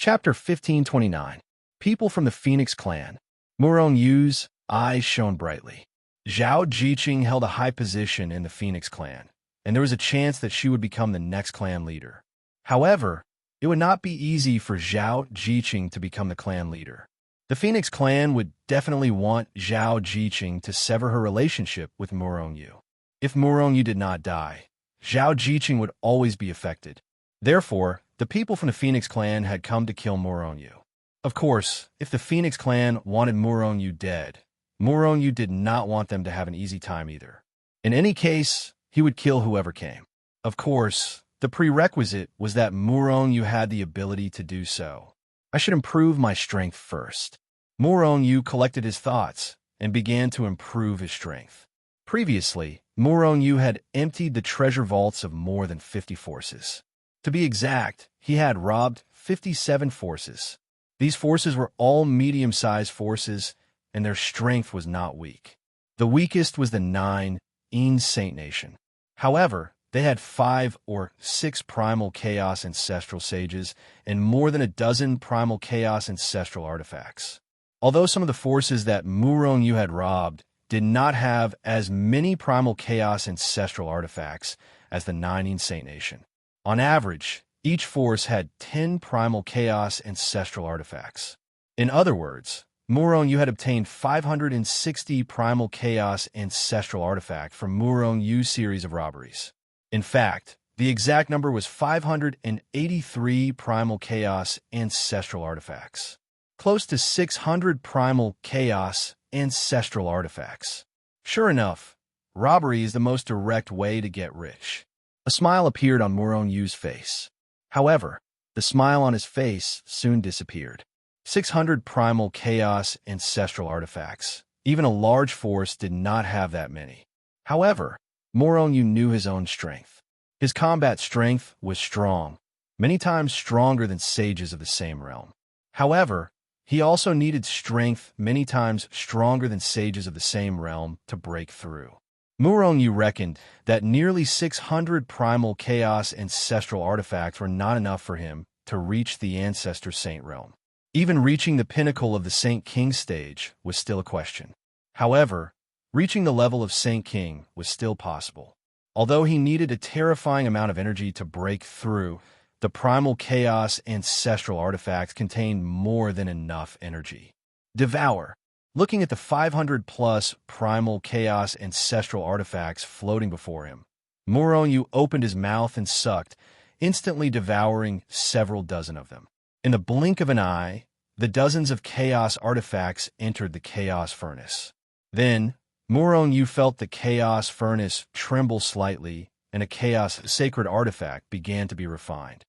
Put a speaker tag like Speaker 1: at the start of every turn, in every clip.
Speaker 1: Chapter 1529. People from the Phoenix Clan. Muron Yu's eyes shone brightly. Zhao Jiqing held a high position in the Phoenix Clan, and there was a chance that she would become the next clan leader. However, it would not be easy for Zhao Jiqing to become the clan leader. The Phoenix Clan would definitely want Zhao Jiqing to sever her relationship with Muron Yu. If Muron Yu did not die, Zhao Jiqing would always be affected. Therefore, the people from the Phoenix Clan had come to kill Muron Yu. Of course, if the Phoenix Clan wanted Muron Yu dead, Muron Yu did not want them to have an easy time either. In any case, he would kill whoever came. Of course, the prerequisite was that Muron Yu had the ability to do so. I should improve my strength first. Muron Yu collected his thoughts and began to improve his strength. Previously, Muron Yu had emptied the treasure vaults of more than 50 forces. To be exact, he had robbed 57 forces. These forces were all medium-sized forces, and their strength was not weak. The weakest was the 9 Saint Nation. However, they had 5 or 6 primal chaos ancestral sages and more than a dozen primal chaos ancestral artifacts. Although some of the forces that Muron Yu had robbed did not have as many primal chaos ancestral artifacts as the 9 Saint Nation. On average, each force had 10 primal chaos ancestral artifacts. In other words, Muron Yu had obtained 560 primal chaos ancestral artifact from Muron Yu's series of robberies. In fact, the exact number was 583 primal chaos ancestral artifacts. Close to 600 primal chaos ancestral artifacts. Sure enough, robbery is the most direct way to get rich. A smile appeared on Muron Yu's face. However, the smile on his face soon disappeared. 600 primal chaos ancestral artifacts. Even a large force did not have that many. However, Muron Yu knew his own strength. His combat strength was strong, many times stronger than sages of the same realm. However, he also needed strength many times stronger than sages of the same realm to break through. Muron Yu reckoned that nearly 600 primal chaos ancestral artifacts were not enough for him to reach the Ancestor Saint realm. Even reaching the pinnacle of the Saint King stage was still a question. However, reaching the level of Saint King was still possible. Although he needed a terrifying amount of energy to break through, the primal chaos ancestral artifacts contained more than enough energy. Devour. Looking at the 500-plus primal chaos ancestral artifacts floating before him, Muron Yu opened his mouth and sucked, instantly devouring several dozen of them. In the blink of an eye, the dozens of chaos artifacts entered the chaos furnace. Then, Muron Yu felt the chaos furnace tremble slightly, and a chaos sacred artifact began to be refined.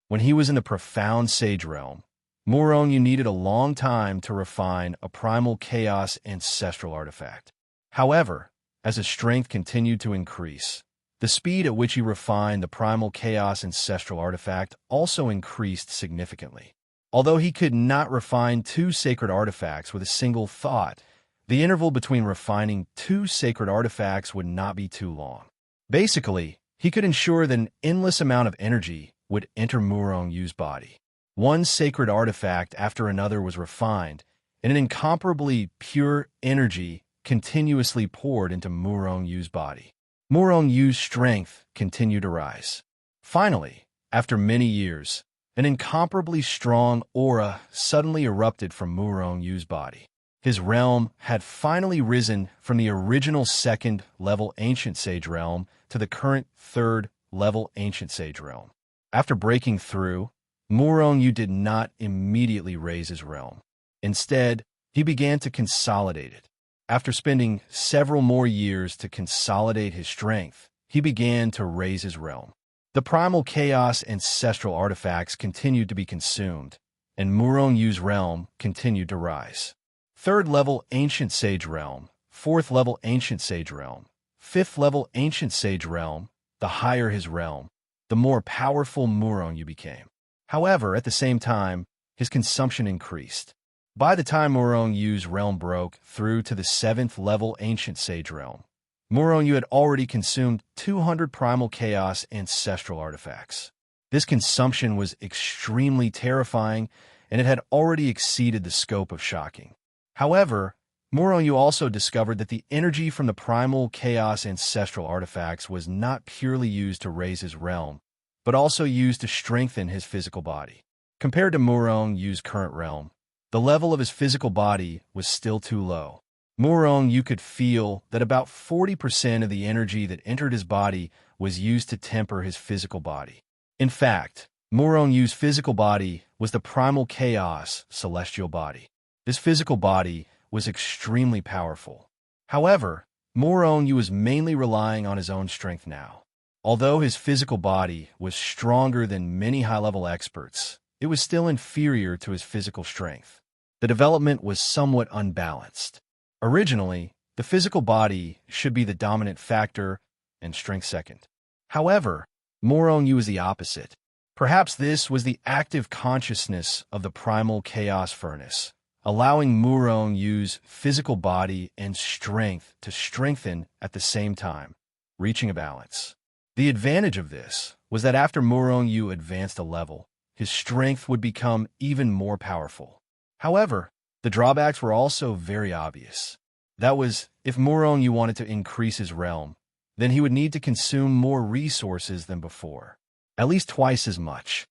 Speaker 1: When he was in the profound sage realm, Muron Yu needed a long time to refine a primal chaos ancestral artifact. However, as his strength continued to increase, the speed at which he refined the primal chaos ancestral artifact also increased significantly. Although he could not refine 2 sacred artifacts with a single thought, the interval between refining 2 sacred artifacts would not be too long. Basically, he could ensure that an endless amount of energy would enter Muron Yu's body. One sacred artifact after another was refined, and an incomparably pure energy continuously poured into Muron Yu's body. Muron Yu's strength continued to rise. Finally, after many years, an incomparably strong aura suddenly erupted from Muron Yu's body. His realm had finally risen from the original 2nd-level Ancient Sage realm to the current 3rd-level Ancient Sage realm. After breaking through, Muron Yu did not immediately raise his realm. Instead, he began to consolidate it. After spending several more years to consolidate his strength, he began to raise his realm. The primal chaos ancestral artifacts continued to be consumed, and Muron Yu's realm continued to rise. 3rd-level Ancient Sage realm, 4th-level Ancient Sage realm, 5th-level Ancient Sage realm. The higher his realm, the more powerful Muron Yu became. However, at the same time, his consumption increased. By the time Muron Yu's realm broke through to the 7th-level Ancient Sage realm, Muron Yu had already consumed 200 primal chaos ancestral artifacts. This consumption was extremely terrifying, and it had already exceeded the scope of shocking. However, Muronyu also discovered that the energy from the primal chaos ancestral artifacts was not purely used to raise his realm, but also used to strengthen his physical body. Compared to Murongyu's current realm, the level of his physical body was still too low. Muronyu could feel that about 40% of the energy that entered his body was used to temper his physical body. In fact, Murongyu's physical body was the primal chaos celestial body. This physical body was extremely powerful. However, Muronyu was mainly relying on his own strength now. Although his physical body was stronger than many high-level experts, it was still inferior to his physical strength. The development was somewhat unbalanced. Originally, the physical body should be the dominant factor and strength second. However, Muronyu was the opposite. Perhaps this was the active consciousness of the primal chaos furnace, allowing Murongyu's physical body and strength to strengthen at the same time, reaching a balance. The advantage of this was that after Muronyu advanced a level, his strength would become even more powerful. However, the drawbacks were also very obvious. That was, if Muronyu wanted to increase his realm, then he would need to consume more resources than before, at least twice as much.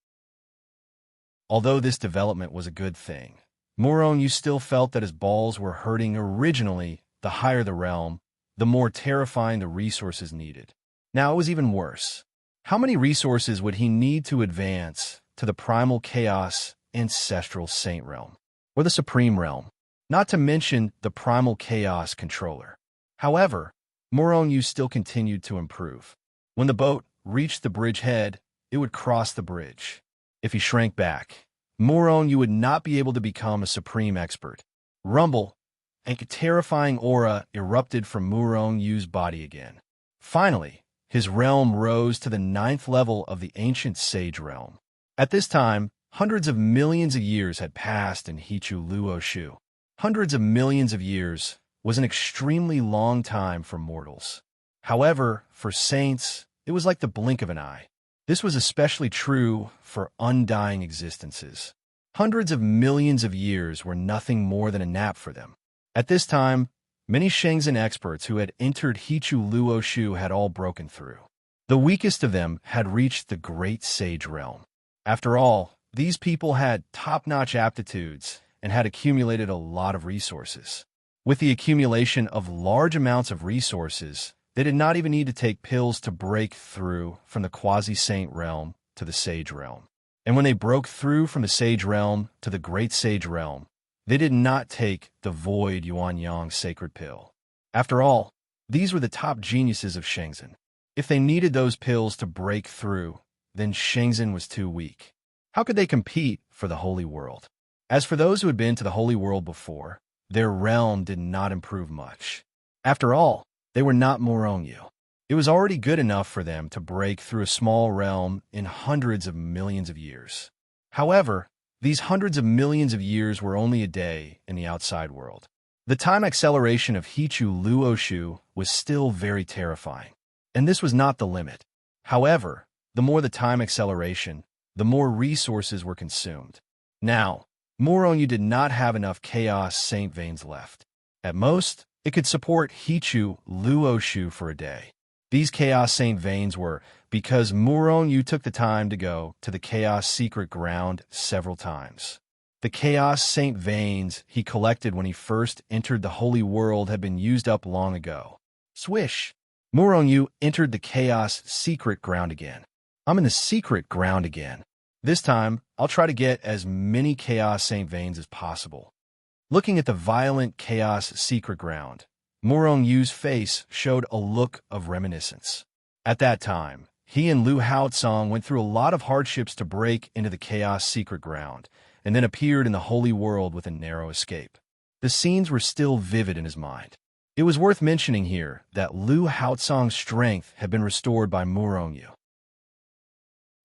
Speaker 1: Although this development was a good thing, Muronyu still felt that his balls were hurting. Originally, the higher the realm, the more terrifying the resources needed. Now it was even worse. How many resources would he need to advance to the primal chaos ancestral saint realm, or the supreme realm, not to mention the primal chaos controller? However, Muronyu still continued to improve. When the boat reached the bridgehead, it would cross the bridge. If he shrank back, Muronyu would not be able to become a supreme expert. Rumble, and a terrifying aura erupted from Murongyu's body again. Finally, his realm rose to the 9th level of the ancient sage realm. At this time, hundreds of millions of years had passed in Hichu Luoshu. Hundreds of millions of years was an extremely long time for mortals. However, for saints, it was like the blink of an eye. This was especially true for undying existences. Hundreds of millions of years were nothing more than a nap for them. At this time, many Shenzhen experts who had entered Hichu Luoshu had all broken through. The weakest of them had reached the Great Sage Realm. After all, these people had top-notch aptitudes and had accumulated a lot of resources. With the accumulation of large amounts of resources, they did not even need to take pills to break through from the quasi-saint realm to the sage realm. And when they broke through from the sage realm to the great sage realm, they did not take the void Yuanyang sacred pill. After all, these were the top geniuses of Shenzhen. If they needed those pills to break through, then Shenzhen was too weak. How could they compete for the holy world? As for those who had been to the holy world before, their realm did not improve much. After all, they were not Muronyu. It was already good enough for them to break through a small realm in hundreds of millions of years. However, these hundreds of millions of years were only a day in the outside world. The time acceleration of Hichu Luoshu was still very terrifying, and this was not the limit. However, the more the time acceleration, the more resources were consumed. Now, Muronyu did not have enough Chaos Saint Veins left. At most, it could support Hichu Luoshu for a day. These Chaos Saint Veins were because Muronyu took the time to go to the Chaos Secret Ground several times. The Chaos Saint Veins he collected when he first entered the Holy World had been used up long ago. Swish! Muronyu entered the Chaos Secret Ground again. I'm in the Secret Ground again. This time, I'll try to get as many Chaos Saint Veins as possible. Looking at the violent Chaos Secret Ground, Murongyu's face showed a look of reminiscence. At that time, he and Lu Haotsong went through a lot of hardships to break into the Chaos Secret Ground, and then appeared in the Holy World with a narrow escape. The scenes were still vivid in his mind. It was worth mentioning here that Lu Haotsong's strength had been restored by Muronyu.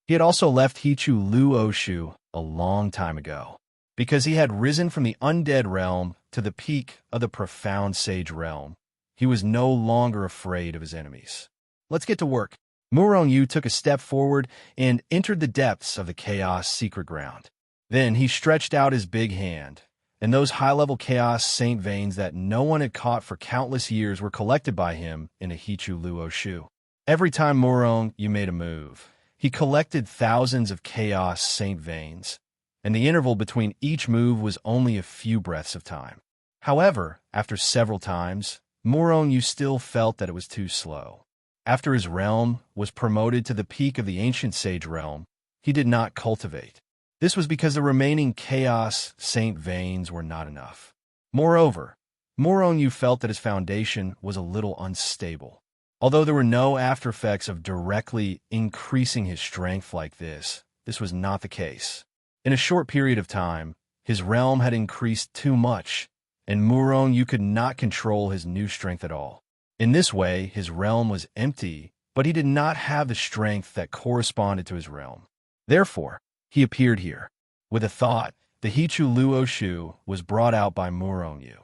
Speaker 1: He had also left Hichu Luoshu a long time ago, because he had risen from the undead realm to the peak of the profound sage realm. He was no longer afraid of his enemies. Let's get to work. Murong Yu took a step forward and entered the depths of the Chaos secret ground. Then he stretched out his big hand, and those high-level Chaos Saint veins that no one had caught for countless years were collected by him in a Hichu Luo Shu. Every time Murong Yu made a move, he collected thousands of Chaos Saint veins, and the interval between each move was only a few breaths of time. However, after several times, Murong Yu still felt that it was too slow. After his realm was promoted to the peak of the ancient sage realm, he did not cultivate. This was because the remaining Chaos Saint veins were not enough. Moreover, Murong Yu felt that his foundation was a little unstable. Although there were no aftereffects of directly increasing his strength like this was not the case. In a short period of time, his realm had increased too much, and Murong Yu could not control his new strength at all. In this way, his realm was empty, but he did not have the strength that corresponded to his realm. Therefore, he appeared here. With a thought, the Hichu Luo Shu was brought out by Murong Yu.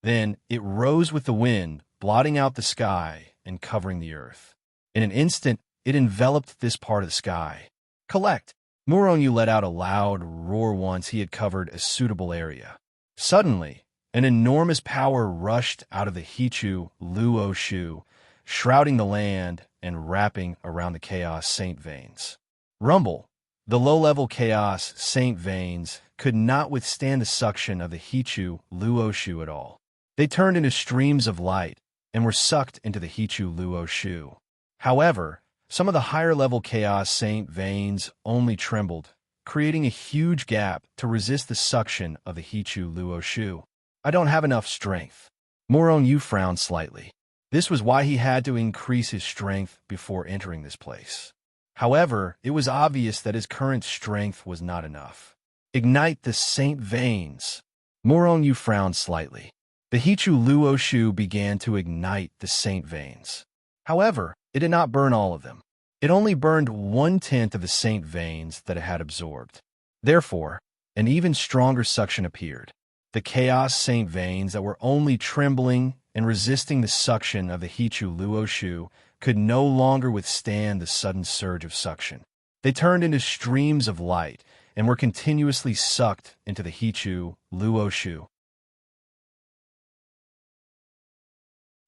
Speaker 1: Then it rose with the wind, blotting out the sky and covering the earth. In an instant, it enveloped this part of the sky. Collect! Murong Yu let out a loud roar once he had covered a suitable area. Suddenly, an enormous power rushed out of the Hichu Luo Shu, shrouding the land and wrapping around the Chaos Saint veins. Rumble! The low-level Chaos Saint veins could not withstand the suction of the Hichu Luo Shu at all. They turned into streams of light and were sucked into the Hichu Luo Shu. However, some of the higher-level Chaos Saint veins only trembled, creating a huge gap to resist the suction of the Hichu Luo Shu. I don't have enough strength. Murong Yu frowned slightly. This was why he had to increase his strength before entering this place. However, it was obvious that his current strength was not enough. Ignite the Saint veins. Murong Yu frowned slightly. The Hichu Luo Shu began to ignite the Saint veins. However, it did not burn all of them. It only burned 1/10 of the Saint veins that it had absorbed. Therefore, an even stronger suction appeared. The Chaos Saint veins that were only trembling and resisting the suction of the Hichu Luo Shu could no longer withstand the sudden surge of suction. They turned into streams of light and were continuously sucked into the Hichu Luo Shu.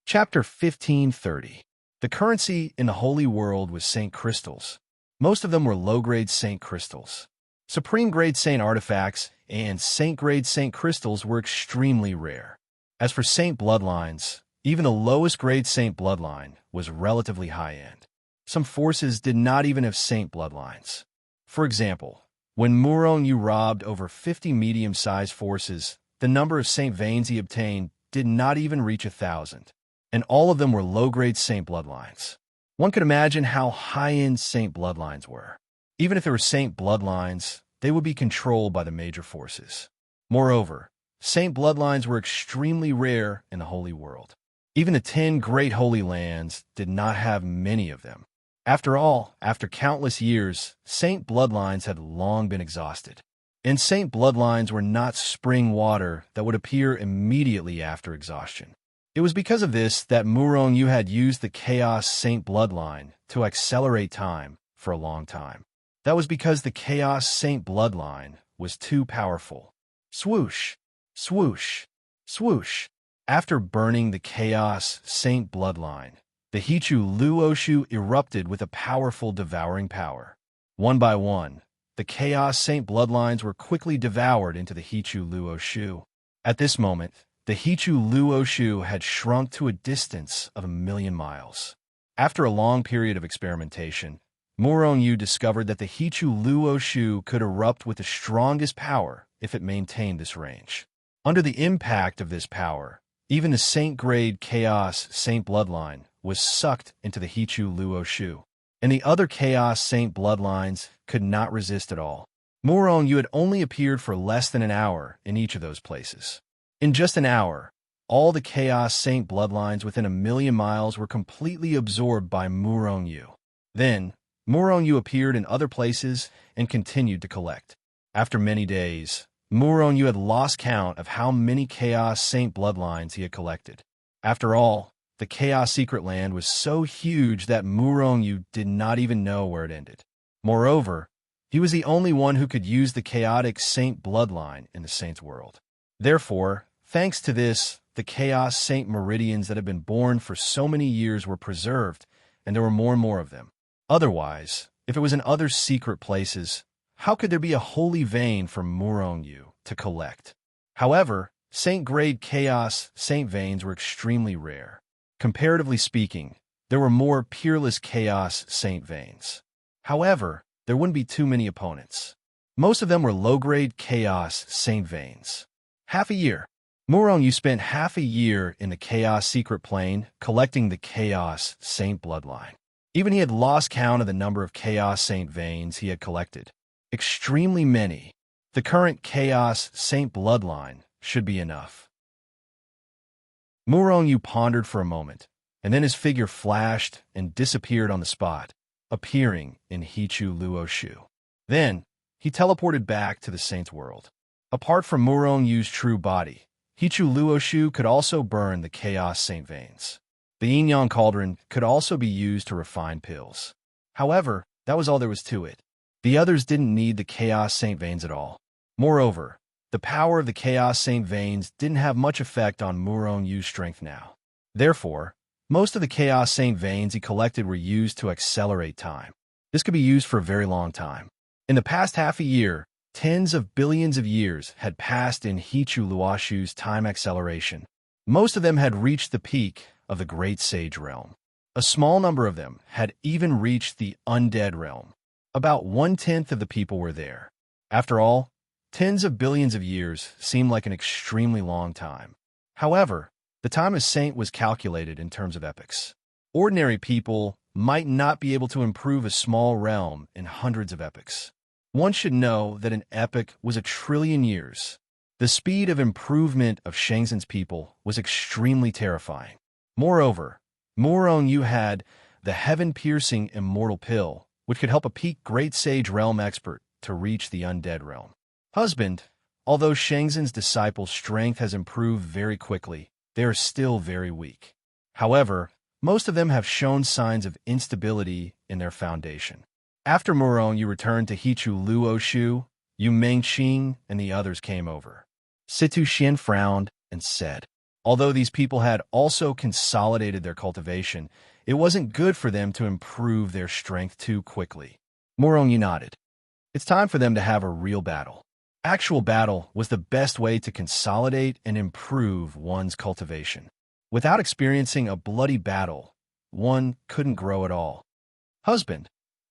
Speaker 1: Chapter 1530. The currency in the Holy World was Saint Crystals. Most of them were low-grade Saint Crystals. Supreme-grade Saint Artifacts and Saint-grade Saint Crystals were extremely rare. As for Saint Bloodlines, even the lowest-grade Saint Bloodline was relatively high-end. Some forces did not even have Saint Bloodlines. For example, when Murong Yu robbed over 50 medium-sized forces, the number of Saint Veins he obtained did not even reach 1,000, and all of them were low-grade Saint Bloodlines. One could imagine how high-end Saint Bloodlines were. Even if there were Saint Bloodlines, they would be controlled by the major forces. Moreover, Saint Bloodlines were extremely rare in the Holy World. Even the 10 great Holy Lands did not have many of them. After all, after countless years, Saint Bloodlines had long been exhausted. And Saint Bloodlines were not spring water that would appear immediately after exhaustion. It was because of this that Murong Yu had used the Chaos Saint Bloodline to accelerate time for a long time. That was because the Chaos Saint Bloodline was too powerful. Swoosh, swoosh, swoosh. After burning the Chaos Saint Bloodline, the Hichu Luo Shu erupted with a powerful devouring power. One by one, the Chaos Saint Bloodlines were quickly devoured into the Hichu Luo Shu. At this moment, the Hichu Luo Shu had shrunk to a distance of 1,000,000 miles. After a long period of experimentation, Murong Yu discovered that the Hichu Luo Shu could erupt with the strongest power if it maintained this range. Under the impact of this power, even the Saint-grade Chaos Saint Bloodline was sucked into the Hichu Luo Shu, and the other Chaos Saint Bloodlines could not resist at all. Murong Yu had only appeared for less than an hour in each of those places. In just an hour, all the Chaos Saint Bloodlines within 1,000,000 miles were completely absorbed by Murong Yu. Then, Murong Yu appeared in other places and continued to collect. After many days, Murong Yu had lost count of how many Chaos Saint Bloodlines he had collected. After all, the Chaos Secret Land was so huge that Murong-Yu did not even know where it ended. Moreover, he was the only one who could use the chaotic Saint bloodline in the Saint's world. Therefore, thanks to this, the Chaos Saint meridians that had been born for so many years were preserved, and there were more and more of them. Otherwise, if it was in other secret places, how could there be a holy vein for Murong-Yu to collect? However, Saint-grade Chaos Saint veins were extremely rare. Comparatively speaking, there were more peerless Chaos Saint veins. However, there wouldn't be too many opponents. Most of them were low-grade Chaos Saint veins. Half a year. Murong-Yu spent half a year in the Chaos Secret Plane collecting the Chaos Saint bloodline. Even he had lost count of the number of Chaos Saint veins he had collected. Extremely many. The current Chaos Saint bloodline should be enough. Murong-Yu pondered for a moment, and then his figure flashed and disappeared on the spot, appearing in Hichu Luoshu. Then, he teleported back to the Saint's world. Apart from Murong-Yu's true body, Hichu Luoshu could also burn the Chaos Saint veins. The Yin-Yang Cauldron could also be used to refine pills. However, that was all there was to it. The others didn't need the Chaos Saint veins at all. Moreover, the power of the Chaos Saint veins didn't have much effect on Murong-Yu's strength now. Therefore, most of the Chaos Saint veins he collected were used to accelerate time. This could be used for a very long time. In the past half a year, tens of billions of years had passed in Hichu Luoshu's time acceleration. Most of them had reached the peak of the Great Sage Realm. A small number of them had even reached the Undead Realm. About 1/10 of the people were there. After all, tens of billions of years seemed like an extremely long time. However, the time of Saint was calculated in terms of epochs. Ordinary people might not be able to improve a small realm in hundreds of epochs. One should know that an epoch was 1,000,000,000,000 years. The speed of improvement of Shangzhen's people was extremely terrifying. Moreover, Murong-Yu had the heaven-piercing immortal pill, which could help a peak Great Sage Realm expert to reach the Undead Realm. Husband, although Shangzhen's disciples' strength has improved very quickly, they are still very weak. However, most of them have shown signs of instability in their foundation. After Murong-Yu returned to Hichu Luoshu, Yu Mengqing and the others came over. Situ Xian frowned and said, although these people had also consolidated their cultivation, it wasn't good for them to improve their strength too quickly. Murong-Yu nodded. It's time for them to have a real battle. Actual battle was the best way to consolidate and improve one's cultivation. Without experiencing a bloody battle, one couldn't grow at all. Husband,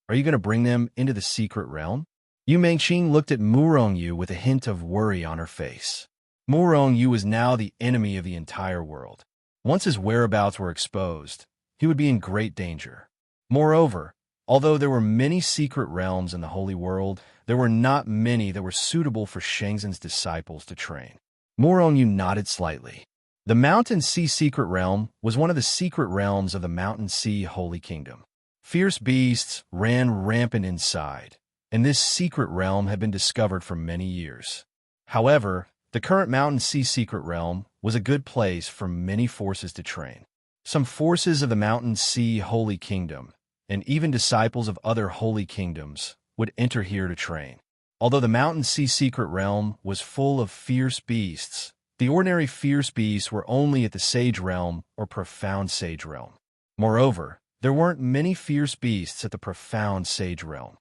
Speaker 1: are you going to bring them into the secret realm? Yu Mengqing looked at Murong-Yu with a hint of worry on her face. Murong-Yu was now the enemy of the entire world. Once his whereabouts were exposed, he would be in great danger. Moreover, although there were many secret realms in the Holy World, there were not many that were suitable for Shangzhen's disciples to train. Murong-Yu nodded slightly. The Mountain Sea Secret Realm was one of the secret realms of the Mountain Sea Holy Kingdom. Fierce beasts ran rampant inside, and this secret realm had been discovered for many years. However, the current Mountain Sea Secret Realm was a good place for many forces to train. Some forces of the Mountain Sea Holy Kingdom, and even disciples of other holy kingdoms, would enter here to train. Although the Mountain Sea Secret Realm was full of fierce beasts, the ordinary fierce beasts were only at the Sage Realm or Profound Sage Realm. Moreover, there weren't many fierce beasts at the Profound Sage Realm.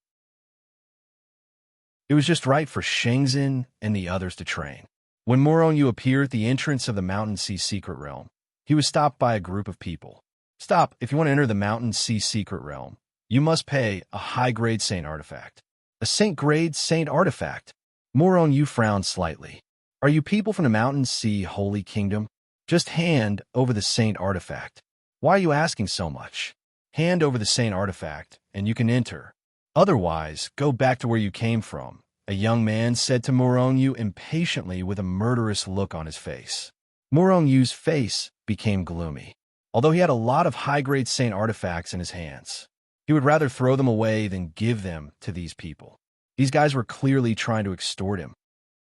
Speaker 1: It was just right for Shangzhen and the others to train. When Murong-Yu appeared at the entrance of the Mountain Sea Secret Realm, he was stopped by a group of people. Stop, if you want to enter the Mountain Sea Secret Realm, you must pay a high-grade Saint artifact. A Saint-grade Saint artifact? Murong-Yu frowned slightly. Are you people from the Mountain Sea Holy Kingdom? Just hand over the Saint artifact. Why are you asking so much? Hand over the Saint artifact, and you can enter. Otherwise, go back to where you came from, a young man said to Murong-Yu impatiently with a murderous look on his face. Murong-Yu's face became gloomy. Although he had a lot of high-grade Saint artifacts in his hands, he would rather throw them away than give them to these people. These guys were clearly trying to extort him.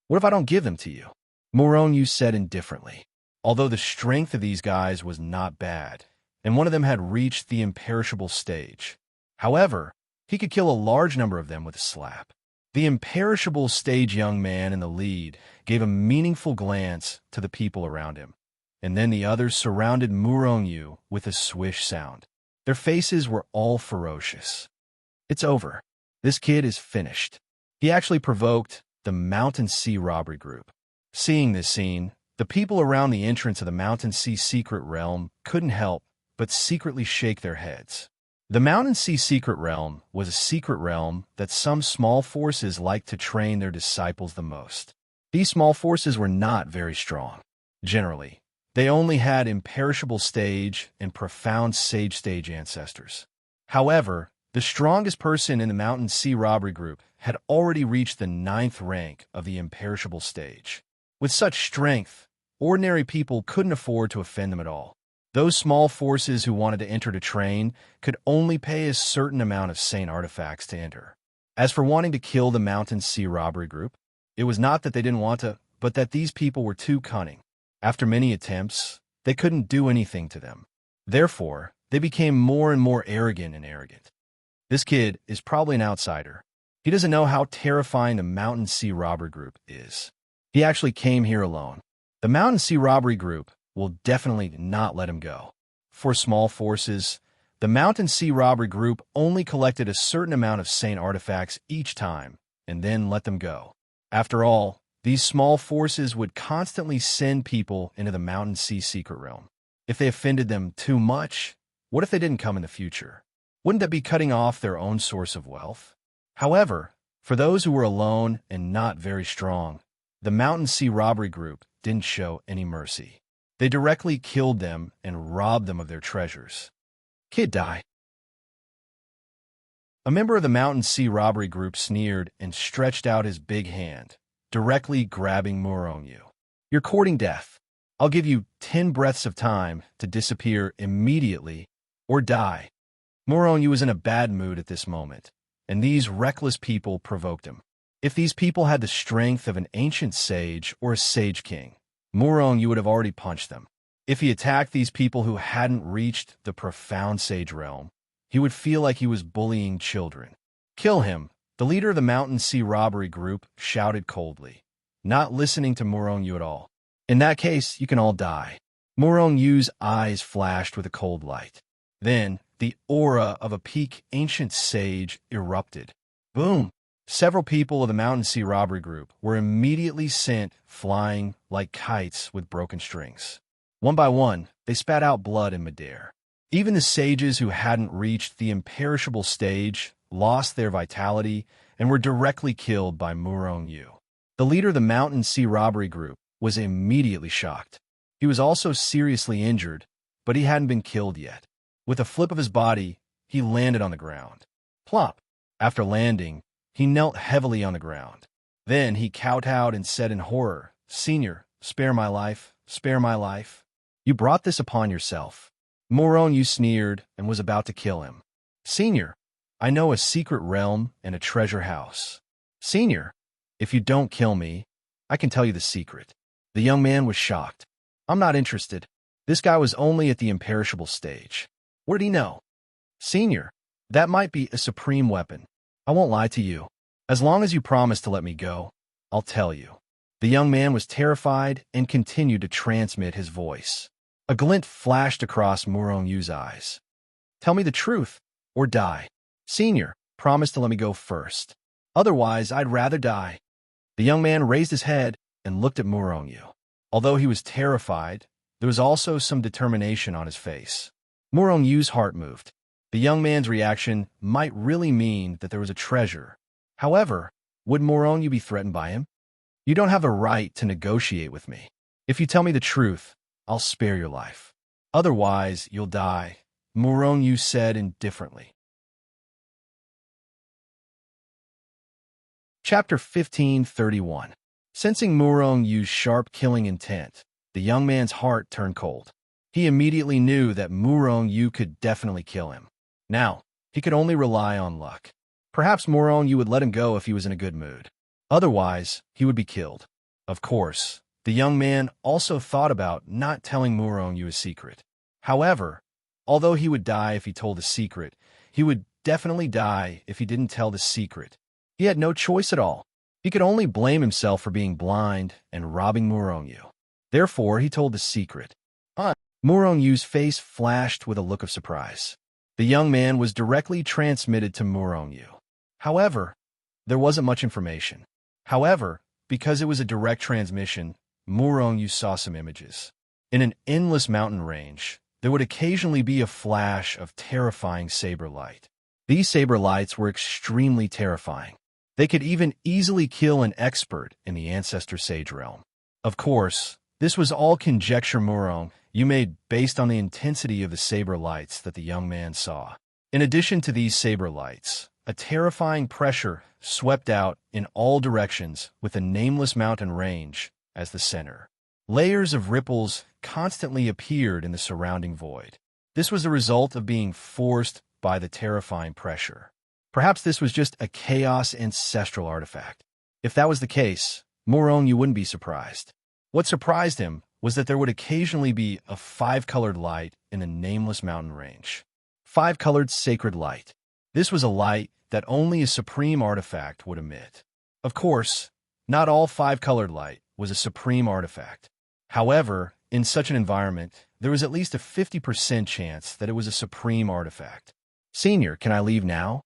Speaker 1: What if I don't give them to you? Murong-Yu said indifferently. Although the strength of these guys was not bad, and one of them had reached the imperishable stage. However, he could kill a large number of them with a slap. The imperishable stage young man in the lead gave a meaningful glance to the people around him, and then the others surrounded Murong with a swish sound. Their faces were all ferocious. It's over. This kid is finished. He actually provoked the Mountain Sea robbery group. Seeing this scene, the people around the entrance of the Mountain Sea secret realm couldn't help but secretly shake their heads. The Mountain Sea secret realm was a secret realm that some small forces liked to train their disciples the most. These small forces were not very strong. Generally, they only had imperishable stage and profound sage stage ancestors. However, the strongest person in the Mountain Sea robbery group had already reached the 9th rank of the imperishable stage. With such strength, ordinary people couldn't afford to offend them at all. Those small forces who wanted to enter to train could only pay a certain amount of sane artifacts to enter. As for wanting to kill the Mountain Sea robbery group, it was not that they didn't want to, but that these people were too cunning. After many attempts, they couldn't do anything to them. Therefore, they became more and more arrogant. This kid is probably an outsider. He doesn't know how terrifying the Mountain Sea robbery group is. He actually came here alone. The Mountain Sea robbery group will definitely not let him go. For small forces, the Mountain Sea robbery group only collected a certain amount of sane artifacts each time, and then let them go. After all, these small forces would constantly send people into the Mountain Sea secret realm. If they offended them too much, what if they didn't come in the future? Wouldn't that be cutting off their own source of wealth? However, for those who were alone and not very strong, the Mountain Sea robbery group didn't show any mercy. They directly killed them and robbed them of their treasures. Kid, die. A member of the Mountain Sea robbery group sneered and stretched out his big hand, directly grabbing Murong. You're courting death. I'll give you 10 breaths of time to disappear immediately or die. Murong was in a bad mood at this moment, and these reckless people provoked him. If these people had the strength of an ancient sage or a sage king, Murong would have already punched them. If he attacked these people who hadn't reached the profound sage realm, he would feel like he was bullying children. Kill him, the leader of the Mountain Sea robbery group shouted coldly, not listening to Murong at all. In that case, you can all die. Murong's eyes flashed with a cold light. Then, the aura of a peak ancient sage erupted. Boom! Several people of the Mountain Sea robbery group were immediately sent flying like kites with broken strings. One by one, they spat out blood in midair. Even the sages who hadn't reached the imperishable stage lost their vitality and were directly killed by Murong. The leader of the Mountain Sea robbery group was immediately shocked. He was also seriously injured, but he hadn't been killed yet. With a flip of his body, he landed on the ground. Plop! After landing, he knelt heavily on the ground. Then he kowtowed and said in horror, "Senior, spare my life, spare my life. You brought this upon yourself." Murong sneered and was about to kill him. "Senior, I know a secret realm and a treasure house. Senior, if you don't kill me, I can tell you the secret." The young man was shocked. "I'm not interested. This guy was only at the imperishable stage. What did he know?" "Senior, that might be a supreme weapon. I won't lie to you. As long as you promise to let me go, I'll tell you." The young man was terrified and continued to transmit his voice. A glint flashed across Murong's eyes. "Tell me the truth, or die. Senior, promise to let me go first. Otherwise, I'd rather die." The young man raised his head and looked at Murong. Although he was terrified, there was also some determination on his face. Murong's heart moved. The young man's reaction might really mean that there was a treasure. However, would Murong be threatened by him? "You don't have a right to negotiate with me. If you tell me the truth, I'll spare your life. Otherwise, you'll die," Murong said indifferently. Chapter 15:31. Sensing Murong's sharp killing intent, the young man's heart turned cold. He immediately knew that Murong could definitely kill him. Now, he could only rely on luck. Perhaps Murong would let him go if he was in a good mood. Otherwise, he would be killed. Of course, the young man also thought about not telling Murong his secret. However, Although he would die if he told the secret, he would definitely die if he didn't tell the secret. He had no choice at all. He could only blame himself for being blind and robbing Murongyu. Therefore, he told the secret. Murongyu's face flashed with a look of surprise. The young man was directly transmitted to Murongyu. However, there wasn't much information. However, because it was a direct transmission, Murongyu saw some images. In an endless mountain range, there would occasionally be a flash of terrifying saber light. These saber lights were extremely terrifying. They could even easily kill an expert in the Ancestor Sage realm. Of course, this was all conjecture Murongyu made based on the intensity of the saber lights that the young man saw. In addition to these saber lights, a terrifying pressure swept out in all directions with a nameless mountain range as the center. Layers of ripples constantly appeared in the surrounding void. This was the result of being forced by the terrifying pressure. Perhaps this was just a chaos ancestral artifact. If that was the case, Murongyu wouldn't be surprised. What surprised him was that there would occasionally be a 5-colored light in the nameless mountain range. 5-colored sacred light. This was a light that only a supreme artifact would emit. Of course, not all 5-colored light was a supreme artifact. However, in such an environment, there was at least a 50% chance that it was a supreme artifact. "Senior, can I leave now?"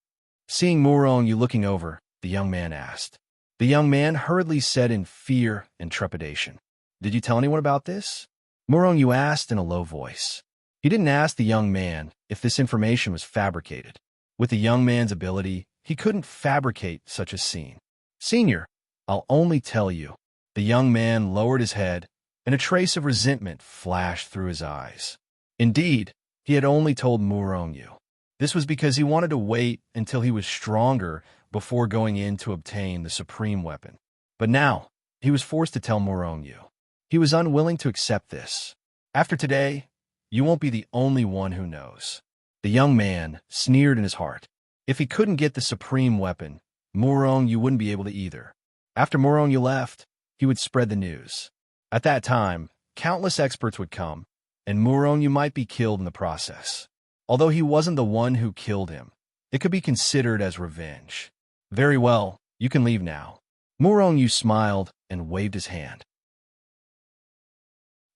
Speaker 1: Seeing Murongyu looking over, the young man asked. The young man hurriedly said in fear and trepidation, "Did you tell anyone about this?" Murongyu asked in a low voice. He didn't ask the young man if this information was fabricated. With the young man's ability, he couldn't fabricate such a scene. "Senior, I'll only tell you." The young man lowered his head, and a trace of resentment flashed through his eyes. Indeed, he had only told Murongyu. This was because he wanted to wait until he was stronger before going in to obtain the supreme weapon. But now, he was forced to tell Murongyu. He was unwilling to accept this. "After today, you won't be the only one who knows." The young man sneered in his heart. If he couldn't get the supreme weapon, Murongyu wouldn't be able to either. After Murongyu left, he would spread the news. At that time, countless experts would come, and Murongyu might be killed in the process. Although he wasn't the one who killed him, it could be considered as revenge. "Very well, you can leave now." Murongyu smiled and waved his hand.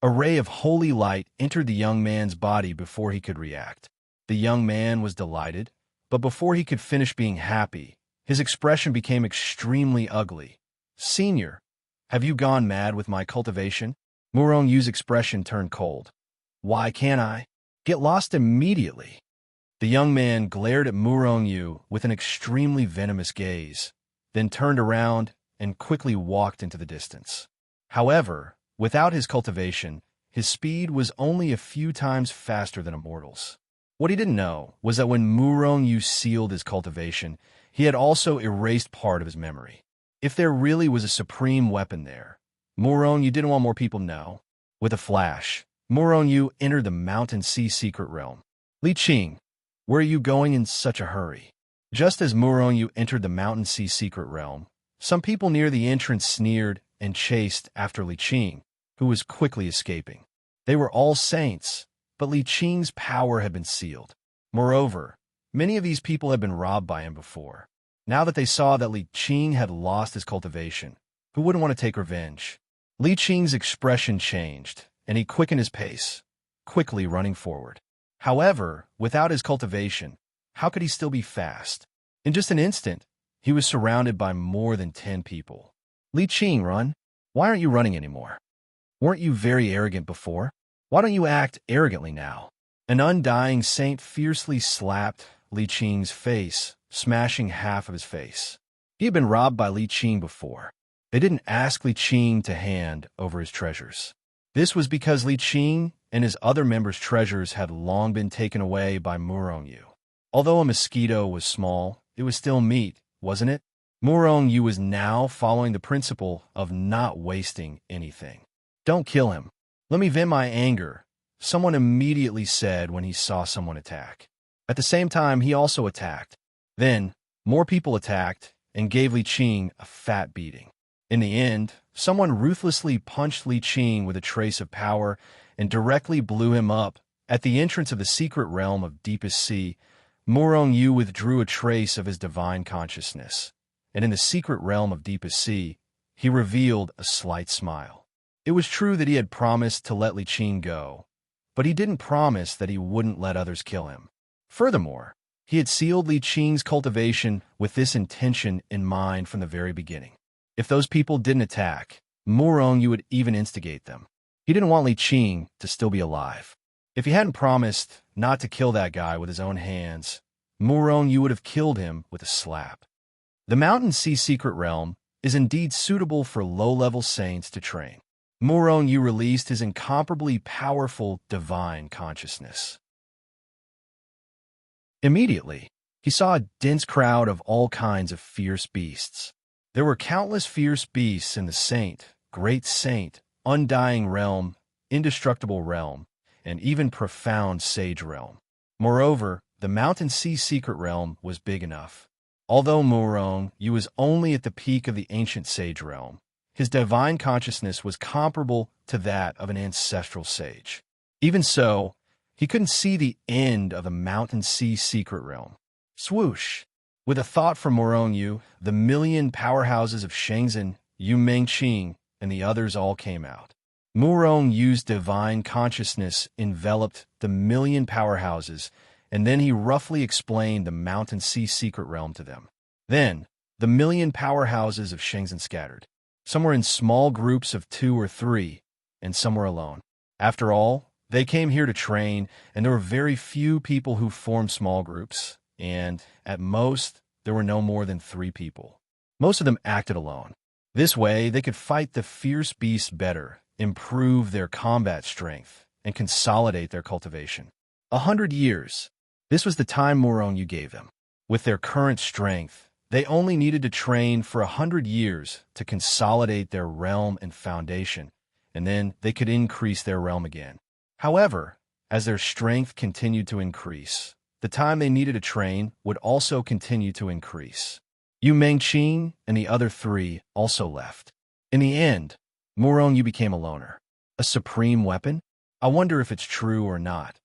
Speaker 1: A ray of holy light entered the young man's body before he could react. The young man was delighted, but before he could finish being happy, his expression became extremely ugly. "Senior, have you gone mad with my cultivation?" Murongyu's expression turned cold. "Why can't I? Get lost immediately." The young man glared at Murongyu with an extremely venomous gaze, then turned around and quickly walked into the distance. However, without his cultivation, his speed was only a few times faster than a mortal's. What he didn't know was that when Murongyu sealed his cultivation, he had also erased part of his memory. If there really was a supreme weapon there, Murongyu didn't want more people to know. With a flash, Murongyu entered the Mountain Sea secret realm. "Li Qing, where are you going in such a hurry?" Just as Murongyu entered the Mountain Sea secret realm, some people near the entrance sneered and chased after Li Qing, who was quickly escaping. They were all saints, but Li Qing's power had been sealed. Moreover, many of these people had been robbed by him before. Now that they saw that Li Qing had lost his cultivation, who wouldn't want to take revenge? Li Qing's expression changed, and he quickened his pace, quickly running forward. However, without his cultivation, how could he still be fast? In just an instant, he was surrounded by more than 10 people. "Li Qing, run! Why aren't you running anymore? Weren't you very arrogant before? Why don't you act arrogantly now?" An undying saint fiercely slapped Li Qing's face, smashing half of his face. He had been robbed by Li Qing before. They didn't ask Li Qing to hand over his treasures. This was because Li Qing and his other members' treasures had long been taken away by Murongyu. Although a mosquito was small, it was still meat, wasn't it? Murongyu was now following the principle of not wasting anything. "Don't kill him. Let me vent my anger," someone immediately said when he saw someone attack. At the same time, he also attacked. Then, more people attacked and gave Li Qing a fat beating. In the end, someone ruthlessly punched Li Qing with a trace of power and directly blew him up At the entrance of the secret realm of deepest sea, Morong Yu withdrew a trace of his divine consciousness, and in the secret realm of deepest sea, he revealed a slight smile. It was true that he had promised to let Li Qing go, but he didn't promise that he wouldn't let others kill him. Furthermore, he had sealed Li Qing's cultivation with this intention in mind from the very beginning. If those people didn't attack, Morong Yu would even instigate them. He didn't want Li Qing to still be alive. If he hadn't promised not to kill that guy with his own hands, Morong Yu would have killed him with a slap. The Mountain Sea Secret Realm is indeed suitable for low-level saints to train. Morong Yu released his incomparably powerful divine consciousness. Immediately, he saw a dense crowd of all kinds of fierce beasts. There were countless fierce beasts in the great saint, undying realm, indestructible realm, and even profound sage realm. Moreover, the Mountain Sea Secret Realm was big enough. Although Morong Yu was only at the peak of the ancient sage realm, his divine consciousness was comparable to that of an ancestral sage. Even so, he couldn't see the end of the Mountain Sea Secret Realm. Swoosh! With a thought from Morong Yu, the million powerhouses of Shenzhen, Yu Mengqing, and the others all came out. Morong Yu's divine consciousness enveloped the million powerhouses, and then he roughly explained the Mountain Sea Secret Realm to them. Then, the million powerhouses of Shenzhen scattered. Some were in small groups of 2 or 3, and some were alone. After all, they came here to train, and there were very few people who formed small groups, and, at most, there were no more than 3 people. Most of them acted alone. This way, they could fight the fierce beasts better, improve their combat strength, and consolidate their cultivation. 100 years. This was the time Morong Yu gave them. With their current strength, they only needed to train for 100 years to consolidate their realm and foundation, and then they could increase their realm again. However, as their strength continued to increase, the time they needed to train would also continue to increase. Yu Mengqing and the other 3 also left. In the end, Morong Yu became a loner. A supreme weapon? I wonder if it's true or not.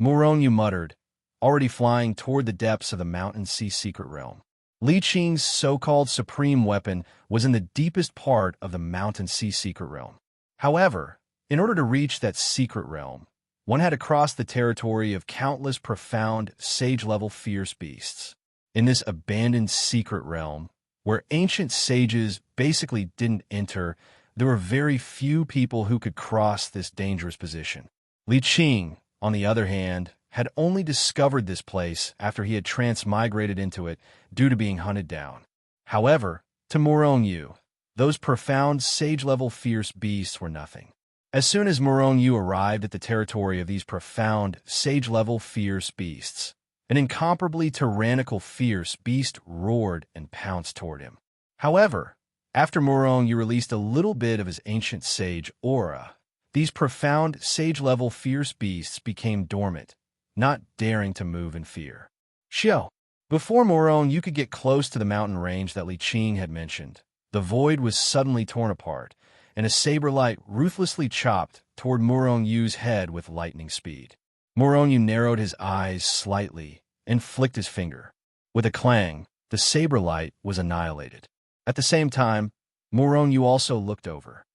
Speaker 1: Morong Yu muttered, already flying toward the depths of the Mountain Sea Secret Realm. Li Qing's so-called supreme weapon was in the deepest part of the Mountain Sea Secret Realm. However, in order to reach that secret realm, one had to cross the territory of countless profound, sage-level fierce beasts. In this abandoned secret realm, where ancient sages basically didn't enter, there were very few people who could cross this dangerous position. Li Qing, on the other hand, had only discovered this place after he had transmigrated into it due to being hunted down. However, to Morong Yu, those profound sage-level fierce beasts were nothing. As soon as Morong Yu arrived at the territory of these profound sage-level fierce beasts, an incomparably tyrannical fierce beast roared and pounced toward him. However, after Morong Yu released a little bit of his ancient sage aura, these profound sage-level fierce beasts became dormant, not daring to move in fear. Xiao. Before Morong Yu could get close to the mountain range that Li Qing had mentioned, the void was suddenly torn apart, and a saber light ruthlessly chopped toward Morong Yu's head with lightning speed. Morong Yu narrowed his eyes slightly and flicked his finger. With a clang, the saber light was annihilated. At the same time, Morong Yu also looked over.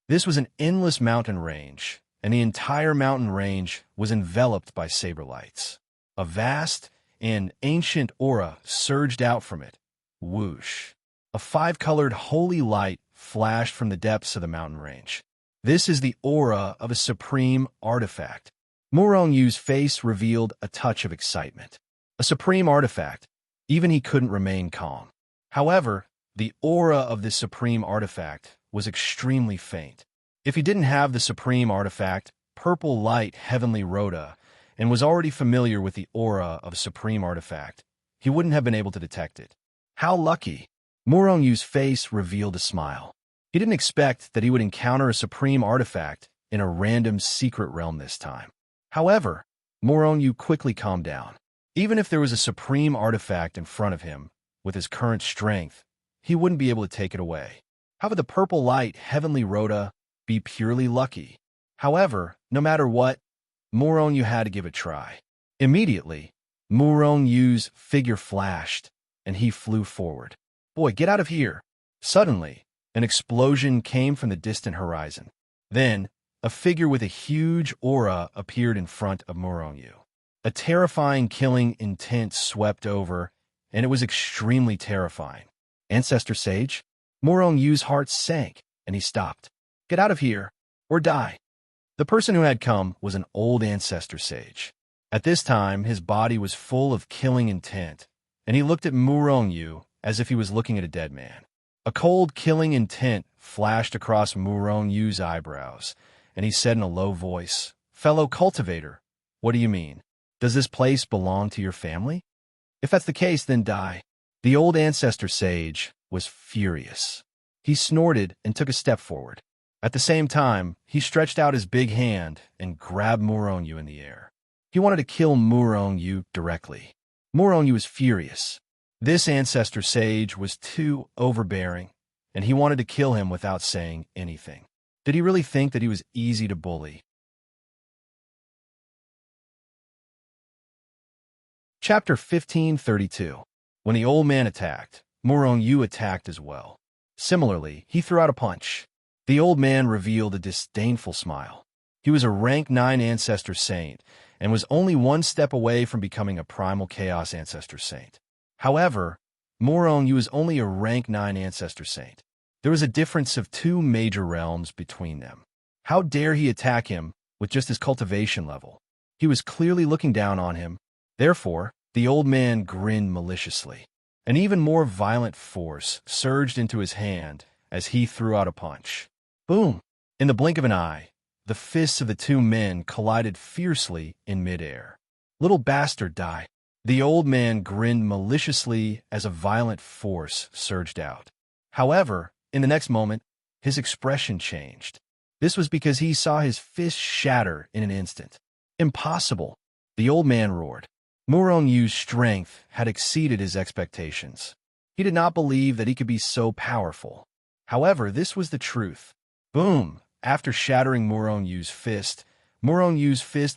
Speaker 1: This was an endless mountain range, and the entire mountain range was enveloped by saber lights. A vast and ancient aura surged out from it. Whoosh! A 5-colored holy light flashed from the depths of the mountain range. This is the aura of a supreme artifact. Morong Yu's face revealed a touch of excitement. A supreme artifact. Even he couldn't remain calm. However, the aura of this supreme artifact was extremely faint. If he didn't have the supreme artifact, purple light heavenly rhoda, and was already familiar with the aura of a supreme artifact, he wouldn't have been able to detect it. How lucky! Morong Yu's face revealed a smile. He didn't expect that he would encounter a supreme artifact in a random secret realm this time. However, Morong Yu quickly calmed down. Even if there was a supreme artifact in front of him, with his current strength, he wouldn't be able to take it away. How would the purple light heavenly rhoda be purely lucky? However, No matter what, Muronyu had to give it a try. Immediately, Muronyu's figure flashed, and he flew forward. Boy, get out of here! Suddenly, an explosion came from the distant horizon. Then, a figure with a huge aura appeared in front of Muronyu. A terrifying killing intent swept over, and it was extremely terrifying. Ancestor Sage? Muronyu's heart sank, and he stopped. Get out of here, or die. The person who had come was an old Ancestor Sage. At this time, his body was full of killing intent, and he looked at Muronyu as if he was looking at a dead man. A cold, killing intent flashed across Muronyu's eyebrows, and he said in a low voice, Fellow cultivator, what do you mean? Does this place belong to your family? If that's the case, then die. The old Ancestor Sage was furious. He snorted and took a step forward. At the same time, he stretched out his big hand and grabbed Muronyu in the air. He wanted to kill Muronyu directly. Muronyu was furious. This Ancestor Sage was too overbearing, and he wanted to kill him without saying anything. Did he really think that he was easy to bully? Chapter 1532. When the old man attacked, Muronyu attacked as well. Similarly, he threw out a punch. The old man revealed a disdainful smile. He was a rank 9 Ancestor Saint, and was only one step away from becoming a Primal Chaos Ancestor Saint. However, Muronyu was only a rank 9 Ancestor Saint. There was a difference of 2 major realms between them. How dare he attack him with just his cultivation level? He was clearly looking down on him. Therefore, the old man grinned maliciously. An even more violent force surged into his hand as he threw out a punch. Boom! In the blink of an eye, the fists of the 2 men collided fiercely in midair. Little bastard, die! The old man grinned maliciously as a violent force surged out. However, in the next moment, his expression changed. This was because he saw his fist shatter in an instant. Impossible! The old man roared. Muronyu's strength had exceeded his expectations. He did not believe that he could be so powerful. However, this was the truth. Boom! After shattering Muronyu's fist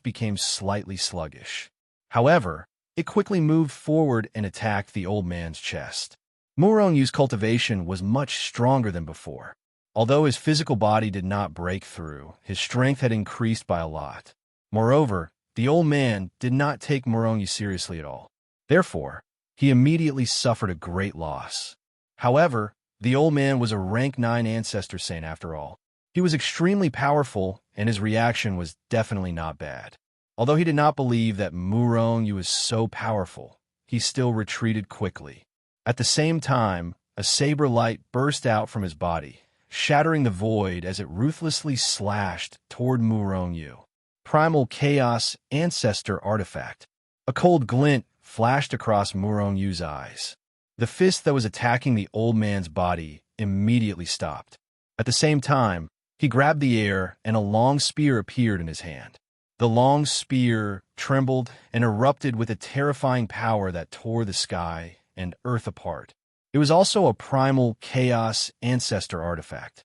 Speaker 1: became slightly sluggish. However, it quickly moved forward and attacked the old man's chest. Muronyu's cultivation was much stronger than before. Although his physical body did not break through, his strength had increased by a lot. Moreover, the old man did not take Muronyu seriously at all. Therefore, he immediately suffered a great loss. However, the old man was a rank 9 Ancestor Saint after all. He was extremely powerful, and his reaction was definitely not bad. Although he did not believe that Muronyu was so powerful, he still retreated quickly. At the same time, a saber light burst out from his body, shattering the void as it ruthlessly slashed toward Muronyu. Primal Chaos Ancestor Artifact. A cold glint flashed across Muronyu's eyes. The fist that was attacking the old man's body immediately stopped. At the same time, he grabbed the air and a long spear appeared in his hand. The long spear trembled and erupted with a terrifying power that tore the sky and earth apart. It was also a Primal Chaos Ancestor Artifact.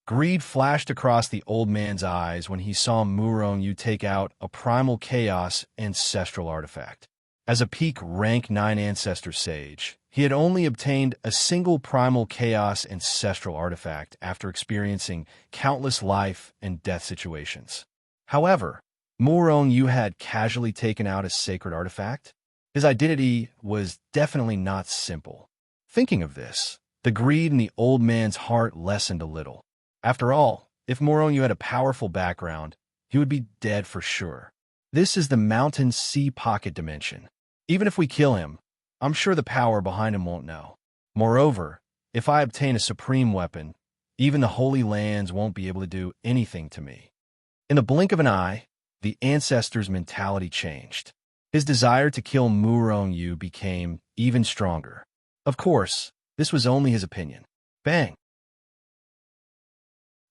Speaker 1: Greed flashed across the old man's eyes when he saw Muronyu take out a Primal Chaos Ancestral Artifact. As a peak rank 9 Ancestor Sage, he had only obtained a single Primal Chaos Ancestral Artifact after experiencing countless life and death situations. However, Muronyu had casually taken out a sacred artifact. His identity was definitely not simple. Thinking of this, the greed in the old man's heart lessened a little. After all, if Muronyu had a powerful background, he would be dead for sure. This is the Mountain Sea Pocket dimension. Even if we kill him, I'm sure the power behind him won't know. Moreover, if I obtain a supreme weapon, even the Holy Lands won't be able to do anything to me. In the blink of an eye, the ancestor's mentality changed. His desire to kill Muronyu became even stronger. Of course, this was only his opinion. Bang!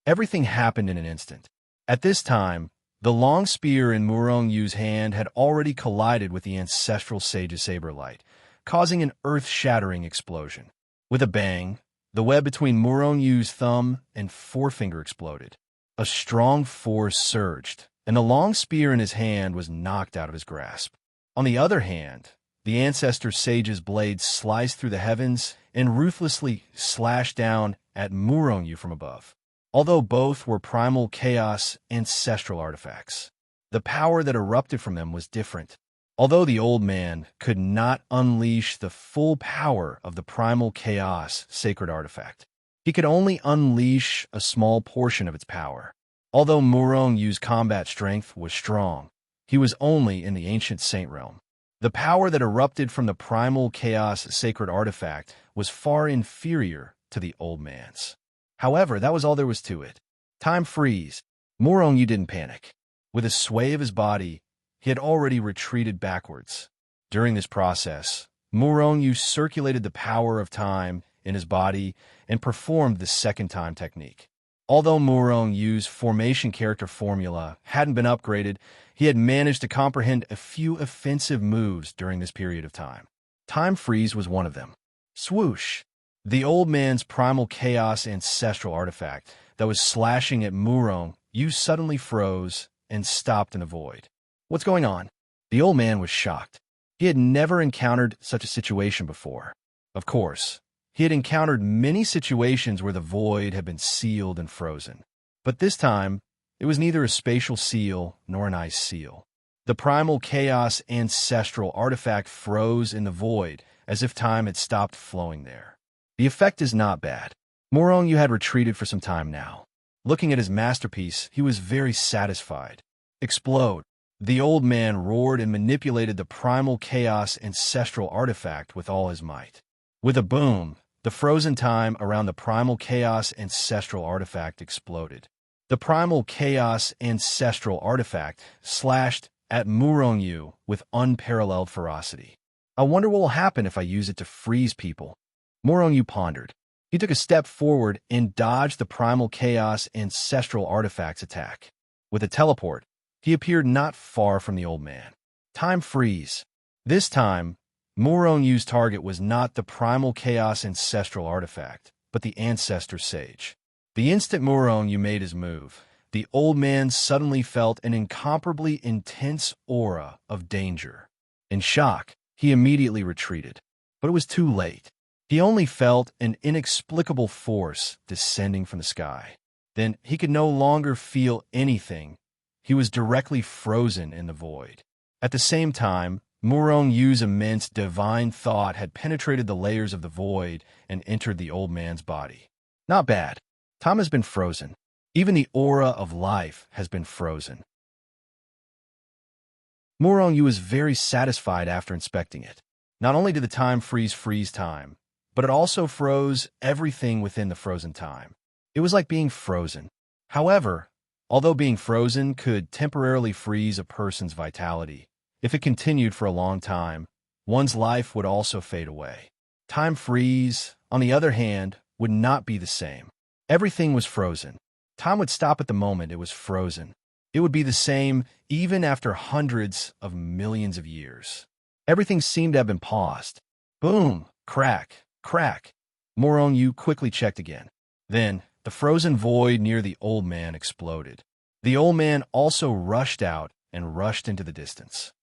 Speaker 1: Everything happened in an instant. At this time, the long spear in Muronyu's hand had already collided with the ancestral sage's saber light, causing an earth-shattering explosion. With a bang, the web between Muronyu's thumb and forefinger exploded. A strong force surged, and the long spear in his hand was knocked out of his grasp. On the other hand, the ancestor sage's blade sliced through the heavens and ruthlessly slashed down at Murongyu from above. Although both were primal chaos ancestral artifacts, the power that erupted from them was different. Although the old man could not unleash the full power of the primal chaos sacred artifact, he could only unleash a small portion of its power. Although Murongyu's combat strength was strong, he was only in the ancient saint realm. The power that erupted from the primal chaos sacred artifact was far inferior to the old man's. However, that was all there was to it. Time freeze. Murongyu didn't panic. With a sway of his body, he had already retreated backwards. During this process, Murongyu circulated the power of time in his body and performed the second time technique. Although Murongyu's formation character formula hadn't been upgraded, he had managed to comprehend a few offensive moves during this period of time. Time freeze was one of them. Swoosh! The old man's primal chaos ancestral artifact that was slashing at Murongyu suddenly froze and stopped in the void. What's going on? The old man was shocked. He had never encountered such a situation before. Of course, he had encountered many situations where the void had been sealed and frozen. But this time, it was neither a spatial seal nor an ice seal. The primal chaos ancestral artifact froze in the void as if time had stopped flowing there. The effect is not bad. Murongyu had retreated for some time now. Looking at his masterpiece, he was very satisfied. Explode! The old man roared and manipulated the primal chaos ancestral artifact with all his might. With a boom, the frozen time around the primal chaos ancestral artifact exploded. The primal chaos ancestral artifact slashed at Murongyu with unparalleled ferocity. I wonder what will happen if I use it to freeze people. Murongyu pondered. He took a step forward and dodged the primal chaos ancestral artifact's attack. With a teleport, he appeared not far from the old man. Time freeze. This time, Murongyu's target was not the primal chaos ancestral artifact, but the ancestor sage. The instant Murongyu made his move, the old man suddenly felt an incomparably intense aura of danger. In shock, he immediately retreated. But it was too late. He only felt an inexplicable force descending from the sky. Then he could no longer feel anything. He was directly frozen in the void. At the same time, Murongyu's immense divine thought had penetrated the layers of the void and entered the old man's body. Not bad. Time has been frozen. Even the aura of life has been frozen. Murongyu was very satisfied after inspecting it. Not only did the time freeze time, but it also froze everything within the frozen time. It was like being frozen. However, although being frozen could temporarily freeze a person's vitality, if it continued for a long time, one's life would also fade away. Time freeze, on the other hand, would not be the same. Everything was frozen. Time would stop at the moment it was frozen. It would be the same even after hundreds of millions of years. Everything seemed to have been paused. Boom! Crack! Crack! Murongyu quickly checked again. Then, the frozen void near the old man exploded. The old man also rushed out and rushed into the distance.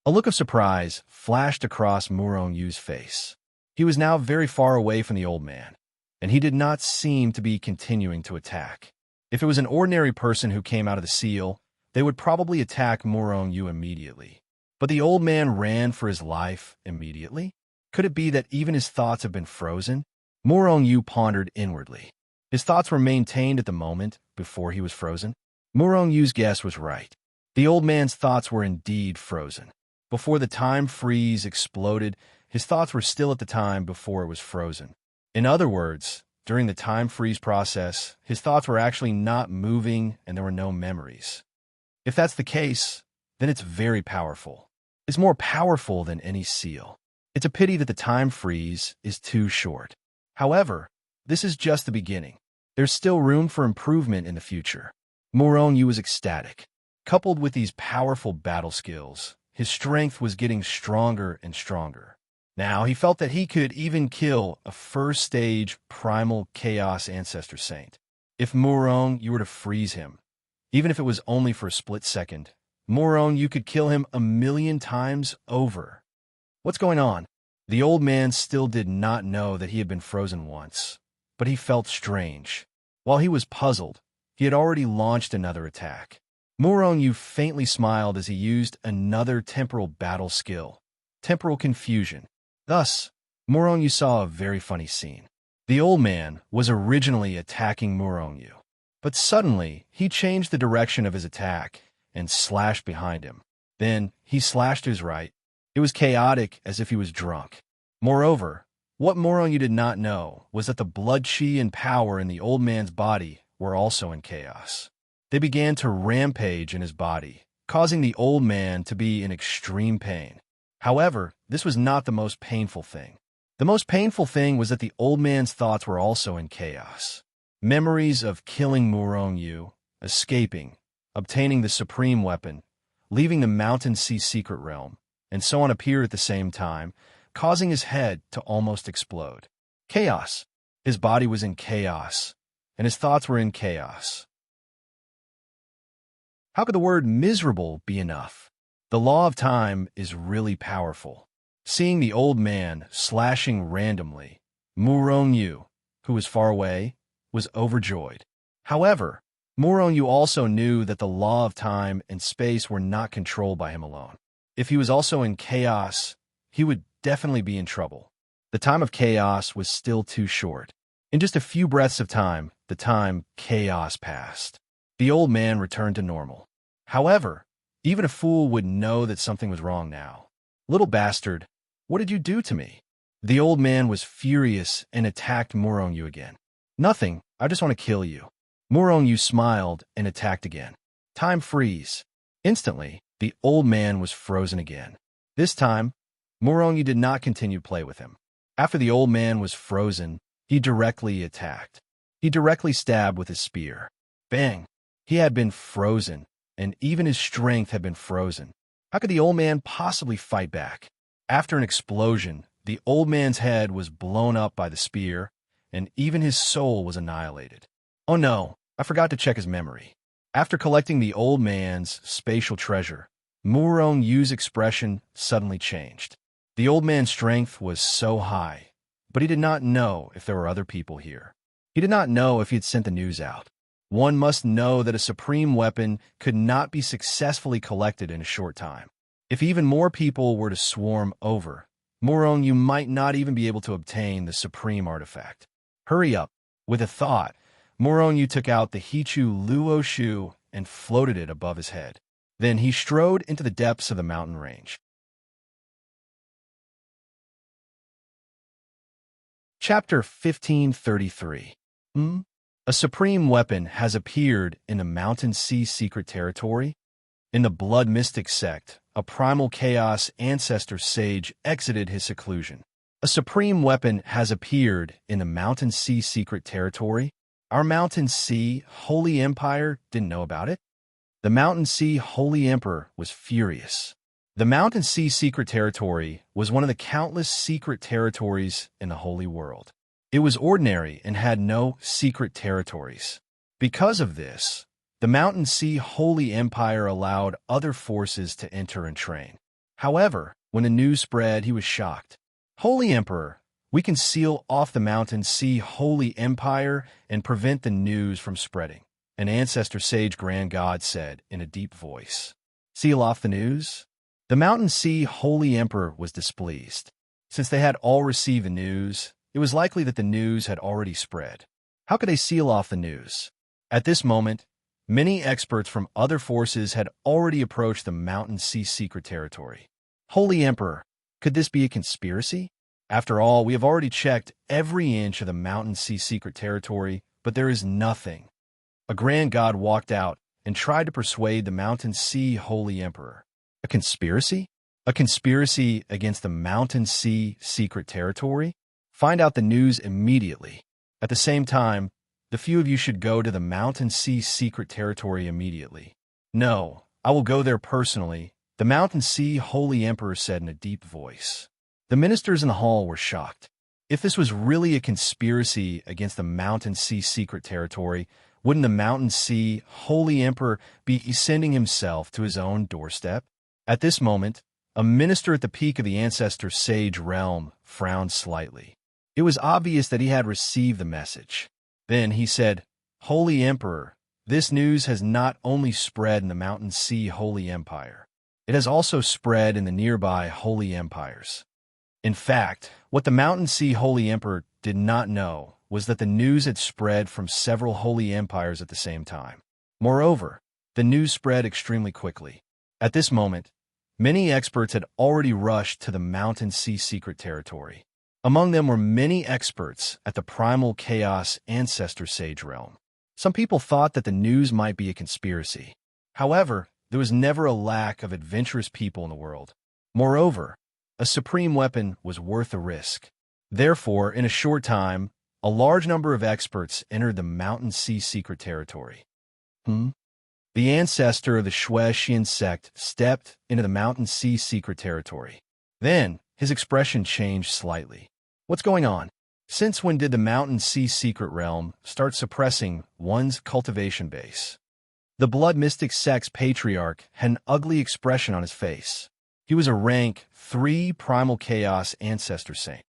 Speaker 1: A look of surprise flashed across Murongyu's face. He was now very far away from the old man, and he did not seem to be continuing to attack. If it was an ordinary person who came out of the seal, they would probably attack Murongyu immediately. But the old man ran for his life immediately? Could it be that even his thoughts have been frozen? Murongyu pondered inwardly. His thoughts were maintained at the moment before he was frozen. Murongyu's guess was right. The old man's thoughts were indeed frozen. Before the time freeze exploded, his thoughts were still at the time before it was frozen. In other words, during the time freeze process, his thoughts were actually not moving and there were no memories. If that's the case, then it's very powerful. It's more powerful than any seal. It's a pity that the time freeze is too short. However, this is just the beginning. There's still room for improvement in the future. Murongyu was ecstatic. Coupled with these powerful battle skills, his strength was getting stronger and stronger. Now he felt that he could even kill a first-stage primal chaos ancestor saint. If Murong, you were to freeze him, even if it was only for a split second, Murong, you could kill him 1,000,000 times over. What's going on? The old man still did not know that he had been frozen once, but he felt strange. While he was puzzled, he had already launched another attack. Murong Yu faintly smiled as he used another temporal battle skill, temporal confusion. Thus, Murong Yu saw a very funny scene. The old man was originally attacking Murong Yu, but suddenly he changed the direction of his attack and slashed behind him. Then he slashed to his right. It was chaotic, as if he was drunk. Moreover, what Murong Yu did not know was that the blood chi and power in the old man's body were also in chaos. They began to rampage in his body, causing the old man to be in extreme pain. However, this was not the most painful thing. The most painful thing was that the old man's thoughts were also in chaos. Memories of killing Murong Yu, escaping, obtaining the supreme weapon, leaving the Mountain Sea secret realm, and so on appeared at the same time, causing his head to almost explode. Chaos. His body was in chaos, and his thoughts were in chaos. How could the word miserable be enough? The law of time is really powerful. Seeing the old man slashing randomly, Murong Yu, who was far away, was overjoyed. However, Murong Yu also knew that the law of time and space were not controlled by him alone. If he was also in chaos, he would definitely be in trouble. The time of chaos was still too short. In just a few breaths of time, the time chaos passed. The old man returned to normal. However, even a fool would know that something was wrong now. Little bastard, what did you do to me? The old man was furious and attacked Murong Yu again. Nothing, I just want to kill you. Murong Yu smiled and attacked again. Time freeze. Instantly, the old man was frozen again. This time, Murong Yu did not continue to play with him. After the old man was frozen, he directly attacked. He directly stabbed with his spear. Bang! He had been frozen, and even his strength had been frozen. How could the old man possibly fight back? After an explosion, the old man's head was blown up by the spear, and even his soul was annihilated. Oh no, I forgot to check his memory. After collecting the old man's spatial treasure, Murong Yu's expression suddenly changed. The old man's strength was so high, but he did not know if there were other people here. He did not know if he had sent the news out. One must know that a supreme weapon could not be successfully collected in a short time. If even more people were to swarm over, Murong Yu might not even be able to obtain the supreme artifact. Hurry up. With a thought, Murong Yu took out the Hichu Luo Shu and floated it above his head. Then he strode into the depths of the mountain range. Chapter 1533. A supreme weapon has appeared in the Mountain Sea secret territory. In the Blood Mystic sect, a primal chaos ancestor sage exited his seclusion. A supreme weapon has appeared in the Mountain Sea secret territory. Our Mountain Sea Holy Empire didn't know about it. The Mountain Sea Holy Emperor was furious. The Mountain Sea secret territory was one of the countless secret territories in the Holy World. It was ordinary and had no secret territories. Because of this, the Mountain Sea Holy Empire allowed other forces to enter and train. However, when the news spread, he was shocked. Holy Emperor, we can seal off the Mountain Sea Holy Empire and prevent the news from spreading, an ancestor sage grand god said in a deep voice. Seal off the news? The Mountain Sea Holy Emperor was displeased. Since they had all received the news, it was likely that the news had already spread. How could they seal off the news? At this moment, many experts from other forces had already approached the Mountain Sea secret territory. Holy Emperor, could this be a conspiracy? After all, we have already checked every inch of the Mountain Sea secret territory, but there is nothing. A grand god walked out and tried to persuade the Mountain Sea Holy Emperor. A conspiracy? A conspiracy against the Mountain Sea secret territory? Find out the news immediately. At the same time, the few of you should go to the Mountain Sea secret territory immediately. No, I will go there personally, the Mountain Sea Holy Emperor said in a deep voice. The ministers in the hall were shocked. If this was really a conspiracy against the Mountain Sea secret territory, Wouldn't the mountain sea holy emperor be sending himself to his own doorstep? At this moment, a minister at the peak of the ancestor sage realm frowned slightly. It was obvious that he had received the message. Then he said, "Holy Emperor, this news has not only spread in the Mountain Sea Holy Empire, it has also spread in the nearby Holy Empires." In fact, what the Mountain Sea Holy Emperor did not know was that the news had spread from several holy empires at the same time. Moreover, the news spread extremely quickly. At this moment, many experts had already rushed to the Mountain Sea secret territory. Among them were many experts at the primal chaos ancestor sage realm. Some people thought that the news might be a conspiracy. However, there was never a lack of adventurous people in the world. Moreover, a supreme weapon was worth the risk. Therefore, in a short time, a large number of experts entered the Mountain Sea secret territory. The ancestor of the Shuexian sect stepped into the Mountain Sea secret territory. Then, his expression changed slightly. What's going on? Since when did the Mountain Sea secret realm start suppressing one's cultivation base? The Blood Mystic sect's patriarch had an ugly expression on his face. He was a rank 3 primal chaos ancestor saint.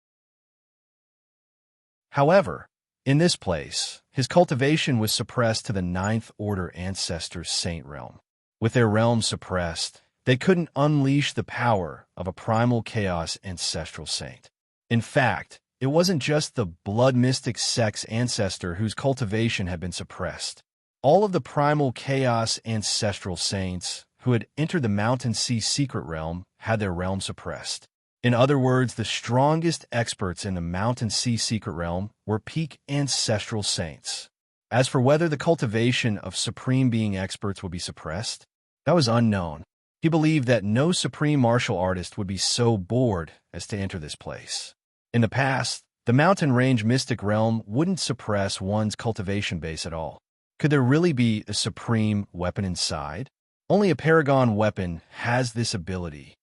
Speaker 1: However, in this place, his cultivation was suppressed to the 9th order ancestor saint realm. With their realm suppressed, they couldn't unleash the power of a primal chaos ancestral saint. In fact, it wasn't just the Blood Mystic sect's ancestor whose cultivation had been suppressed. All of the primal chaos ancestral saints who had entered the Mountain Sea secret realm had their realm suppressed. In other words, the strongest experts in the Mountain Sea secret realm were peak ancestral saints. As for whether the cultivation of supreme being experts would be suppressed, that was unknown. He believed that no supreme martial artist would be so bored as to enter this place. In the past, the mountain range mystic realm wouldn't suppress one's cultivation base at all. Could there really be a supreme weapon inside? Only a paragon weapon has this ability.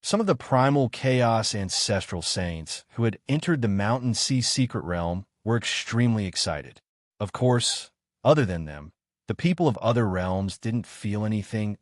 Speaker 1: Some of the primal chaos ancestral saints who had entered the Mountain Sea secret realm were extremely excited. Of course, other than them, the people of other realms didn't feel anything.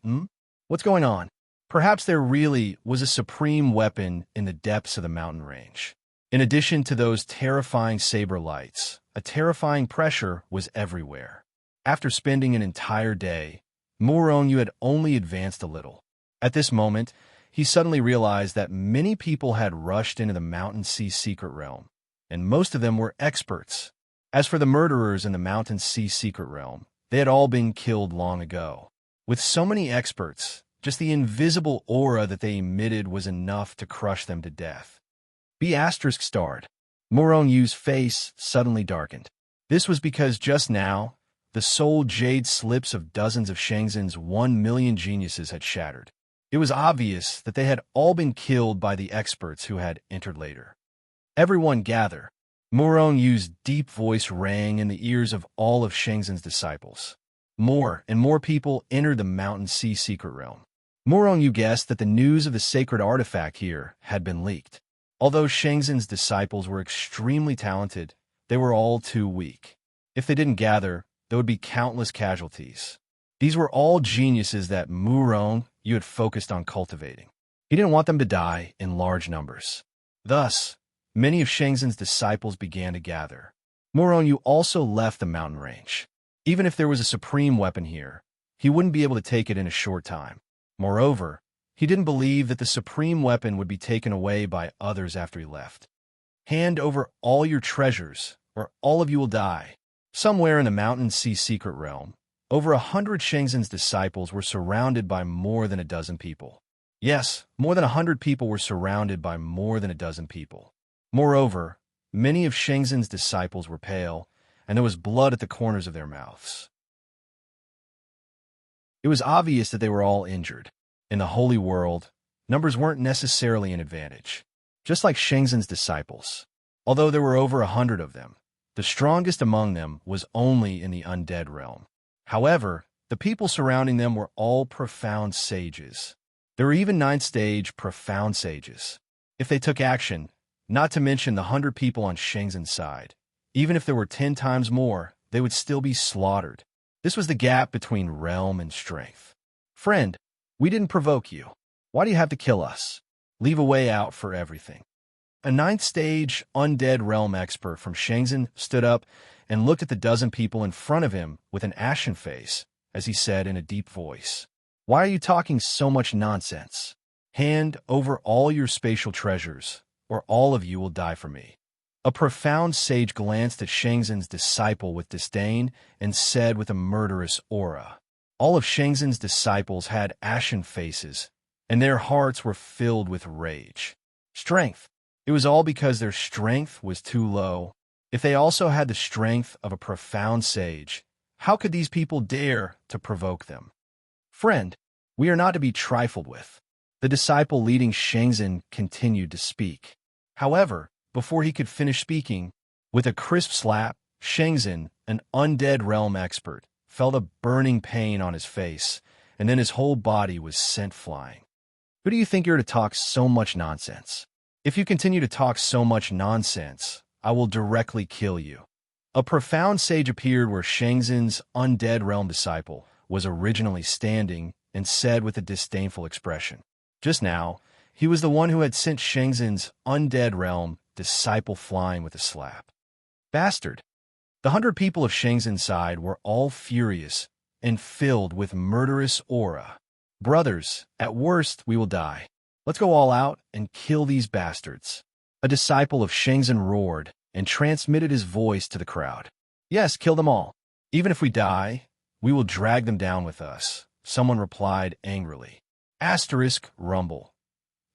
Speaker 1: What's going on? Perhaps there really was a supreme weapon in the depths of the mountain range. In addition to those terrifying saber lights, a terrifying pressure was everywhere. After spending an entire day, Muronyu had only advanced a little. At this moment, he suddenly realized that many people had rushed into the Mountain Sea secret realm, and most of them were experts. As for the murderers in the Mountain Sea secret realm, they had all been killed long ago. With so many experts, just the invisible aura that they emitted was enough to crush them to death. ****. Muronyu's face suddenly darkened. This was because just now, the soul jade slips of dozens of Shangzhen's 1 million geniuses had shattered. It was obvious that they had all been killed by the experts who had entered later. Everyone gather. Muronyu's deep voice rang in the ears of all of Shangzhen's disciples. More and more people entered the Mountain Sea secret realm. Muronyu guessed that the news of the sacred artifact here had been leaked. Although Shangzhen's disciples were extremely talented, they were all too weak. If they didn't gather, there would be countless casualties. These were all geniuses that Muronyu had focused on cultivating. He didn't want them to die in large numbers. Thus, many of Shangzhen's disciples began to gather. Muronyu also left the mountain range. Even if there was a supreme weapon here, he wouldn't be able to take it in a short time. Moreover, he didn't believe that the supreme weapon would be taken away by others after he left. Hand over all your treasures, or all of you will die. Somewhere in the Mountain Sea secret realm, over 100 Shangzhen's disciples were surrounded by more than a dozen people. Yes, more than 100 people were surrounded by more than a dozen people. Moreover, many of Shangzhen's disciples were pale, and there was blood at the corners of their mouths. It was obvious that they were all injured. In the holy world, numbers weren't necessarily an advantage, just like Shangzhen's disciples. Although there were over 100 of them, the strongest among them was only in the undead realm. However, the people surrounding them were all profound sages. There were even 9th stage profound sages. If they took action, not to mention the 100 people on Shangzhen's side, even if there were 10 times more, they would still be slaughtered. This was the gap between realm and strength. Friend, we didn't provoke you. Why do you have to kill us? Leave a way out for everything. A ninth-stage undead realm expert from Shenzhen stood up and looked at the dozen people in front of him with an ashen face as he said in a deep voice, "Why are you talking so much nonsense? Hand over all your spatial treasures, or all of you will die for me." A profound sage glanced at Shenzhen's disciple with disdain and said with a murderous aura. All of Shenzhen's disciples had ashen faces, and their hearts were filled with rage. Strength. It was all because their strength was too low. If they also had the strength of a profound sage, how could these people dare to provoke them? Friend, we are not to be trifled with. The disciple leading Shenzhen continued to speak. However, before he could finish speaking, with a crisp slap, Shenzhen, an undead realm expert, felt a burning pain on his face, and then his whole body was sent flying. Who do you think you're to talk so much nonsense? If you continue to talk so much nonsense, I will directly kill you. A profound sage appeared where Shenzhen's undead realm disciple was originally standing and said with a disdainful expression. Just now, he was the one who had sent Shenzhen's undead realm disciple flying with a slap. Bastard! The 100 people of Shenzhen's side were all furious and filled with murderous aura. Brothers, at worst we will die. Let's go all out and kill these bastards. A disciple of Shenzhen roared and transmitted his voice to the crowd. Yes, kill them all. Even if we die, we will drag them down with us, someone replied angrily. Asterisk rumble.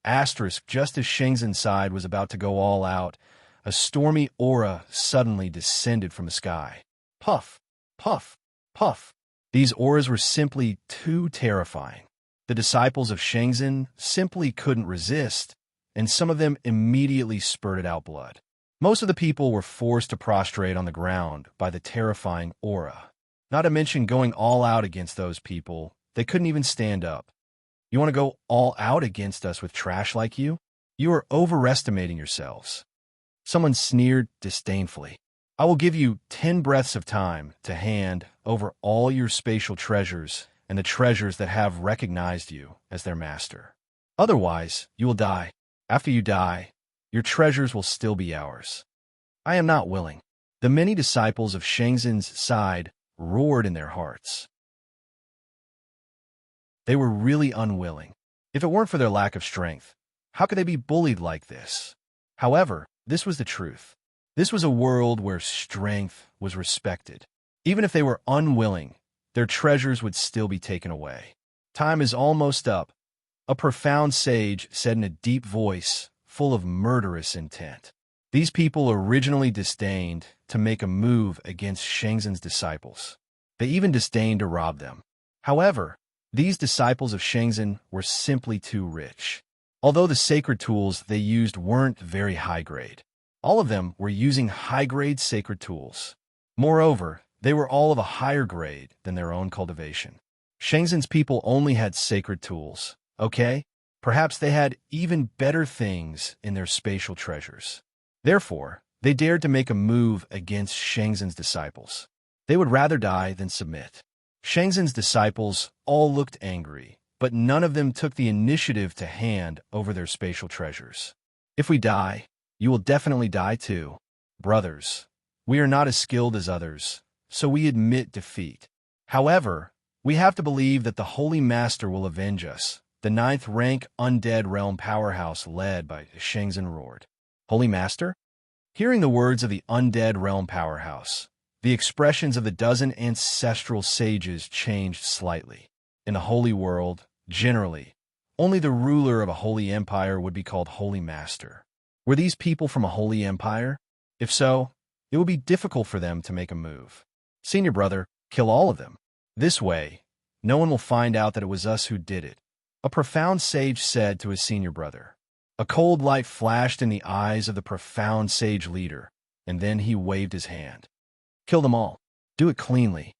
Speaker 1: Asterisk, just as Shenzhen's side was about to go all out, a stormy aura suddenly descended from the sky. Puff, puff, puff. These auras were simply too terrifying. The disciples of Shenzhen simply couldn't resist, and some of them immediately spurted out blood. Most of the people were forced to prostrate on the ground by the terrifying aura. Not to mention going all out against those people, they couldn't even stand up. You want to go all out against us with trash like you? You are overestimating yourselves. Someone sneered disdainfully. I will give you 10 breaths of time to hand over all your spatial treasures and the treasures that have recognized you as their master. Otherwise, you will die. After you die, your treasures will still be ours. I am not willing. The many disciples of Shenzhen's side roared in their hearts. They were really unwilling. If it weren't for their lack of strength, how could they be bullied like this? However, this was the truth. This was a world where strength was respected. Even if they were unwilling, their treasures would still be taken away. Time is almost up, a profound sage said in a deep voice, full of murderous intent. These people originally disdained to make a move against Shenzhen's disciples. They even disdained to rob them. However, these disciples of Shenzhen were simply too rich. Although the sacred tools they used weren't very high grade, all of them were using high-grade sacred tools. Moreover, they were all of a higher grade than their own cultivation. Shenzhen's people only had sacred tools, okay? Perhaps they had even better things in their spatial treasures. Therefore, they dared to make a move against Shenzhen's disciples. They would rather die than submit. Shenzhen's disciples all looked angry, but none of them took the initiative to hand over their spatial treasures. If we die, you will definitely die too. Brothers, we are not as skilled as others, so we admit defeat. However, we have to believe that the Holy Master will avenge us, the 9th rank undead realm powerhouse led by Shenzhen roared. Holy Master? Hearing the words of the undead realm powerhouse, the expressions of the dozen ancestral sages changed slightly. In the holy world, generally, only the ruler of a holy empire would be called Holy Master. Were these people from a holy empire? If so, it would be difficult for them to make a move. Senior brother, kill all of them. This way, no one will find out that it was us who did it, a profound sage said to his senior brother. A cold light flashed in the eyes of the profound sage leader, and then he waved his hand. Kill them all. Do it cleanly.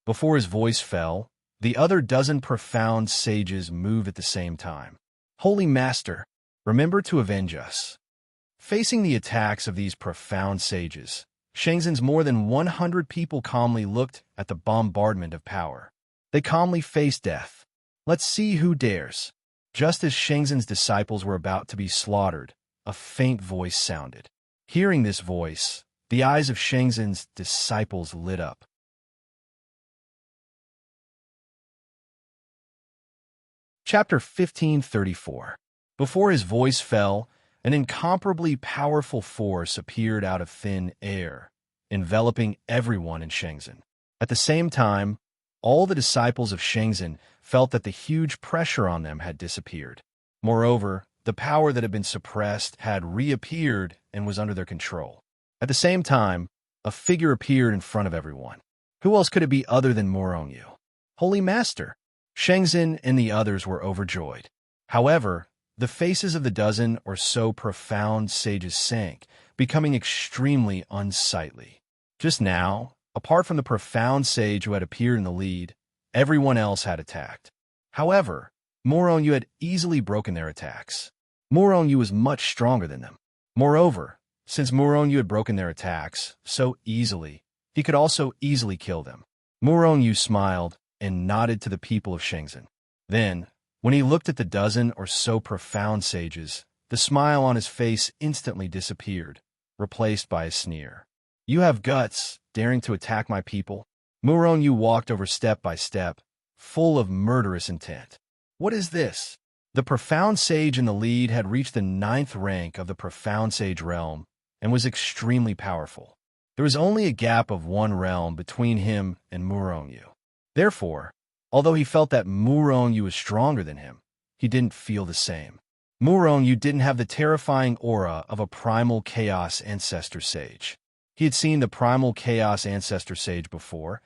Speaker 1: Before his voice fell, the other dozen profound sages moved at the same time. Holy Master, remember to avenge us. Facing the attacks of these profound sages, Shangzhen's more than 100 people calmly looked at the bombardment of power. They calmly faced death. Let's see who dares. Just as Shangzhen's disciples were about to be slaughtered, a faint voice sounded. Hearing this voice, the eyes of Shangzhen's disciples lit up. Chapter 1534. Before his voice fell, an incomparably powerful force appeared out of thin air, enveloping everyone in Shangzhen. At the same time, all the disciples of Shangzhen felt that the huge pressure on them had disappeared. Moreover, the power that had been suppressed had reappeared and was under their control. At the same time, a figure appeared in front of everyone. Who else could it be other than Murongyu? Holy Master! Shangzhen and the others were overjoyed. However, the faces of the dozen or so profound sages sank, becoming extremely unsightly. Just now, apart from the profound sage who had appeared in the lead, everyone else had attacked. However, Murongyu had easily broken their attacks. Murongyu was much stronger than them. Moreover, since Murongyu had broken their attacks so easily, he could also easily kill them. Murongyu smiled and nodded to the people of Shangzhen. Then, when he looked at the dozen or so profound sages, the smile on his face instantly disappeared, replaced by a sneer. You have guts, daring to attack my people? Murongyu walked over step by step, full of murderous intent. What is this? The profound sage in the lead had reached the 9th rank of the profound sage realm and was extremely powerful. There was only a gap of 1 realm between him and Murongyu. Therefore, although he felt that Murongyu was stronger than him, he didn't feel the same. Murongyu didn't have the terrifying aura of a primal chaos ancestor sage. He had seen the primal chaos ancestor sage before,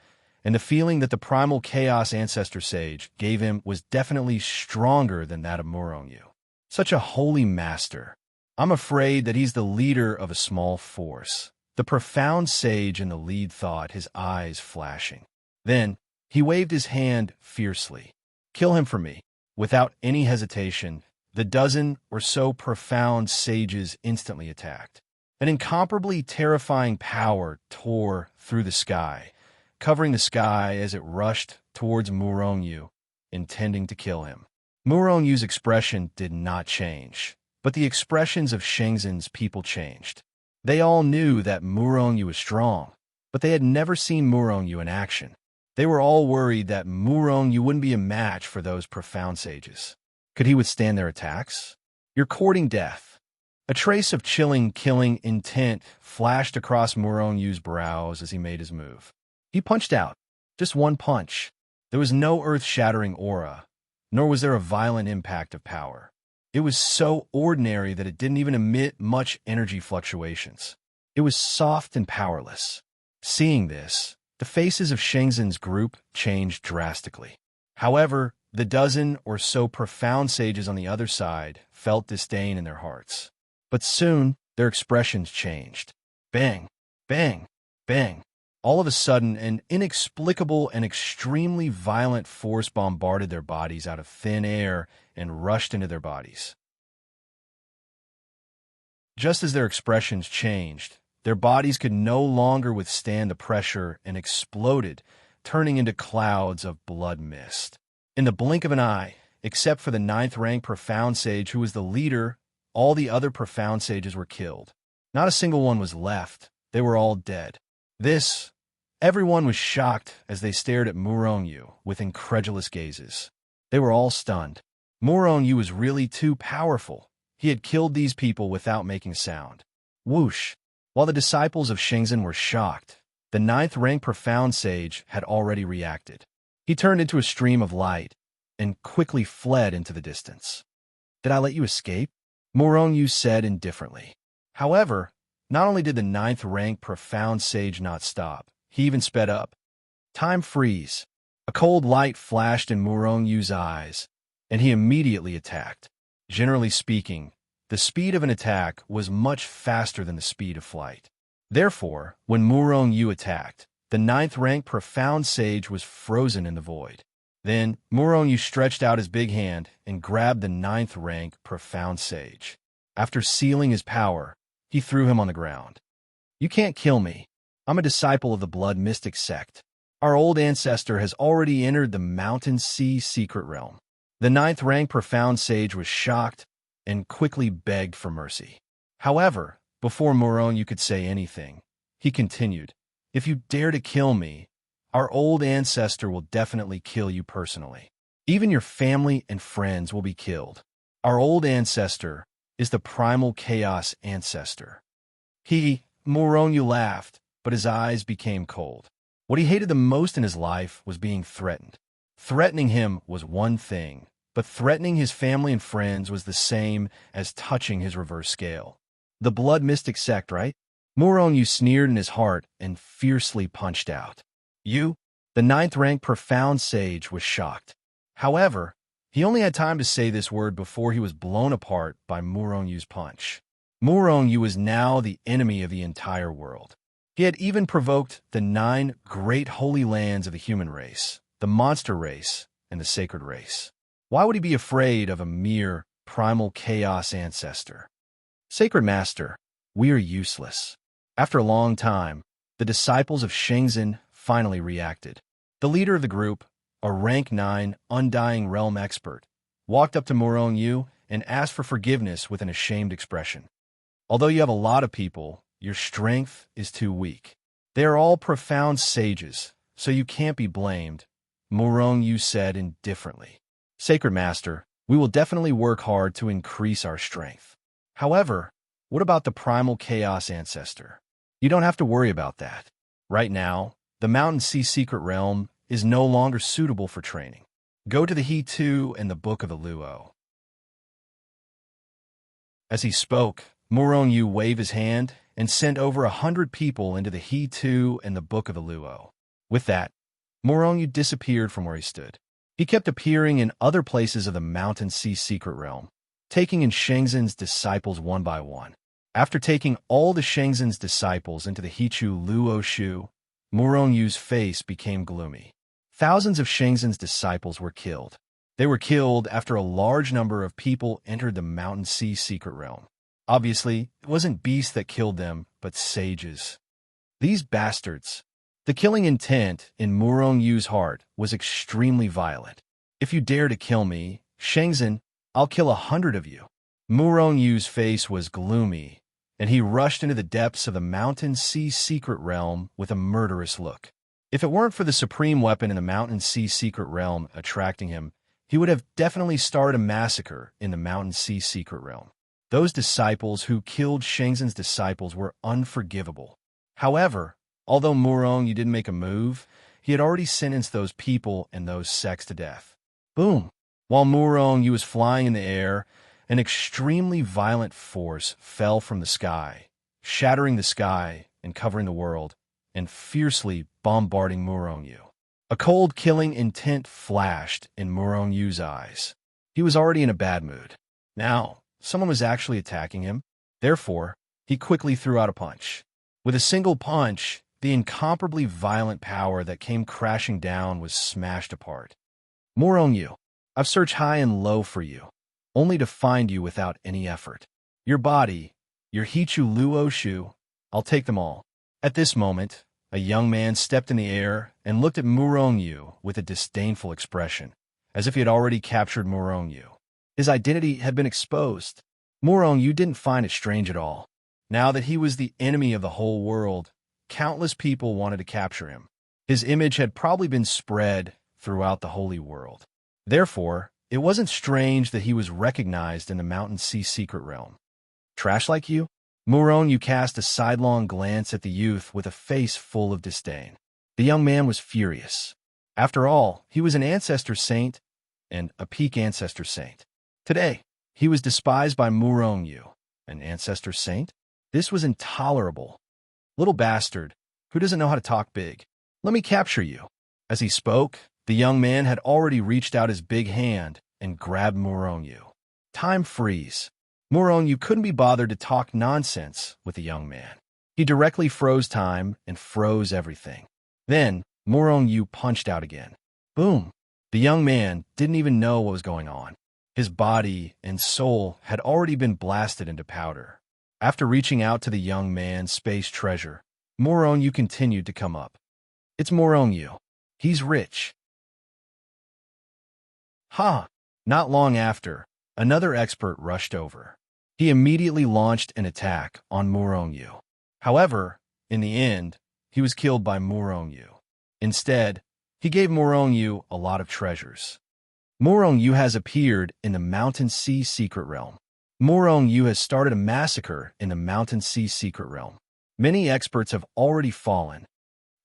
Speaker 1: and the feeling that the primal chaos ancestor sage gave him was definitely stronger than that of Murongyu. Such a holy master. I'm afraid that he's the leader of a small force. The profound sage in the lead thought, his eyes flashing. Then, he waved his hand fiercely. Kill him for me. Without any hesitation, the dozen or so profound sages instantly attacked. An incomparably terrifying power tore through the sky, covering the sky as it rushed towards Murongyu, intending to kill him. Murongyu's expression did not change, but the expressions of Shangzhen's people changed. They all knew that Murongyu was strong, but they had never seen Murongyu in action. They were all worried that Murongyu wouldn't be a match for those profound sages. Could he withstand their attacks? You're courting death. A trace of chilling, killing intent flashed across Murongyu's brows as he made his move. He punched out. Just one punch. There was no earth-shattering aura, nor was there a violent impact of power. It was so ordinary that it didn't even emit much energy fluctuations. It was soft and powerless. Seeing this, the faces of Shangzhen's group changed drastically. However, the dozen or so profound sages on the other side felt disdain in their hearts. But soon, their expressions changed. Bang, bang, bang. All of a sudden, an inexplicable and extremely violent force bombarded their bodies out of thin air and rushed into their bodies. Just as their expressions changed, their bodies could no longer withstand the pressure and exploded, turning into clouds of blood mist. In the blink of an eye, except for the 9th rank profound sage who was the leader, all the other profound sages were killed. Not a single one was left. They were all dead. Everyone was shocked as they stared at Murongyu with incredulous gazes. They were all stunned. Murongyu was really too powerful. He had killed these people without making a sound. Whoosh! While the disciples of Shangzhen were shocked, the 9th rank profound sage had already reacted. He turned into a stream of light and quickly fled into the distance. Did I let you escape? Murongyu said indifferently. However, not only did the 9th rank profound sage not stop, he even sped up. Time freeze. A cold light flashed in Murongyu's eyes, and he immediately attacked. Generally speaking, the speed of an attack was much faster than the speed of flight. Therefore, when Murongyu attacked, the 9th rank profound sage was frozen in the void. Then, Murongyu stretched out his big hand and grabbed the 9th rank profound sage. After sealing his power, he threw him on the ground. You can't kill me. I'm a disciple of the blood mystic sect. Our old ancestor has already entered the mountain sea secret realm. The ninth rank profound sage was shocked and quickly begged for mercy. However, before Moroni could say anything, he continued, "If you dare to kill me, our old ancestor will definitely kill you personally. Even your family and friends will be killed. Our old ancestor is the primal chaos ancestor." Moroni laughed, but his eyes became cold. What he hated the most in his life was being threatened. Threatening him was one thing, but threatening his family and friends was the same as touching his reverse scale. The blood mystic sect, right? Moroni sneered in his heart and fiercely punched out. You? The ninth rank profound sage was shocked. However, he only had time to say this word before he was blown apart by Moroni's punch. Moroni was now the enemy of the entire world. He had even provoked the 9 great holy lands of the human race, the monster race, and the sacred race. Why would he be afraid of a mere primal chaos ancestor? Sacred Master, we are useless. After a long time, the disciples of Shenzhen finally reacted. The leader of the group, a rank 9 undying realm expert, walked up to Moroni and asked for forgiveness with an ashamed expression. Although you have a lot of people, your strength is too weak. They are all profound sages, so you can't be blamed, Moroni said indifferently. Sacred Master, we will definitely work hard to increase our strength. However, what about the primal chaos ancestor? You don't have to worry about that. Right now, the Mountain Sea Secret Realm is no longer suitable for training. Go to the He-2 and the Book of the Luo. As he spoke, Moroni waved his hand and sent over 100 people into the He-2 and the Book of the Luo. With that, Moroni disappeared from where he stood. He kept appearing in other places of the Mountain Sea Secret Realm, taking in Shenzhen's disciples one by one. After taking all the Shenzhen's disciples into the He-2 Luo Shu, Moroni's face became gloomy. Thousands of Shenzhen's disciples were killed. They were killed after a large number of people entered the Mountain Sea Secret Realm. Obviously, it wasn't beasts that killed them, but sages. These bastards. The killing intent in Moroni's heart was extremely violent. If you dare to kill me, Shenzhen, I'll kill 100 of you. Moroni's face was gloomy, and he rushed into the depths of the Mountain Sea Secret Realm with a murderous look. If it weren't for the supreme weapon in the Mountain Sea Secret Realm attracting him, he would have definitely started a massacre in the Mountain Sea Secret Realm. Those disciples who killed Shenzhen's disciples were unforgivable. However, although Moroni didn't make a move, he had already sentenced those people and those sects to death. Boom! While Moroni was flying in the air, an extremely violent force fell from the sky, shattering the sky and covering the world, and fiercely bombarding Moroni. A cold killing intent flashed in Moroni's eyes. He was already in a bad mood. Now, someone was actually attacking him. Therefore, he quickly threw out a punch. With a single punch, the incomparably violent power that came crashing down was smashed apart. Moroni, I've searched high and low for you, only to find you without any effort. Your body, your He-2 Luo Shu, I'll take them all. At this moment, a young man stepped in the air and looked at Moroni with a disdainful expression, as if he had already captured Moroni. His identity had been exposed. Moroni didn't find it strange at all. Now that he was the enemy of the whole world, countless people wanted to capture him. His image had probably been spread throughout the holy world. Therefore, it wasn't strange that he was recognized in the Mountain Sea Secret Realm. Trash like you? Moroni cast a sidelong glance at the youth with a face full of disdain. The young man was furious. After all, he was an ancestor saint and a peak ancestor saint. Today, he was despised by Moroni, an ancestor saint. This was intolerable. Little bastard, who doesn't know how to talk big? Let me capture you. As he spoke, the young man had already reached out his big hand and grabbed Moroni. Time freeze. Moroni couldn't be bothered to talk nonsense with the young man. He directly froze time and froze everything. Then, Moroni punched out again. Boom! The young man didn't even know what was going on. His body and soul had already been blasted into powder. After reaching out to the young man's space treasure, Morongyu continued to come up. It's Morongyu. He's rich. Ha! Not long after, another expert rushed over. He immediately launched an attack on Morongyu. However, in the end, he was killed by Morongyu. Instead, he gave Morongyu a lot of treasures. Morongyu has appeared in the Mountain Sea Secret Realm. Morongyu has started a massacre in the Mountain Sea Secret Realm. Many experts have already fallen.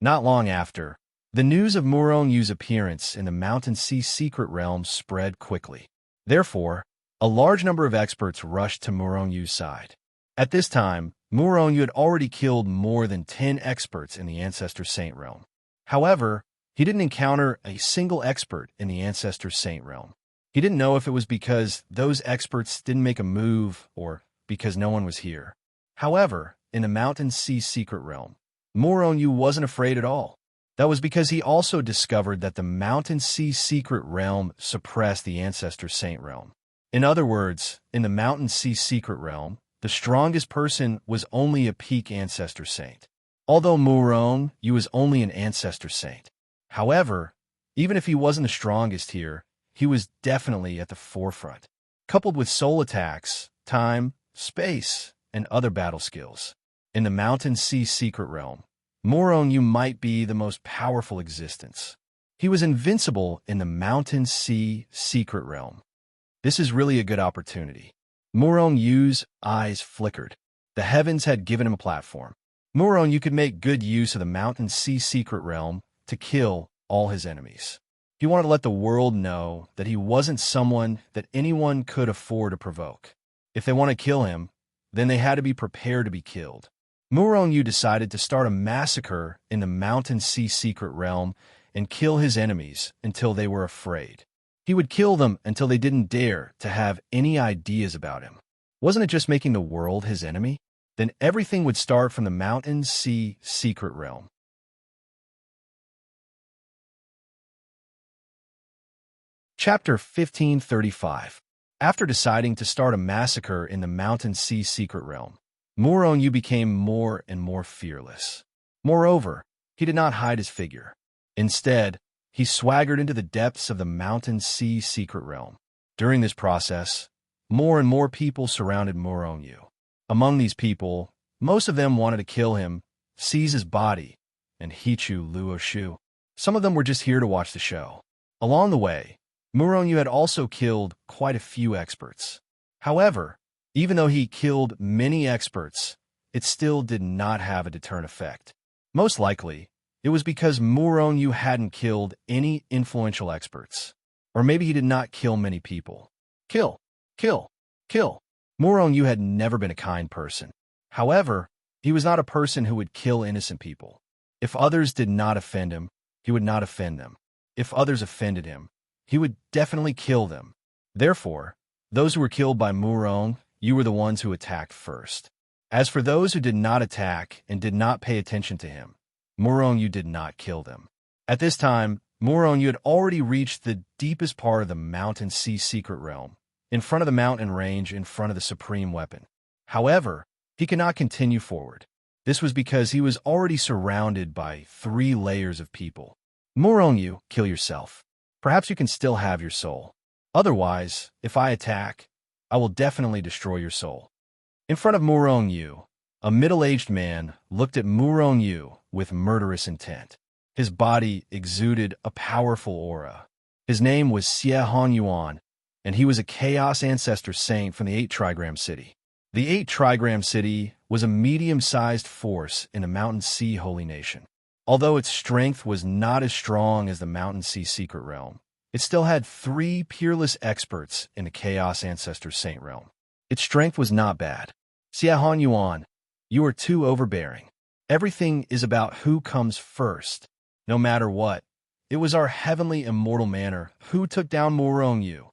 Speaker 1: Not long after, the news of Morongyu's appearance in the Mountain Sea Secret Realm spread quickly. Therefore, a large number of experts rushed to Morongyu's side. At this time, Morongyu had already killed more than 10 experts in the Ancestor Saint Realm. However, he didn't encounter a single expert in the Ancestor Saint Realm. He didn't know if it was because those experts didn't make a move or because no one was here. However, in the Mountain Sea Secret Realm, Morongyu wasn't afraid at all. That was because he also discovered that the Mountain Sea Secret Realm suppressed the Ancestor Saint Realm. In other words, in the Mountain Sea Secret Realm, the strongest person was only a peak Ancestor Saint. Although Morongyu was only an Ancestor Saint. However, even if he wasn't the strongest here, he was definitely at the forefront. Coupled with soul attacks, time, space, and other battle skills. In the Mountain Sea Secret Realm, Morongyu might be the most powerful existence. He was invincible in the Mountain Sea Secret Realm. This is really a good opportunity. Morongyu's eyes flickered. The heavens had given him a platform. Morongyu could make good use of the Mountain Sea Secret Realm to kill all his enemies. He wanted to let the world know that he wasn't someone that anyone could afford to provoke. If they want to kill him, then they had to be prepared to be killed. Morongyu decided to start a massacre in the Mountain Sea Secret Realm and kill his enemies until they were afraid. He would kill them until they didn't dare to have any ideas about him. Wasn't it just making the world his enemy? Then everything would start from the Mountain Sea Secret Realm. Chapter 1535. After deciding to start a massacre in the Mountain Sea Secret Realm, Morongyu became more and more fearless. Moreover, he did not hide his figure. Instead, he swaggered into the depths of the Mountain Sea Secret Realm. During this process, more and more people surrounded Morongyu. Among these people, most of them wanted to kill him, seize his body, and Hichu Luoshu. Some of them were just here to watch the show. Along the way, Morongyu had also killed quite a few experts. However, even though he killed many experts, it still did not have a deterrent effect. Most likely, it was because Morongyu hadn't killed any influential experts. Or maybe he did not kill many people. Kill, kill, kill. Morongyu had never been a kind person. However, he was not a person who would kill innocent people. If others did not offend him, he would not offend them. If others offended him, he would definitely kill them. Therefore, those who were killed by Morongyu were the ones who attacked first. As for those who did not attack and did not pay attention to him, Morongyu did not kill them. At this time, Morongyu had already reached the deepest part of the Mountain Sea Secret Realm, in front of the mountain range, in front of the supreme weapon. However, he could not continue forward. This was because he was already surrounded by 3 layers of people. Morongyu, kill yourself. Perhaps you can still have your soul. Otherwise, if I attack, I will definitely destroy your soul. In front of Morongyu, a middle-aged man looked at Morongyu with murderous intent. His body exuded a powerful aura. His name was Xie Hanyuan, and he was a Chaos Ancestor Saint from the 8 Trigram City. The 8 Trigram City was a medium-sized force in the Mountain Sea Holy Nation. Although its strength was not as strong as the Mountain Sea Secret Realm, it still had 3 peerless experts in the Chaos Ancestor Saint Realm. Its strength was not bad. Xie Hanyuan, you are too overbearing. Everything is about who comes first. No matter what, it was our heavenly immortal manner who took down Morongyu.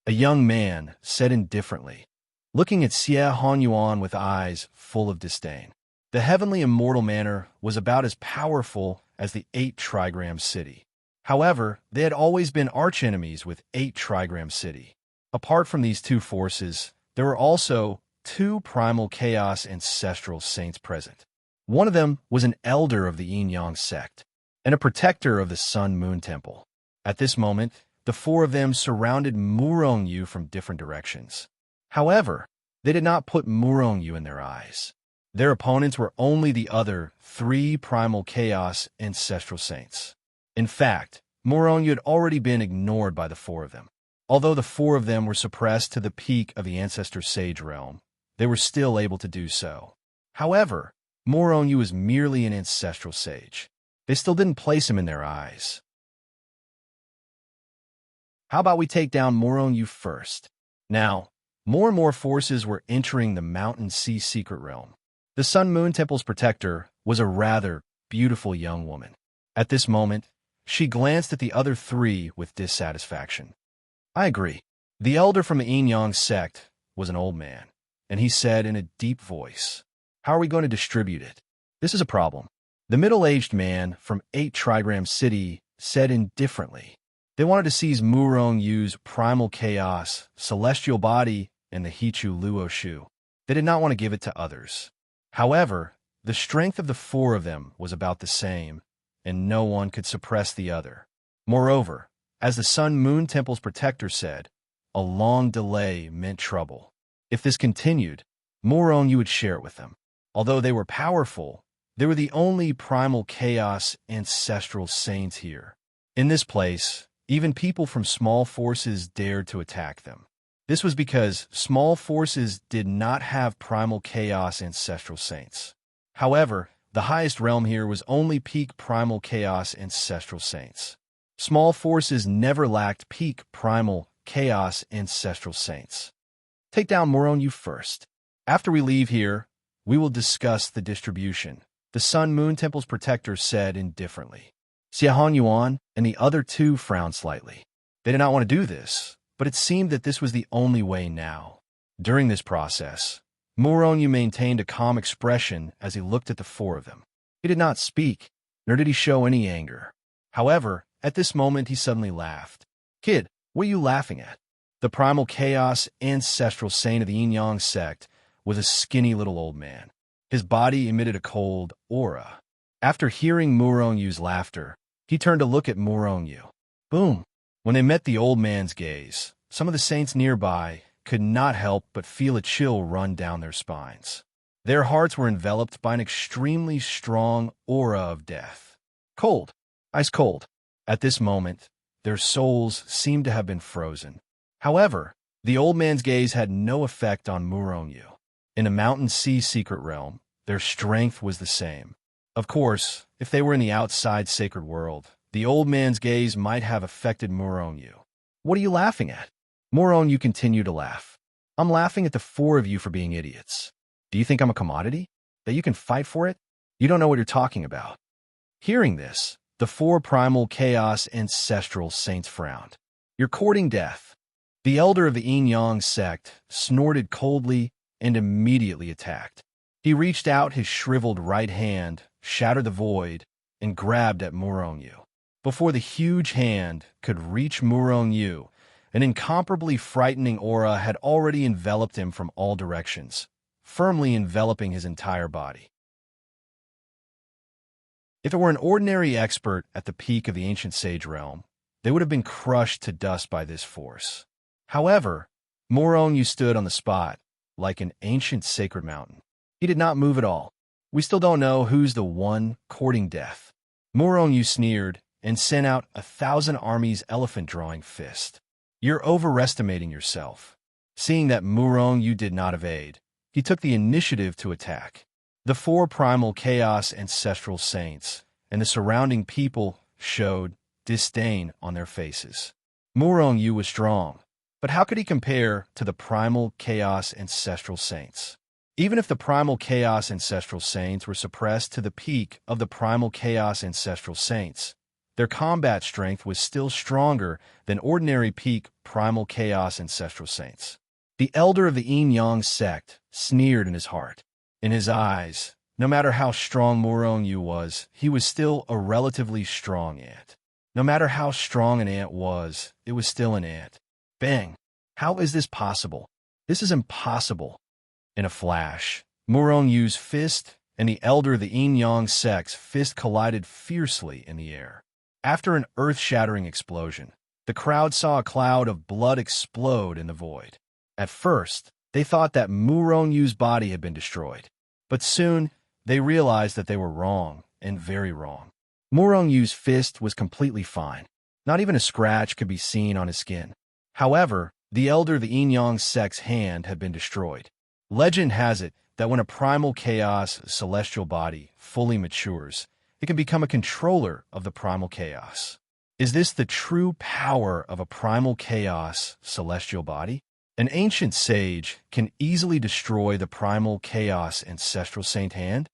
Speaker 1: A young man said indifferently, looking at Xie Hanyuan with eyes full of disdain. The heavenly immortal manner was about as powerful as the 8 Trigram City. However, they had always been archenemies with 8 Trigram City. Apart from these 2 forces, there were also 2 primal chaos ancestral saints present. One of them was an elder of the Yin-Yang sect and a protector of the Sun-Moon Temple. At this moment, the four of them surrounded Murong-Yu from different directions. However, they did not put Murong-Yu in their eyes. Their opponents were only the other three primal chaos ancestral saints. In fact, Murong-Yu had already been ignored by the four of them. Although the four of them were suppressed to the peak of the ancestor sage realm, they were still able to do so. However, Murong-Yu was merely an ancestral sage. They still didn't place him in their eyes. How about we take down Murong-Yu first? Now, more and more forces were entering the Mountain Sea secret realm. The Sun-Moon Temple's protector was a rather beautiful young woman. At this moment, she glanced at the other three with dissatisfaction. I agree. The elder from the Yin-Yang sect was an old man, and he said in a deep voice, "How are we going to distribute it? This is a problem." The middle-aged man from 8 Trigram City said indifferently. They wanted to seize Murong-Yu's primal chaos, celestial body, and the Hichu Luo Shu. They did not want to give it to others. However, the strength of the four of them was about the same, and no one could suppress the other. Moreover, as the Sun-Moon Temple's protector said, a long delay meant trouble. If this continued, Murong-Yu would share it with them. Although they were powerful, they were the only primal chaos ancestral saints here. In this place, even people from small forces dared to attack them. This was because small forces did not have primal chaos ancestral saints. However, the highest realm here was only peak primal chaos ancestral saints. Small forces never lacked peak primal chaos ancestral saints. Take down Murong-Yu first. After we leave here, we will discuss the distribution, the Sun-Moon Temple's protector said indifferently. Xiaohan Yuan and the other two frowned slightly. They did not want to do this, but it seemed that this was the only way now. During this process, Murong-Yu maintained a calm expression as he looked at the four of them. He did not speak, nor did he show any anger. However, at this moment he suddenly laughed. "Kid, what are you laughing at?" The primal chaos ancestral saint of the Yin-Yang sect was a skinny little old man. His body emitted a cold aura. After hearing Murong-Yu's laughter, he turned to look at Murong-Yu. Boom! When they met the old man's gaze, some of the saints nearby could not help but feel a chill run down their spines. Their hearts were enveloped by an extremely strong aura of death. Cold. Ice cold. At this moment, their souls seemed to have been frozen. However, the old man's gaze had no effect on Murong-Yu. In the Mountain Sea secret realm, their strength was the same. Of course, if they were in the outside sacred world, the old man's gaze might have affected Murong-Yu. What are you laughing at? Murong-Yu continued to laugh. I'm laughing at the four of you for being idiots. Do you think I'm a commodity? That you can fight for it? You don't know what you're talking about. Hearing this, the four primal chaos ancestral saints frowned. You're courting death. The elder of the Yin-Yang sect snorted coldly and immediately attacked. He reached out his shriveled right hand, shattered the void, and grabbed at Murong-Yu. Before the huge hand could reach Murong-Yu, an incomparably frightening aura had already enveloped him from all directions, firmly enveloping his entire body. If it were an ordinary expert at the peak of the ancient sage realm, they would have been crushed to dust by this force. However, Murong-Yu stood on the spot, like an ancient sacred mountain. He did not move at all. We still don't know who's the one courting death. Murong-Yu sneered and sent out 1,000 armies elephant-drawing fist. You're overestimating yourself. Seeing that Murong-Yu did not evade, he took the initiative to attack. The four primal chaos ancestral saints and the surrounding people showed disdain on their faces. Murong-Yu was strong, but how could he compare to the primal chaos ancestral saints? Even if the primal chaos ancestral saints were suppressed to the peak of the primal chaos ancestral saints, their combat strength was still stronger than ordinary peak primal chaos ancestral saints. The elder of the Yin-Yang sect sneered in his heart. In his eyes, no matter how strong Murong-Yu was, he was still a relatively strong ant. No matter how strong an ant was, it was still an ant. Bang! How is this possible? This is impossible. In a flash, Murong-Yu's fist and the elder of the yin-yang sect's fist collided fiercely in the air. After an earth-shattering explosion, the crowd saw a cloud of blood explode in the void. At first, they thought that Murongyu's body had been destroyed, but soon they realized that they were wrong, and very wrong. Murongyu's fist was completely fine. Not even a scratch could be seen on his skin. However, the elder of the yin-yang sect's hand had been destroyed. Legend has it that when a primal chaos celestial body fully matures, it can become a controller of the primal chaos. Is this the true power of a primal chaos celestial body? An ancient sage can easily destroy the primal chaos ancestral saint hand?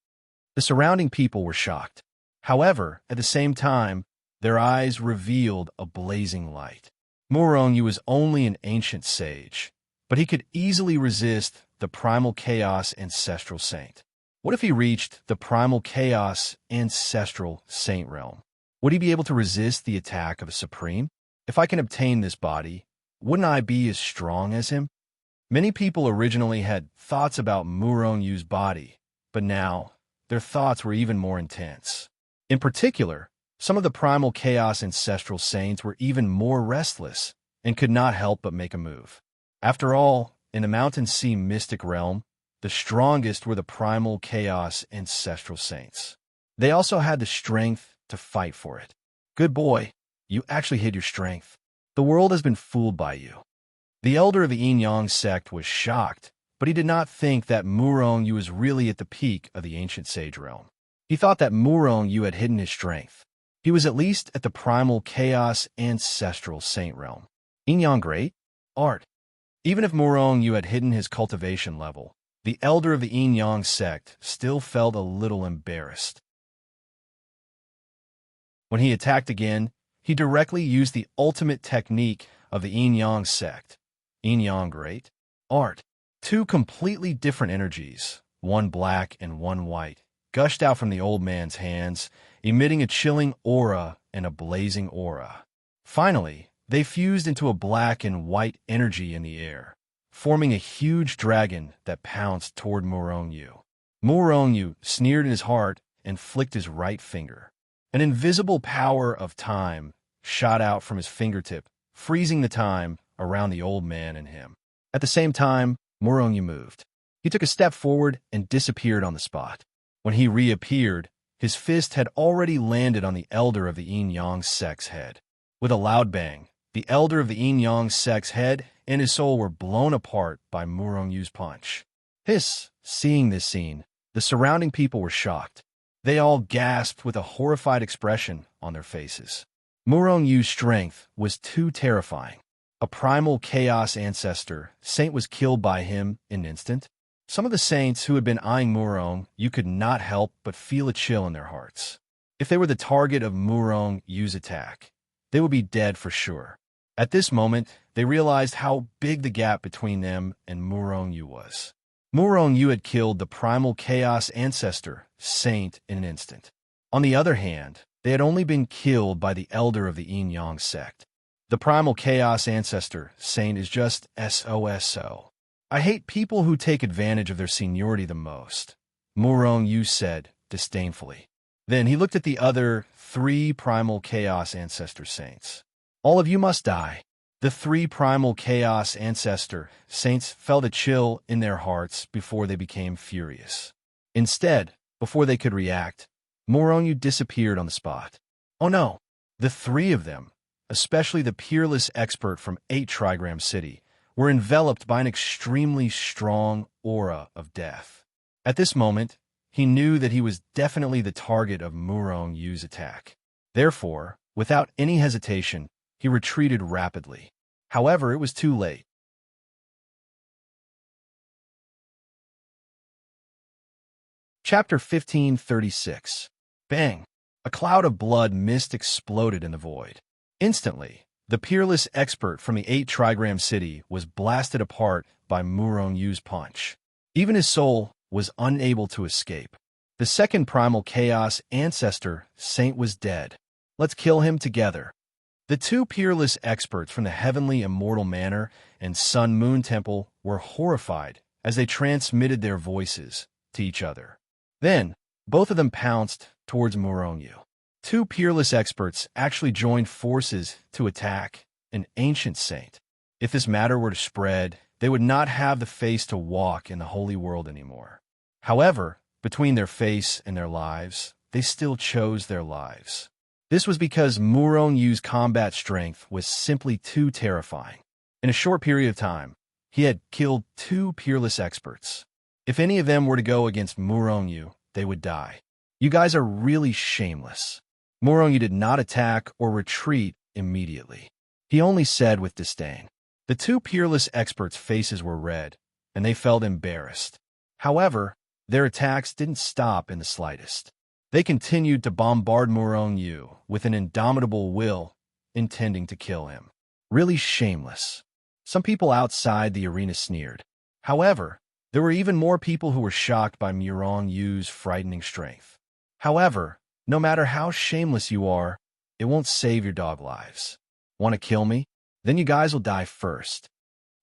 Speaker 1: The surrounding people were shocked. However, at the same time, their eyes revealed a blazing light. Murongyu was only an ancient sage, but he could easily resist the primal chaos ancestral saint. What if he reached the primal chaos ancestral saint realm? Would he be able to resist the attack of a supreme? If I can obtain this body, wouldn't I be as strong as him? Many people originally had thoughts about Murongyu's body, but now their thoughts were even more intense. In particular, some of the primal chaos ancestral saints were even more restless and could not help but make a move. After all, in the Mountain Sea mystic realm, the strongest were the primal chaos ancestral saints. They also had the strength to fight for it. Good boy, you actually hid your strength. The world has been fooled by you. The elder of the yin-yang sect was shocked, but he did not think that Murongyu was really at the peak of the ancient sage realm. He thought that Murongyu had hidden his strength. He was at least at the primal chaos ancestral saint realm. Yin-yang great? Art. Even if Murongyu had hidden his cultivation level, the elder of the yin-yang sect still felt a little embarrassed. When he attacked again, he directly used the ultimate technique of the yin-yang sect. Yin-yang great? Art. Two completely different energies, one black and one white, gushed out from the old man's hands, emitting a chilling aura and a blazing aura. Finally, they fused into a black and white energy in the air, forming a huge dragon that pounced toward Murongyu. Murongyu sneered in his heart and flicked his right finger. An invisible power of time shot out from his fingertip, freezing the time around the old man and him. At the same time, Murongyu moved. He took a step forward and disappeared on the spot. When he reappeared, his fist had already landed on the elder of the yin-yang sect's head. With a loud bang, the elder of the yin-yang sect's head and his soul were blown apart by Murongyu's punch. Seeing this scene, the surrounding people were shocked. They all gasped with a horrified expression on their faces. Murongyu's strength was too terrifying. A primal chaos ancestor saint was killed by him in an instant. Some of the saints who had been eyeing Murongyu could not help but feel a chill in their hearts. If they were the target of Murongyu's attack, they would be dead for sure. At this moment, they realized how big the gap between them and Murongyu was. Murongyu had killed the primal chaos ancestor saint in an instant. On the other hand, they had only been killed by the elder of the yin-yang sect. The primal chaos ancestor saint is just SOSO. I hate people who take advantage of their seniority the most, Murongyu said disdainfully. Then he looked at the other 3 primal chaos ancestor saints. All of you must die. The 3 primal chaos ancestor saints felt a chill in their hearts before they became furious. Instead, before they could react, Murongyu disappeared on the spot. Oh no, the 3 of them, especially the peerless expert from 8 Trigram City, were enveloped by an extremely strong aura of death. At this moment, he knew that he was definitely the target of Murongyu's attack. Therefore, without any hesitation, he retreated rapidly. However, it was too late. Chapter 1536. Bang! A cloud of blood mist exploded in the void. Instantly, the peerless expert from the 8 Trigram City was blasted apart by Murongyu's punch. Even his soul was unable to escape. The second primal chaos ancestor saint was dead. Let's kill him together. The 2 peerless experts from the Heavenly Immortal Manor and Sun Moon Temple were horrified as they transmitted their voices to each other. Then, both of them pounced towards Muronyu. Two peerless experts actually joined forces to attack an ancient saint. If this matter were to spread, they would not have the face to walk in the holy world anymore. However, between their face and their lives, they still chose their lives. This was because Muronyu's combat strength was simply too terrifying. In a short period of time, he had killed two peerless experts. If any of them were to go against Muronyu, they would die. You guys are really shameless. Muronyu did not attack or retreat immediately. He only said with disdain. The two peerless experts' faces were red, and they felt embarrassed. However, their attacks didn't stop in the slightest. They continued to bombard Muronyu with an indomitable will, intending to kill him. Really shameless. Some people outside the arena sneered. However, there were even more people who were shocked by Muronyu's frightening strength. However, no matter how shameless you are, it won't save your dog lives. Want to kill me? Then you guys will die first.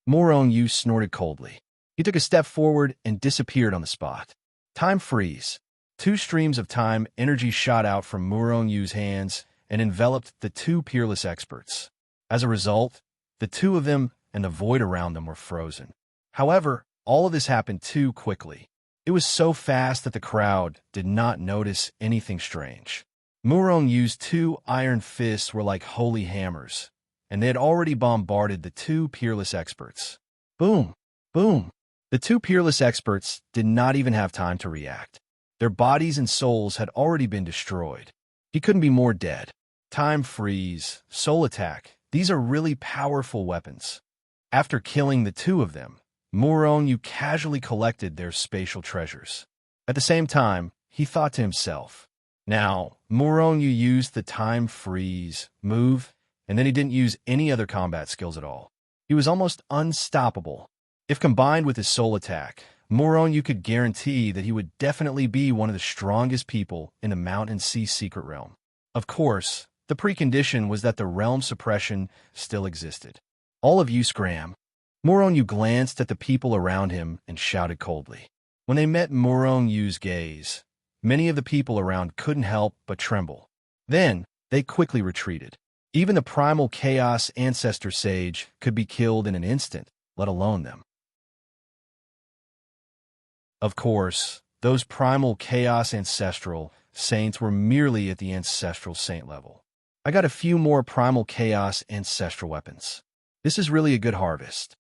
Speaker 1: Muronyu snorted coldly. He took a step forward and disappeared on the spot. Time freeze. Two streams of time energy shot out from Muronyu's hands and enveloped the two peerless experts. As a result, the two of them and the void around them were frozen. However, all of this happened too quickly. It was so fast that the crowd did not notice anything strange. Muronyu's two iron fists were like holy hammers, and they had already bombarded the two peerless experts. Boom! Boom! The two peerless experts did not even have time to react. Their bodies and souls had already been destroyed. He couldn't be more dead. Time freeze, soul attack, these are really powerful weapons. After killing the two of them, Muronyu casually collected their spatial treasures. At the same time, he thought to himself. Now, Muronyu used the time freeze move, and then he didn't use any other combat skills at all. He was almost unstoppable. If combined with his soul attack, Muronyu could guarantee that he would definitely be one of the strongest people in the Mountain Sea Secret Realm. Of course, the precondition was that the realm suppression still existed. All of you scram. Muronyu glanced at the people around him and shouted coldly. When they met Muronyu's gaze, many of the people around couldn't help but tremble. Then, they quickly retreated. Even the primal chaos ancestor sage could be killed in an instant, let alone them. Of course, those primal chaos ancestral saints were merely at the ancestral saint level. I got a few more primal chaos ancestral weapons. This is really a good harvest.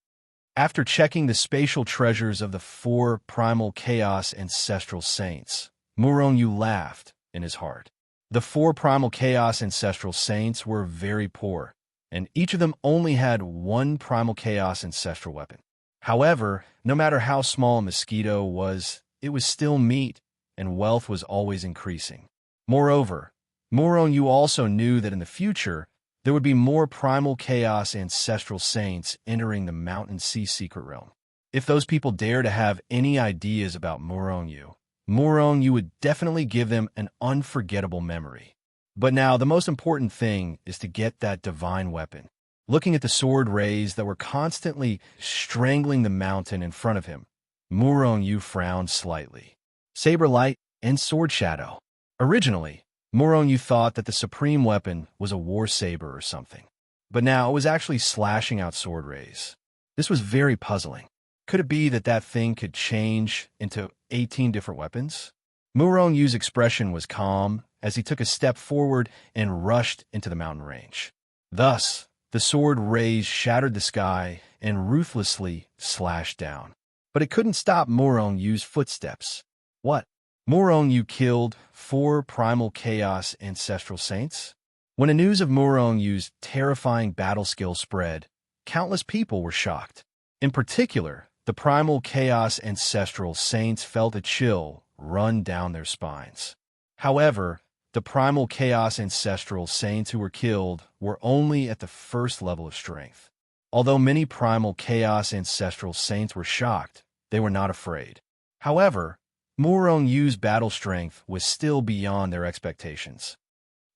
Speaker 1: After checking the spatial treasures of the 4 primal chaos ancestral saints, Muronyu laughed in his heart. The 4 primal chaos ancestral saints were very poor, and each of them only had 1 primal chaos ancestral weapon. However, no matter how small a mosquito was, it was still meat, and wealth was always increasing. Moreover, Muronyu also knew that in the future, there would be more primal chaos ancestral saints entering the Mountain Sea Secret Realm. If those people dare to have any ideas about Muronyu, Muronyu would definitely give them an unforgettable memory. But now, the most important thing is to get that divine weapon. Looking at the sword rays that were constantly strangling the mountain in front of him, Muronyu frowned slightly. Saber light and sword shadow. Originally, Muronyu thought that the supreme weapon was a war saber or something, but now it was actually slashing out sword rays. This was very puzzling. Could it be that that thing could change into 18 different weapons? Muronyu's expression was calm as he took a step forward and rushed into the mountain range. Thus, the sword rays shattered the sky and ruthlessly slashed down. But it couldn't stop Muronyu's footsteps. What? Muronyu killed 4 primal chaos ancestral saints? When the news of Muronyu's terrifying battle skill spread, countless people were shocked. In particular, the primal chaos ancestral saints felt a chill run down their spines. However, the primal chaos ancestral saints who were killed were only at the first level of strength. Although many primal chaos ancestral saints were shocked, they were not afraid. However, Muronyu's battle strength was still beyond their expectations.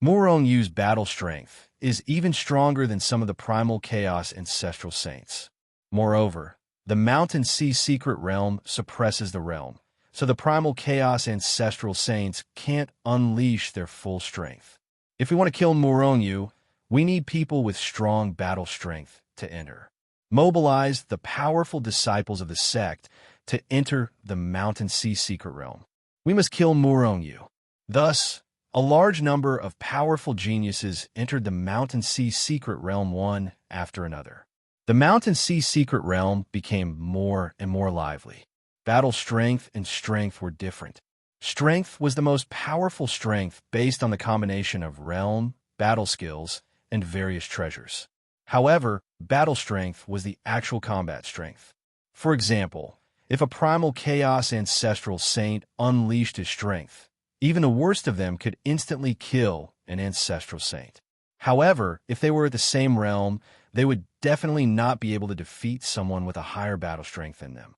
Speaker 1: Muronyu's battle strength is even stronger than some of the primal chaos ancestral saints. Moreover, the Mountain Sea Secret Realm suppresses the realm, so the primal chaos ancestral saints can't unleash their full strength. If we want to kill Muronyu, we need people with strong battle strength to enter. Mobilize the powerful disciples of the sect to enter the Mountain Sea secret realm. We must kill Muronyu. Thus, a large number of powerful geniuses entered the Mountain Sea secret realm one after another. The Mountain Sea secret realm became more and more lively. Battle strength and strength were different. Strength was the most powerful strength based on the combination of realm, battle skills, and various treasures. However, battle strength was the actual combat strength. For example, if a primal chaos ancestral saint unleashed his strength, even the worst of them could instantly kill an ancestral saint. However, if they were at the same realm, they would definitely not be able to defeat someone with a higher battle strength than them.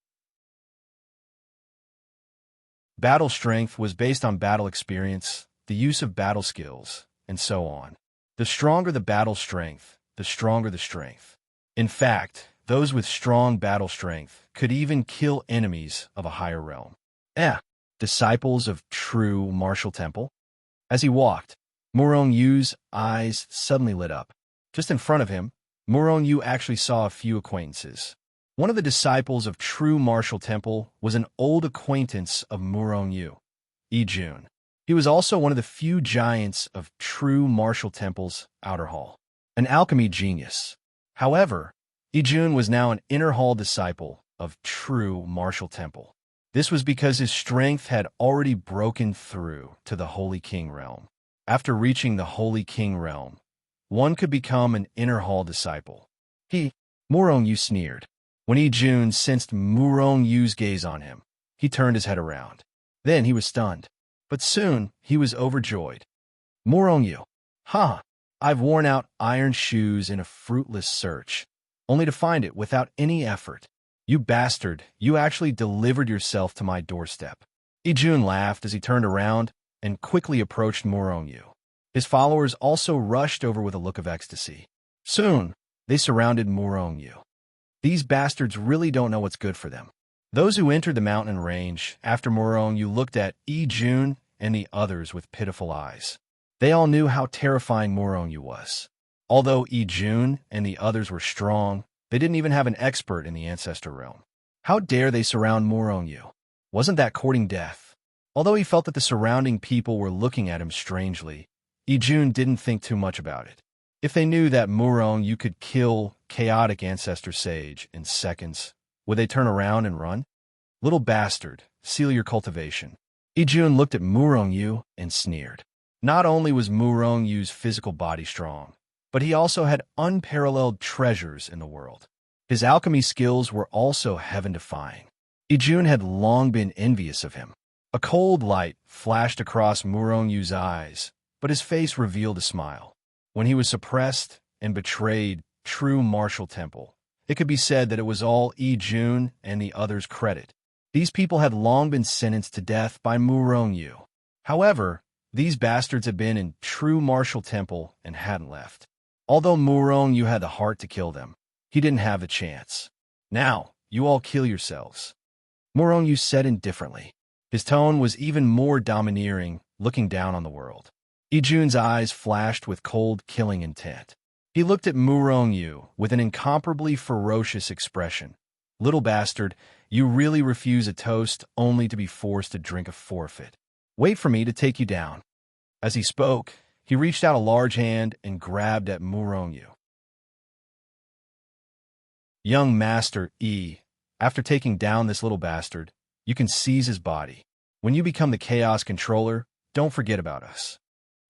Speaker 1: Battle strength was based on battle experience, the use of battle skills, and so on. The stronger the battle strength, the stronger the strength. In fact, those with strong battle strength could even kill enemies of a higher realm. Disciples of true martial temple? As he walked, Murongyu's eyes suddenly lit up. Just in front of him, Murongyu actually saw a few acquaintances. One of the disciples of true martial temple was an old acquaintance of Murongyu, Ijun. He was also one of the few giants of true martial temple's outer hall, an alchemy genius. However, Ijun was now an inner hall disciple of true martial temple. This was because his strength had already broken through to the Holy King realm. After reaching the Holy King realm, one could become an inner hall disciple. Murongyu sneered. When Ijun sensed Murongyu's gaze on him, he turned his head around. Then he was stunned. But soon he was overjoyed. Murongyu, I've worn out iron shoes in a fruitless search, only to find it without any effort. You bastard, you actually delivered yourself to my doorstep. Ijun laughed as he turned around and quickly approached Murongyu. His followers also rushed over with a look of ecstasy. Soon, they surrounded Murongyu. These bastards really don't know what's good for them. Those who entered the mountain range after Murongyu looked at Ijun and the others with pitiful eyes. They all knew how terrifying Murongyu was. Although Ijun and the others were strong, they didn't even have an expert in the ancestor realm. How dare they surround Murongyu? Wasn't that courting death? Although he felt that the surrounding people were looking at him strangely, Ijun didn't think too much about it. If they knew that Murongyu could kill chaotic ancestor sage in seconds, would they turn around and run? Little bastard, seal your cultivation. Ijun looked at Murongyu and sneered. Not only was Murongyu's physical body strong, but he also had unparalleled treasures in the world. His alchemy skills were also heaven-defying. Ijun had long been envious of him. A cold light flashed across Murongyu's eyes, but his face revealed a smile. When he was suppressed and betrayed true martial temple, it could be said that it was all Ijun and the others' credit. These people had long been sentenced to death by Murongyu. However, these bastards had been in true martial temple and hadn't left. Although Murongyu had the heart to kill them, he didn't have a chance. Now, you all kill yourselves. Murongyu said indifferently. His tone was even more domineering, looking down on the world. Ijun's eyes flashed with cold, killing intent. He looked at Murongyu with an incomparably ferocious expression. Little bastard, you really refuse a toast only to be forced to drink a forfeit. Wait for me to take you down. As he spoke, he reached out a large hand and grabbed at Murongyu. Young Master E, after taking down this little bastard, you can seize his body. When you become the Chaos Controller, don't forget about us.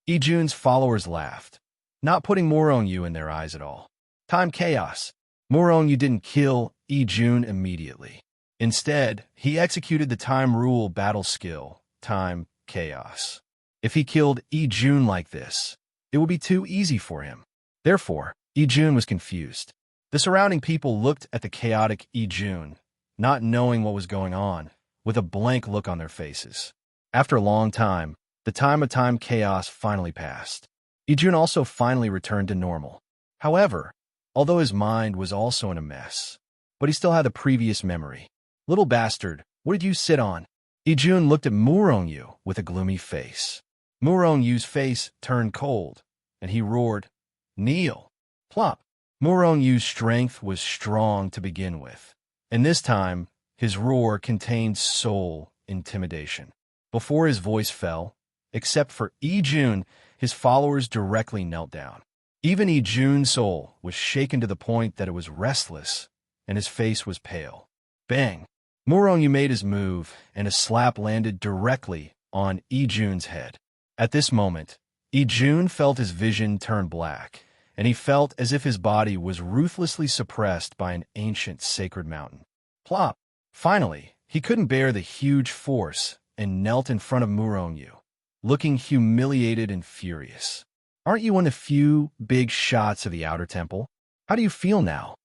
Speaker 1: Ijun's followers laughed, not putting Murongyu in their eyes at all. Time Chaos. Murongyu didn't kill Ijun immediately. Instead, he executed the time rule battle skill, Time Chaos. If he killed Ijun like this, it would be too easy for him. Therefore, Ijun was confused. The surrounding people looked at the chaotic Ijun, not knowing what was going on, with a blank look on their faces. After a long time, the time of Time Chaos finally passed. Ijun also finally returned to normal. However, although his mind was also in a mess, but he still had the previous memory. Little bastard, what did you sit on? Ijun looked at Murongyu with a gloomy face. Murongyu's face turned cold, and he roared, "Kneel!" Plop! Murongyu's strength was strong to begin with, and this time his roar contained soul intimidation. Before his voice fell, except for Ijun, his followers directly knelt down. Even Ijun's soul was shaken to the point that it was restless, and his face was pale. Bang! Murongyu made his move, and a slap landed directly on Ijun's head. At this moment, Ijun felt his vision turn black, and he felt as if his body was ruthlessly suppressed by an ancient sacred mountain. Plop! Finally, he couldn't bear the huge force and knelt in front of Murongyu, looking humiliated and furious. "Aren't you one of the few big shots of the Outer Temple? How do you feel now?"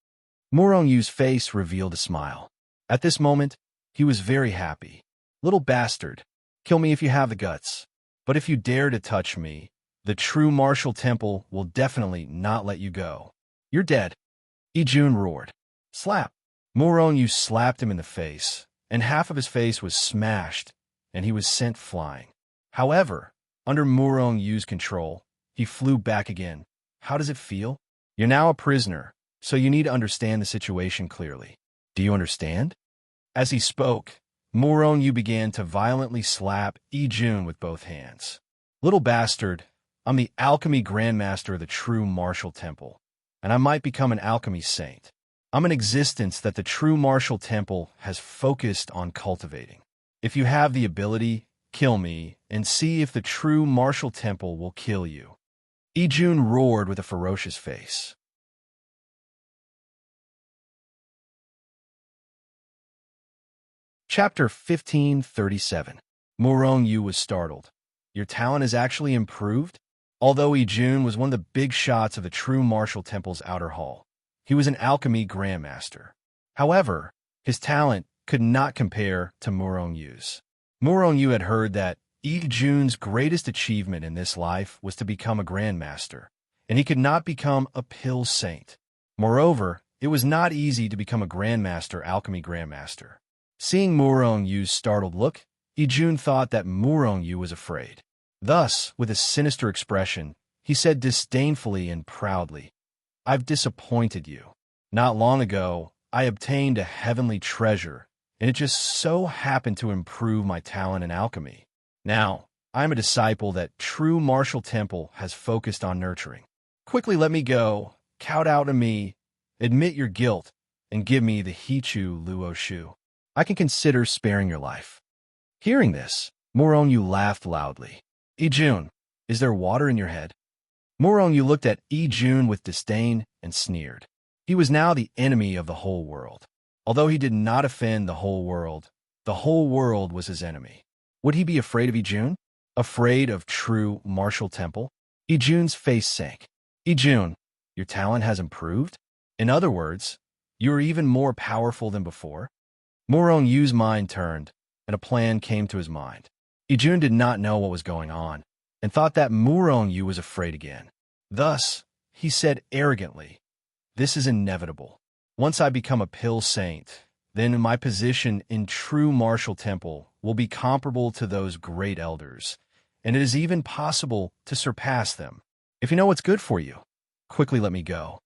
Speaker 1: Murongyu's face revealed a smile. At this moment, he was very happy. "Little bastard, kill me if you have the guts. But if you dare to touch me, the true martial temple will definitely not let you go. You're dead." Ijun roared. Slap! Murongyu slapped him in the face, and half of his face was smashed, and he was sent flying. However, under Murongyu's control, he flew back again. "How does it feel? You're now a prisoner, so you need to understand the situation clearly. Do you understand?" As he spoke, Murongyu began to violently slap Ijun with both hands. "Little bastard, I'm the alchemy grandmaster of the true martial temple, and I might become an alchemy saint. I'm an existence that the true martial temple has focused on cultivating. If you have the ability, kill me, and see if the true martial temple will kill you." Ijun roared with a ferocious face. Chapter 1537. Murongyu was startled. "Your talent has actually improved?" Although Ijun was one of the big shots of the true martial temple's outer hall, he was an alchemy grandmaster. However, his talent could not compare to Murongyu's. Murongyu had heard that Ijun's greatest achievement in this life was to become a grandmaster, and he could not become a pill saint. Moreover, it was not easy to become a grandmaster alchemy grandmaster. Seeing Murongyu's startled look, Ijun thought that Murongyu was afraid. Thus, with a sinister expression, he said disdainfully and proudly, "I've disappointed you. Not long ago, I obtained a heavenly treasure, and it just so happened to improve my talent in alchemy. Now, I'm a disciple that true martial temple has focused on nurturing. Quickly let me go, kowtow to me, admit your guilt, and give me the Hichu Luo Shu. I can consider sparing your life." Hearing this, Murongyu laughed loudly. "Ijun, is there water in your head?" Murongyu looked at Ijun with disdain and sneered. He was now the enemy of the whole world. Although he did not offend the whole world was his enemy. Would he be afraid of Ijun? Afraid of true martial temple? Ijun's face sank. "Ijun, your talent has improved? In other words, you are even more powerful than before?" Murongyu's mind turned, and a plan came to his mind. Ijun did not know what was going on, and thought that Murongyu was afraid again. Thus, he said arrogantly, "This is inevitable. Once I become a pill saint, then my position in true martial temple will be comparable to those great elders, and it is even possible to surpass them. If you know what's good for you, quickly let me go."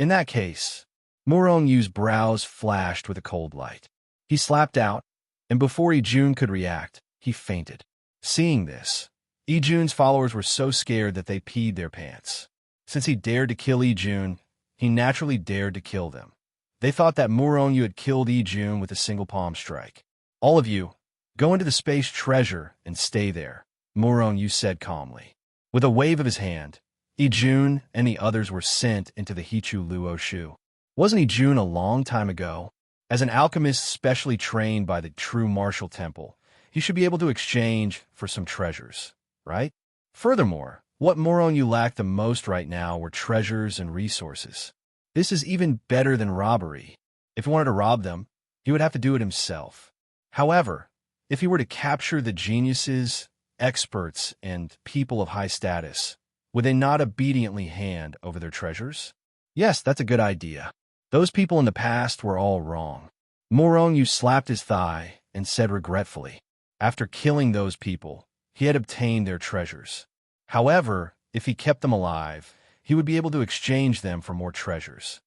Speaker 1: In that case, Murongyu's brows flashed with a cold light. He slapped out, and before Ijun could react, he fainted. Seeing this, Ijun's followers were so scared that they peed their pants. Since he dared to kill Ijun, he naturally dared to kill them. They thought that Murongyu had killed Ijun with a single palm strike. "All of you, go into the space treasure and stay there," Murongyu said calmly. With a wave of his hand, Ijun and the others were sent into the Hichu Luo Shu. Wasn't Ijun a long time ago? As an alchemist specially trained by the true martial temple, he should be able to exchange for some treasures, right? Furthermore, what Murongyu lacked the most right now were treasures and resources. This is even better than robbery. If he wanted to rob them, he would have to do it himself. However, if he were to capture the geniuses, experts, and people of high status, would they not obediently hand over their treasures? Yes, that's a good idea. Those people in the past were all wrong. Murongyu slapped his thigh and said regretfully, After killing those people, he had obtained their treasures. However, if he kept them alive, he would be able to exchange them for more treasures.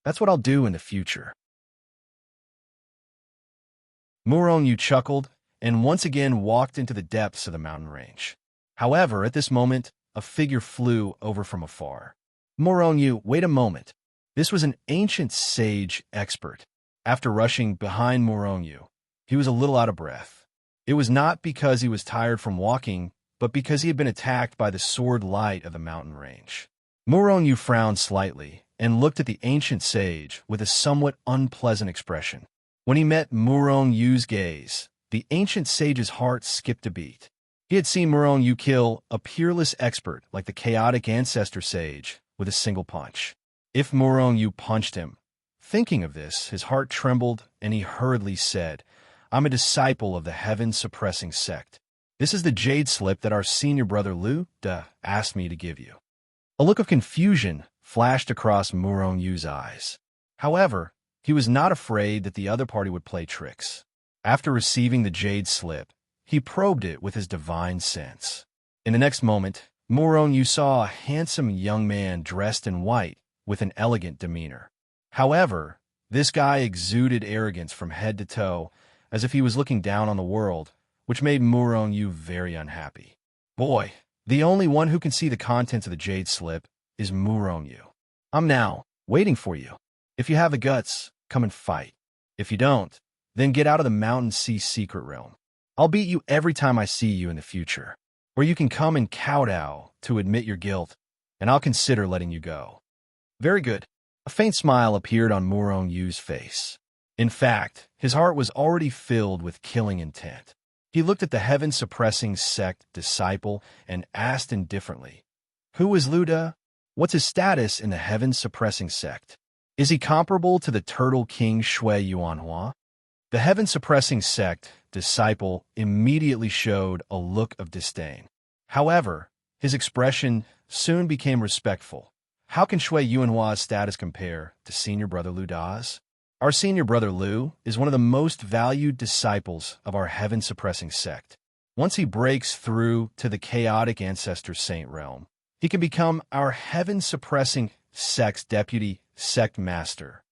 Speaker 1: That's what I'll do in the future. Muronyu chuckled and once again walked into the depths of the mountain range. However, at this moment, a figure flew over from afar. Muronyu, wait a moment. This was an ancient sage expert. After rushing behind Muronyu, he was a little out of breath. It was not because he was tired from walking, but because he had been attacked by the sword light of the mountain range. Muronyu frowned slightly and looked at the ancient sage with a somewhat unpleasant expression. When he met Muronyu's gaze, the ancient sage's heart skipped a beat. He had seen Muronyu kill a peerless expert like the chaotic ancestor sage with a single punch. If Muronyu punched him, thinking of this, his heart trembled and he hurriedly said, "I'm a disciple of the heaven-suppressing sect. This is the jade slip that our senior brother Lu Da asked me to give you." A look of confusion flashed across Muronyu's eyes. However, he was not afraid that the other party would play tricks. After receiving the jade slip, he probed it with his divine sense. In the next moment, Muronyu saw a handsome young man dressed in white with an elegant demeanor. However, this guy exuded arrogance from head to toe, as if he was looking down on the world, which made Muronyu very unhappy. Boy, the only one who can see the contents of the jade slip is Muronyu. I'm now waiting for you. If you have the guts, come and fight. If you don't, then get out of the Mountain Sea secret realm. I'll beat you every time I see you in the future. Or you can come and kowtow to admit your guilt, and I'll consider letting you go. Very good. A faint smile appeared on Muronyu's face. In fact, his heart was already filled with killing intent. He looked at the heaven-suppressing sect disciple and asked indifferently, "Who is Lu Da? What's his status in the heaven-suppressing sect? Is he comparable to the Turtle King Shui Yuanhua?" The heaven-suppressing sect disciple immediately showed a look of disdain. However, his expression soon became respectful. How can Shui Yuanhua's status compare to senior brother Lu Da's? Our senior brother Lu is one of the most valued disciples of our heaven-suppressing sect. Once he breaks through to the chaotic ancestor saint realm, he can become our heaven-suppressing sect's deputy sect master.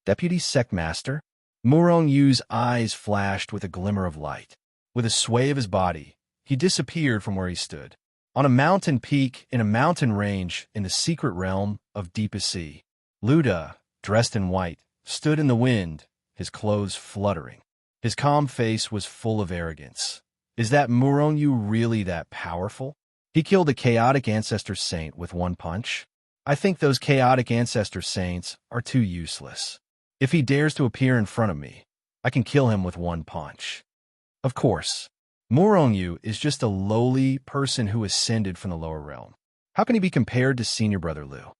Speaker 1: Deputy sect master? Muronyu's eyes flashed with a glimmer of light. With a sway of his body, he disappeared from where he stood. On a mountain peak in a mountain range in the secret realm of deepest sea, Lu Da, dressed in white, stood in the wind, his clothes fluttering. His calm face was full of arrogance. Is that Muronyu really that powerful? He killed a chaotic ancestor saint with one punch? I think those chaotic ancestor saints are too useless. If he dares to appear in front of me, I can kill him with one punch. Of course, Muronyu is just a lowly person who ascended from the lower realm. How can he be compared to senior brother Lu?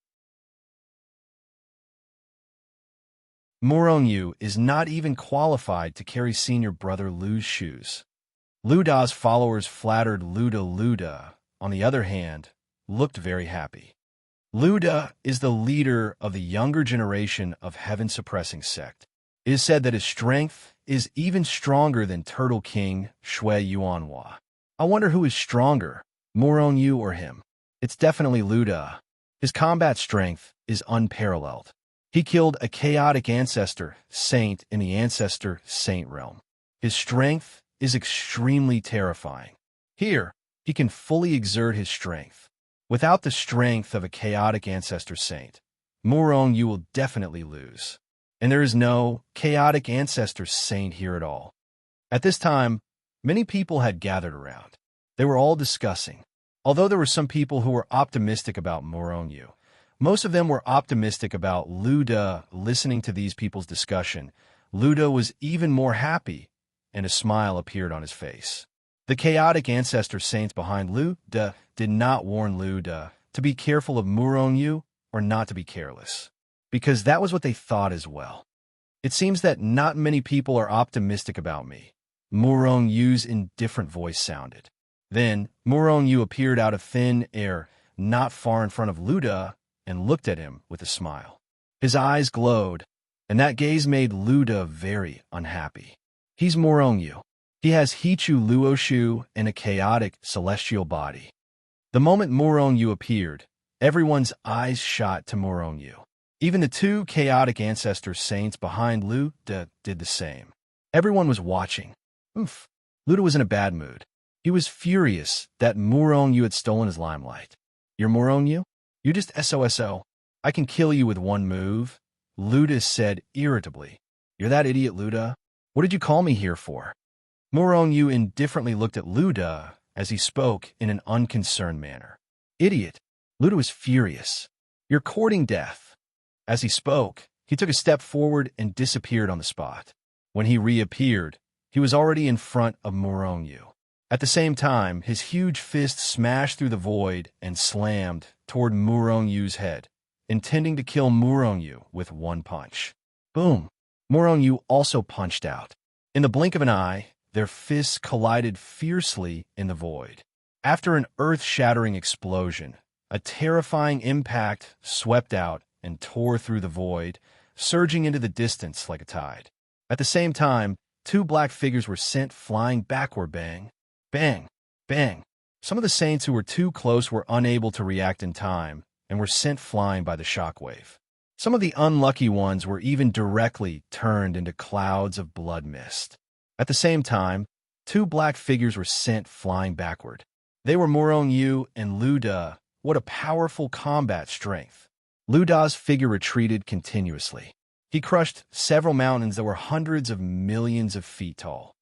Speaker 1: Muronyu is not even qualified to carry senior brother Lu's shoes. Lu Da's followers flattered Lu Da, on the other hand, looked very happy. Lu Da is the leader of the younger generation of heaven-suppressing sect. It is said that his strength is even stronger than Turtle King Shui Yuanhua. I wonder who is stronger, Muronyu or him. It's definitely Lu Da. His combat strength is unparalleled. He killed a chaotic ancestor saint in the ancestor saint realm. His strength is extremely terrifying. Here, he can fully exert his strength. Without the strength of a chaotic ancestor saint, Muronyu will definitely lose. And there is no chaotic ancestor saint here at all. At this time, many people had gathered around. They were all discussing. Although there were some people who were optimistic about Muronyu, most of them were optimistic about Lu Da. Listening to these people's discussion, Lu Da was even more happy, and a smile appeared on his face. The chaotic ancestor saints behind Lu Da did not warn Lu Da to be careful of Muronyu or not to be careless, because that was what they thought as well. It seems that not many people are optimistic about me, Muronyu's indifferent voice sounded. Then Muronyu appeared out of thin air, not far in front of Lu Da, and looked at him with a smile. His eyes glowed, and that gaze made Lu Da very unhappy. He's Muronyu. He has Hichu Luoshu and a chaotic celestial body. The moment Murongyu appeared, everyone's eyes shot to Murongyu. Even the two chaotic ancestor saints behind Luda did the same. Everyone was watching. Oof. Luda was in a bad mood. He was furious that Murongyu had stolen his limelight. You're Murongyu? You just SOSO. I can kill you with one move, Luda said irritably. You're that idiot, Luda. What did you call me here for? Murongyu indifferently looked at Luda as he spoke in an unconcerned manner. Idiot. Luda was furious. You're courting death. As he spoke, he took a step forward and disappeared on the spot. When he reappeared, he was already in front of Murongyu. At the same time, his huge fist smashed through the void and slammed toward Murongyu's head, intending to kill Murongyu with one punch. Boom! Murongyu also punched out. In the blink of an eye, their fists collided fiercely in the void. After an earth-shattering explosion, a terrifying impact swept out and tore through the void, surging into the distance like a tide. At the same time, two black figures were sent flying backward. Bang, bang, bang. Some of the saints who were too close were unable to react in time and were sent flying by the shockwave. Some of the unlucky ones were even directly turned into clouds of blood mist. At the same time, two black figures were sent flying backward. They were Murongyu and Luda. What a powerful combat strength. Luda's figure retreated continuously. He crushed several mountains that were hundreds of millions of feet tall.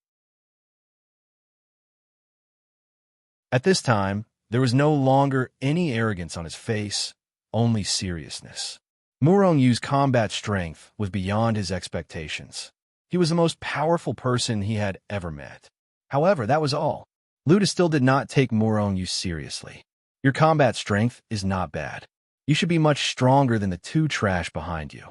Speaker 1: At this time, there was no longer any arrogance on his face, only seriousness. Murongyu's combat strength was beyond his expectations. He was the most powerful person he had ever met. However, that was all. Luda still did not take Murongyu seriously. Your combat strength is not bad. You should be much stronger than the two trash behind you.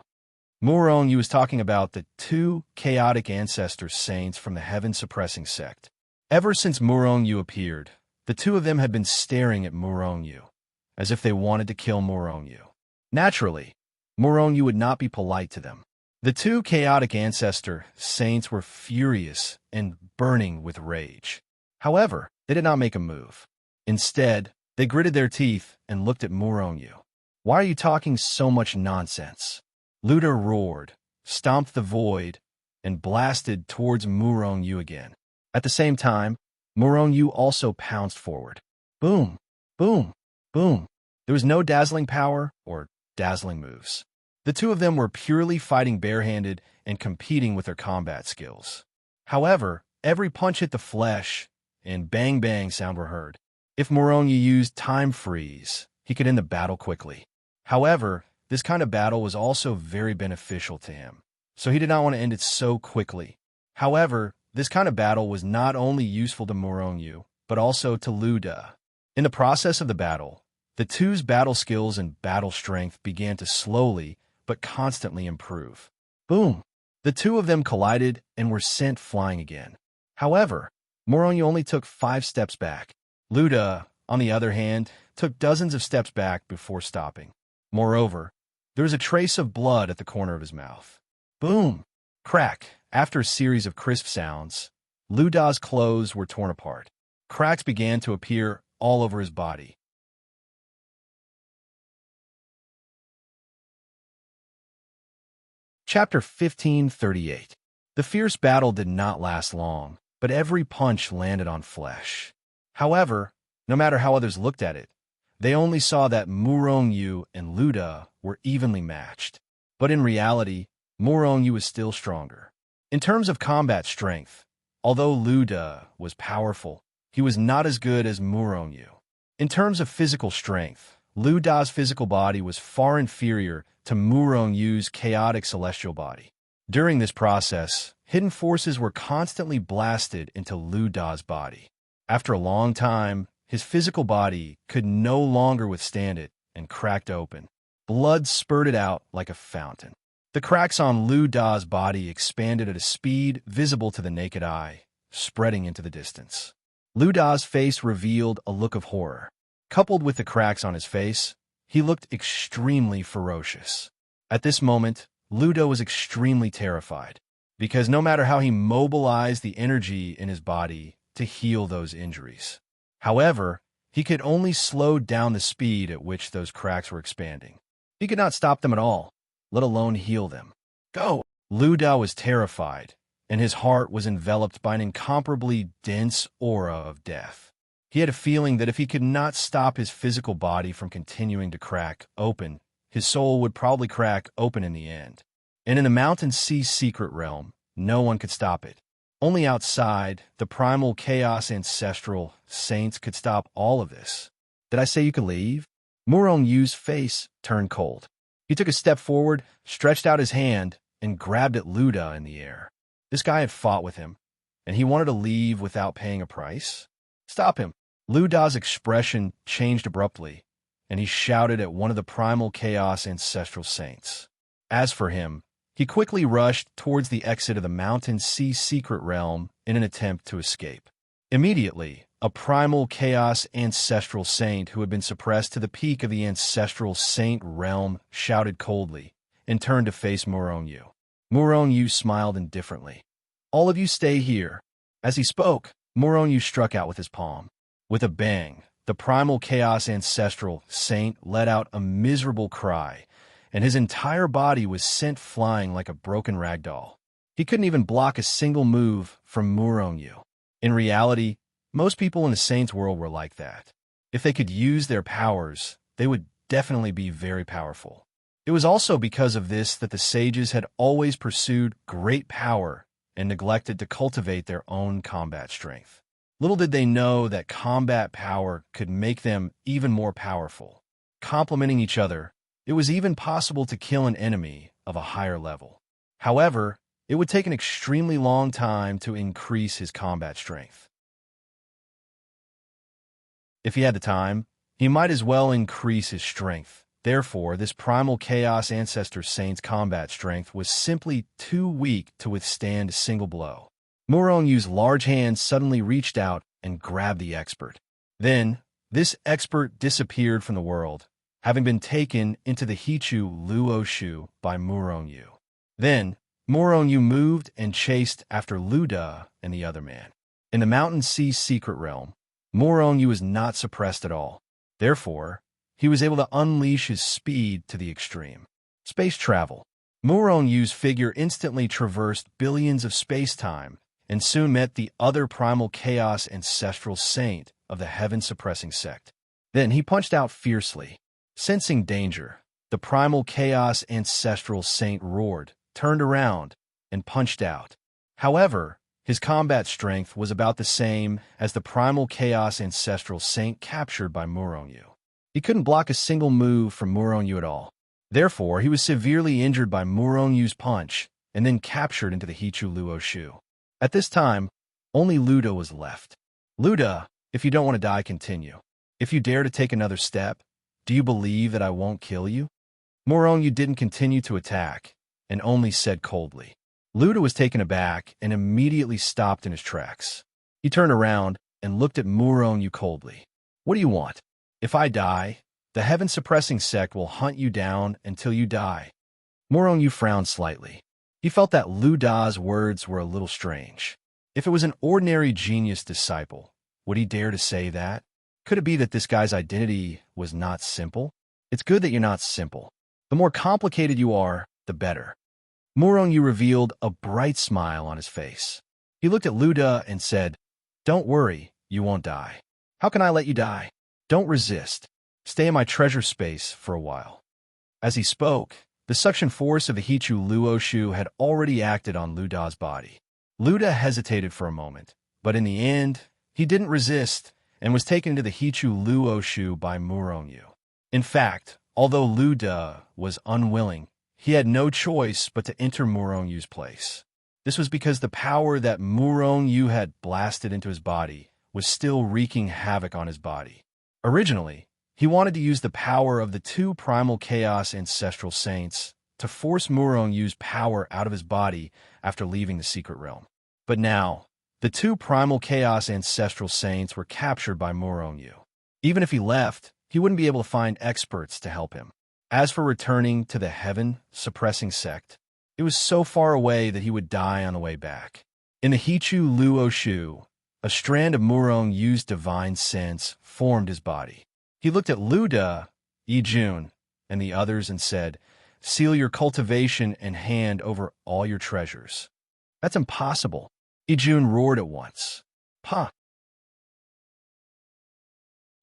Speaker 1: Murongyu was talking about the two chaotic ancestor saints from the heaven-suppressing sect. Ever since Murongyu appeared, the two of them had been staring at Murongyu, as if they wanted to kill Murongyu. Naturally, Murongyu would not be polite to them. The two chaotic ancestor saints were furious and burning with rage. However, they did not make a move. Instead, they gritted their teeth and looked at Murongyu. Why are you talking so much nonsense? Luda roared, stomped the void, and blasted towards Murongyu again. At the same time, Murongyu also pounced forward. Boom, boom, boom. There was no dazzling power or dazzling moves. The two of them were purely fighting barehanded and competing with their combat skills. However, every punch hit the flesh, and bang-bang sound were heard. If Murongyu used time freeze, he could end the battle quickly. However, this kind of battle was also very beneficial to him, so he did not want to end it so quickly. However, this kind of battle was not only useful to Murongyu, but also to Luda. In the process of the battle, the two's battle skills and battle strength began to slowly but constantly improve. Boom! The two of them collided and were sent flying again. However, Murongyu only took 5 steps back. Luda, on the other hand, took dozens of steps back before stopping. Moreover, there was a trace of blood at the corner of his mouth. Boom! Crack! After a series of crisp sounds, Luda's clothes were torn apart. Cracks began to appear all over his body. Chapter 1538. The fierce battle did not last long, but every punch landed on flesh. However, no matter how others looked at it, they only saw that Murongyu and Luda were evenly matched. But in reality, Murongyu was still stronger. In terms of combat strength, although Luda was powerful, he was not as good as Murongyu. In terms of physical strength, Luda's physical body was far inferior to Murongyu's chaotic celestial body. During this process, hidden forces were constantly blasted into Luda's body. After a long time, his physical body could no longer withstand it and cracked open. Blood spurted out like a fountain. The cracks on Luda's body expanded at a speed visible to the naked eye, spreading into the distance. Luda's face revealed a look of horror. Coupled with the cracks on his face, he looked extremely ferocious. At this moment, Luda was extremely terrified. because no matter how he mobilized the energy in his body to heal those injuries. However, he could only slow down the speed at which those cracks were expanding. He could not stop them at all, let alone heal them. Go! Lu Da was terrified, and his heart was enveloped by an incomparably dense aura of death. He had a feeling that if he could not stop his physical body from continuing to crack open, his soul would probably crack open in the end. And in the mountain sea secret realm, no one could stop it. Only outside, the primal chaos ancestral saints could stop all of this. Did I say you could leave? Murong Yu's face turned cold. He took a step forward, stretched out his hand, and grabbed at Lu Da in the air. This guy had fought with him, and he wanted to leave without paying a price? Stop him! Lu Da's expression changed abruptly, and he shouted at one of the primal chaos ancestral saints. As for him, he quickly rushed towards the exit of the mountain sea secret realm in an attempt to escape. Immediately, a primal chaos ancestral saint who had been suppressed to the peak of the ancestral saint realm shouted coldly and turned to face Murong Yu. Murong Yu smiled indifferently. All of you stay here. As he spoke, Murong Yu struck out with his palm. With a bang, the primal chaos ancestral saint let out a miserable cry, and his entire body was sent flying like a broken rag doll. He couldn't even block a single move from Murong Yu. In reality, most people in the saints' world were like that. If they could use their powers, they would definitely be very powerful. It was also because of this that the sages had always pursued great power and neglected to cultivate their own combat strength. Little did they know that combat power could make them even more powerful. Complementing each other, it was even possible to kill an enemy of a higher level. However, it would take an extremely long time to increase his combat strength. If he had the time, he might as well increase his strength. Therefore, this primal chaos ancestor saint's combat strength was simply too weak to withstand a single blow. Murong Yu's large hand suddenly reached out and grabbed the expert. Then, this expert disappeared from the world, having been taken into the Hichu Luoshu by Murong Yu. Then, Murong Yu moved and chased after Lu Da and the other man. In the mountain sea secret realm, Murong Yu was not suppressed at all. Therefore, he was able to unleash his speed to the extreme. Space travel. Murong Yu's figure instantly traversed billions of space-time and soon met the other primal chaos ancestral saint of the heaven-suppressing sect. Then he punched out fiercely. Sensing danger, the primal chaos ancestral saint roared, turned around, and punched out. However, his combat strength was about the same as the primal chaos ancestral saint captured by Murong Yu. He couldn't block a single move from Murong Yu at all. Therefore, he was severely injured by Murong Yu's punch and then captured into the Hichu Luoshu. At this time, only Lu Da was left. Lu Da, if you don't want to die, continue. If you dare to take another step, do you believe that I won't kill you? Murong Yu didn't continue to attack and only said coldly. Lu Da was taken aback and immediately stopped in his tracks. He turned around and looked at Murong Yu coldly. What do you want? If I die, the heaven-suppressing sect will hunt you down until you die. Murong Yu frowned slightly. He felt that Lu Da's words were a little strange. If it was an ordinary genius disciple, would he dare to say that? Could it be that this guy's identity was not simple? It's good that you're not simple. The more complicated you are, the better. Murong Yu revealed a bright smile on his face. He looked at Lu Da and said, "Don't worry, you won't die. How can I let you die? Don't resist. Stay in my treasure space for a while." As he spoke, the suction force of the Hichu Luoshu had already acted on Lu Da's body. Lu Da hesitated for a moment, but in the end, he didn't resist and was taken into the Hichu Luoshu by Murong Yu. In fact, although Lu Da was unwilling, he had no choice but to enter Murong Yu's place. This was because the power that Murong Yu had blasted into his body was still wreaking havoc on his body. Originally, he wanted to use the power of the two primal chaos ancestral saints to force Murong Yu's power out of his body after leaving the secret realm. But now, the two primal chaos ancestral saints were captured by Murong Yu. Even if he left, he wouldn't be able to find experts to help him. As for returning to the heaven-suppressing sect, It was so far away that he would die on the way back. In the Hichu Luo Shu, a strand of Murong Yu's divine sense formed his body. He looked at Luda, Yijun, and the others and said, "Seal your cultivation and hand over all your treasures." "That's impossible," Yijun roared at once. "Pah!"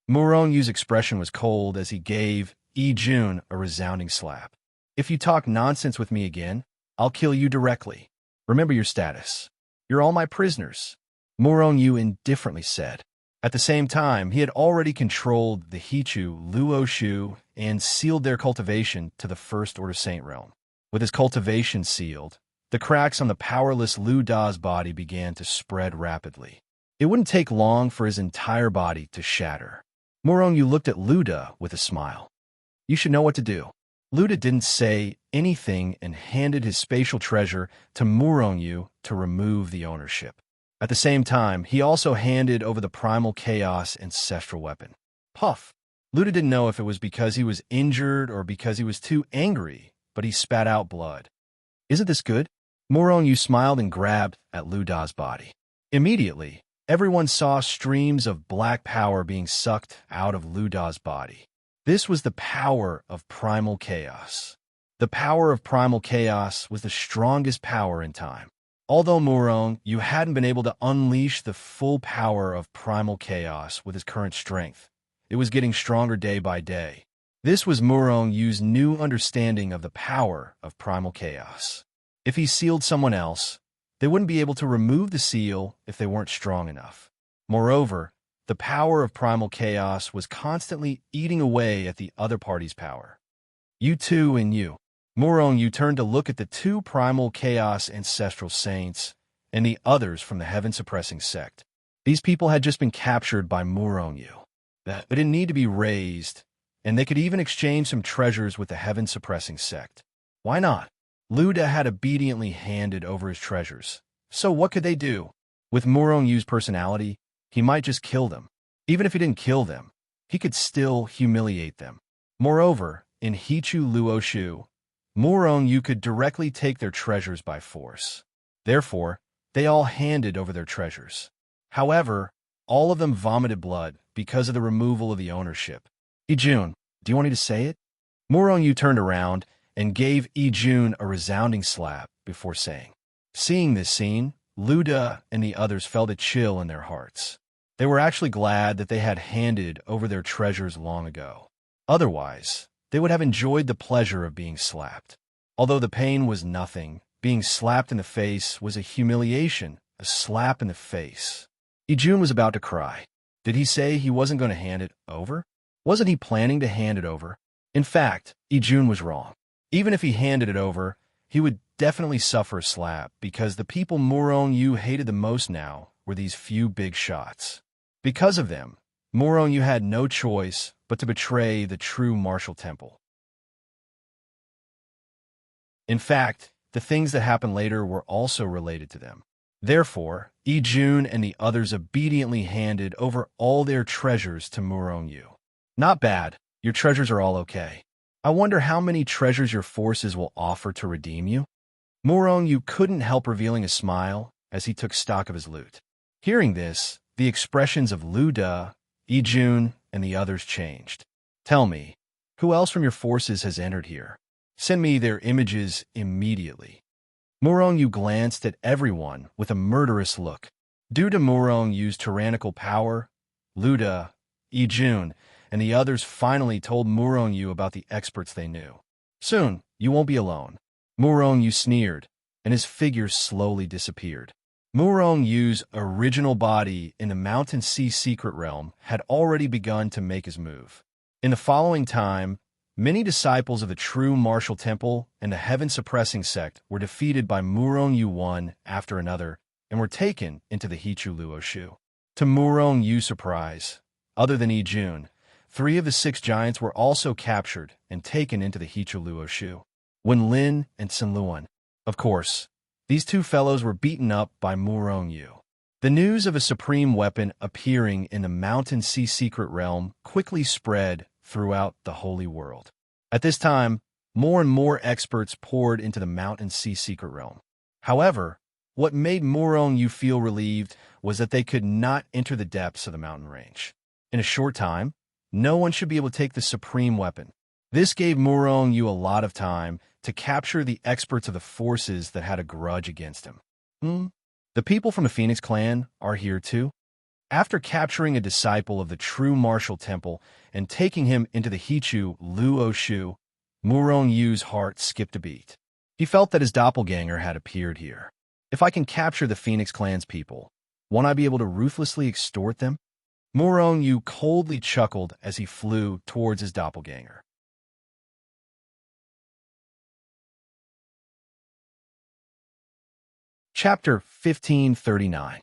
Speaker 1: Murong Yu's expression was cold as he gave Yijun a resounding slap. "If you talk nonsense with me again, I'll kill you directly. Remember your status. You're all my prisoners," Murong Yu indifferently said. At the same time, he had already controlled the Hichu Luo Shu and sealed their cultivation to the First Order Saint realm. With his cultivation sealed, the cracks on the powerless Lu Da's body began to spread rapidly. It wouldn't take long for his entire body to shatter. Murong Yu looked at Luda with a smile. "You should know what to do." Luda didn't say anything and handed his spatial treasure to Murong Yu to remove the ownership. At the same time, he also handed over the primal chaos ancestral weapon. Puff! Luda didn't know if it was because he was injured or because he was too angry, but he spat out blood. "Isn't this good?" Murong Yu smiled and grabbed at Luda's body. Immediately, everyone saw streams of black power being sucked out of Luda's body. This was the power of primal chaos. The power of primal chaos was the strongest power in time. Although Murong Yu hadn't been able to unleash the full power of primal chaos with his current strength, it was getting stronger day by day. This was Murong Yu's new understanding of the power of primal chaos. If he sealed someone else, they wouldn't be able to remove the seal if they weren't strong enough. Moreover, the power of primal chaos was constantly eating away at the other party's power. "You two and you." Murong Yu turned to look at the two primal chaos ancestral saints and the others from the heaven-suppressing sect. These people had just been captured by Murong Yu. They didn't need to be raised, and they could even exchange some treasures with the heaven-suppressing sect. Why not? Luda had obediently handed over his treasures. So what could they do? With Murong Yu's personality, he might just kill them. Even if he didn't kill them, he could still humiliate them. Moreover, in Hichu Luo Shu, Murong Yu could directly take their treasures by force. Therefore, they all handed over their treasures. However, all of them vomited blood because of the removal of the ownership. "Yijun, do you want me to say it?" Murong Yu turned around and gave Yijun a resounding slap before saying. Seeing this scene, Luda and the others felt a chill in their hearts. They were actually glad that they had handed over their treasures long ago. Otherwise, they would have enjoyed the pleasure of being slapped. Although the pain was nothing, being slapped in the face was a humiliation, a slap in the face. Yijun was about to cry. Did he say he wasn't going to hand it over? Wasn't he planning to hand it over? In fact, Yijun was wrong. Even if he handed it over, he would definitely suffer a slap because the people Murong Yu hated the most now were these few big shots. Because of them, Murong Yu had no choice but to betray the true martial temple. In fact, the things that happened later were also related to them. Therefore, Yijun and the others obediently handed over all their treasures to Murong Yu. "Not bad. Your treasures are all okay. I wonder how many treasures your forces will offer to redeem you?" Murong Yu couldn't help revealing a smile as he took stock of his loot. Hearing this, the expressions of Luda, Yijun, and the others changed. "Tell me, who else from your forces has entered here? Send me their images immediately." Murong Yu glanced at everyone with a murderous look. Due to Murong Yu's tyrannical power, Luda, Yijun, and the others finally told Murong Yu about the experts they knew. "Soon, you won't be alone." Murong Yu sneered, and his figure slowly disappeared. Murong Yu's original body in the Mountain Sea secret realm had already begun to make his move. In the following time, many disciples of the true martial temple and the heaven-suppressing sect were defeated by Murong Yu one after another and were taken into the Hichu Luo Shu. To Murong Yu's surprise, other than Yijun, 3 of the 6 giants were also captured and taken into the Hichu Luo Shu. Wen Lin and Sun Luan. Of course, these 2 fellows were beaten up by Murong Yu. The news of a supreme weapon appearing in the Mountain Sea secret realm quickly spread throughout the holy world. At this time, more and more experts poured into the Mountain Sea secret realm. However, what made Murong Yu feel relieved was that they could not enter the depths of the mountain range. In a short time, no one should be able to take the supreme weapon. This gave Murong Yu a lot of time to capture the experts of the forces that had a grudge against him. The people from the Phoenix clan are here too. After capturing a disciple of the true martial temple and taking him into the Hichu Luo Shu, Murong Yu's heart skipped a beat. He felt that his doppelganger had appeared here. If I can capture the Phoenix clan's people, won't I be able to ruthlessly extort them? Murong Yu coldly chuckled as he flew towards his doppelganger. Chapter 1539.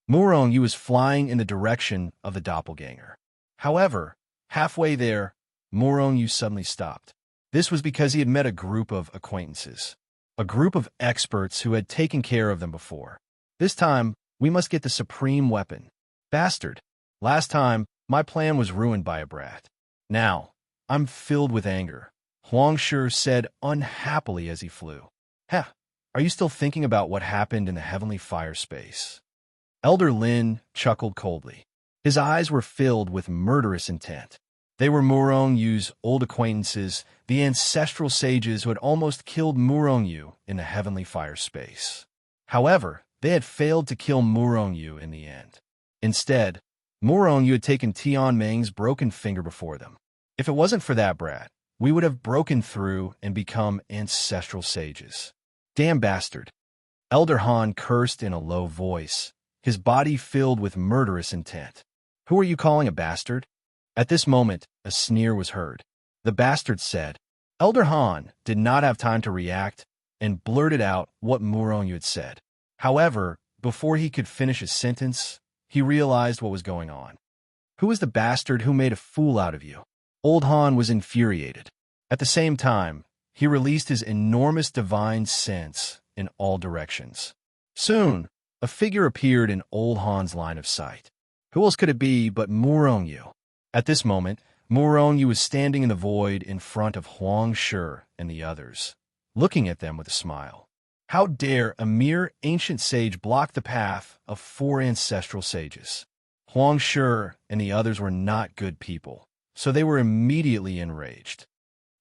Speaker 1: Murong Yu was flying in the direction of the doppelganger. However, halfway there, Murong Yu suddenly stopped. This was because he had met a group of acquaintances, a group of experts who had taken care of them before. This time, we must get the supreme weapon. Bastard. Last time, my plan was ruined by a brat. Now, I'm filled with anger, Huang Shi said unhappily as he flew. Are you still thinking about what happened in the heavenly fire space? Elder Lin chuckled coldly. His eyes were filled with murderous intent. They were Murong Yu's old acquaintances, the ancestral sages who had almost killed Murong Yu in the heavenly fire space. However, they had failed to kill Murong Yu in the end. Instead, Murong Yu had taken Tian Meng's broken finger before them. If it wasn't for that brat, we would have broken through and become ancestral sages. Damn bastard. Elder Han cursed in a low voice, his body filled with murderous intent. Who are you calling a bastard? At this moment, a sneer was heard. The bastard said. Elder Han did not have time to react and blurted out what Murong Yu had said. However, before he could finish his sentence, he realized what was going on. Who is the bastard who made a fool out of you? Old Han was infuriated. At the same time, he released his enormous divine sense in all directions. Soon, a figure appeared in Old Han's line of sight. Who else could it be but Murong Yu? At this moment, Murong Yu was standing in the void in front of Huang Shi and the others, looking at them with a smile. How dare a mere ancient sage block the path of 4 ancestral sages? Huang Shi and the others were not good people, so they were immediately enraged.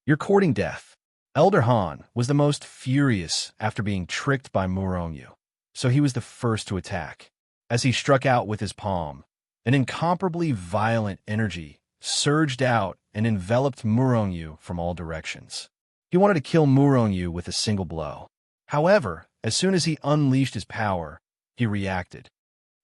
Speaker 1: You're courting death. Elder Han was the most furious after being tricked by Murong Yu, so he was the first to attack. As he struck out with his palm, an incomparably violent energy surged out and enveloped Murong Yu from all directions. He wanted to kill Murong Yu with a single blow. However, as soon as he unleashed his power, he reacted.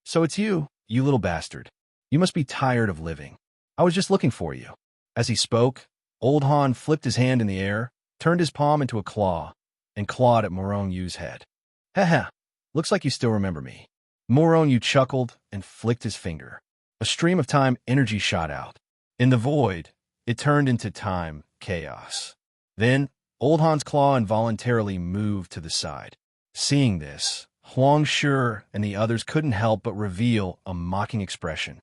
Speaker 1: So it's you, you little bastard. You must be tired of living. I was just looking for you. As he spoke, Old Han flipped his hand in the air, turned his palm into a claw, and clawed at Murong Yu's head. Looks like you still remember me. Murong Yu chuckled and flicked his finger. A stream of time energy shot out. In the void, it turned into time chaos. Then, Old Han's claw involuntarily moved to the side. Seeing this, Huang Shi and the others couldn't help but reveal a mocking expression.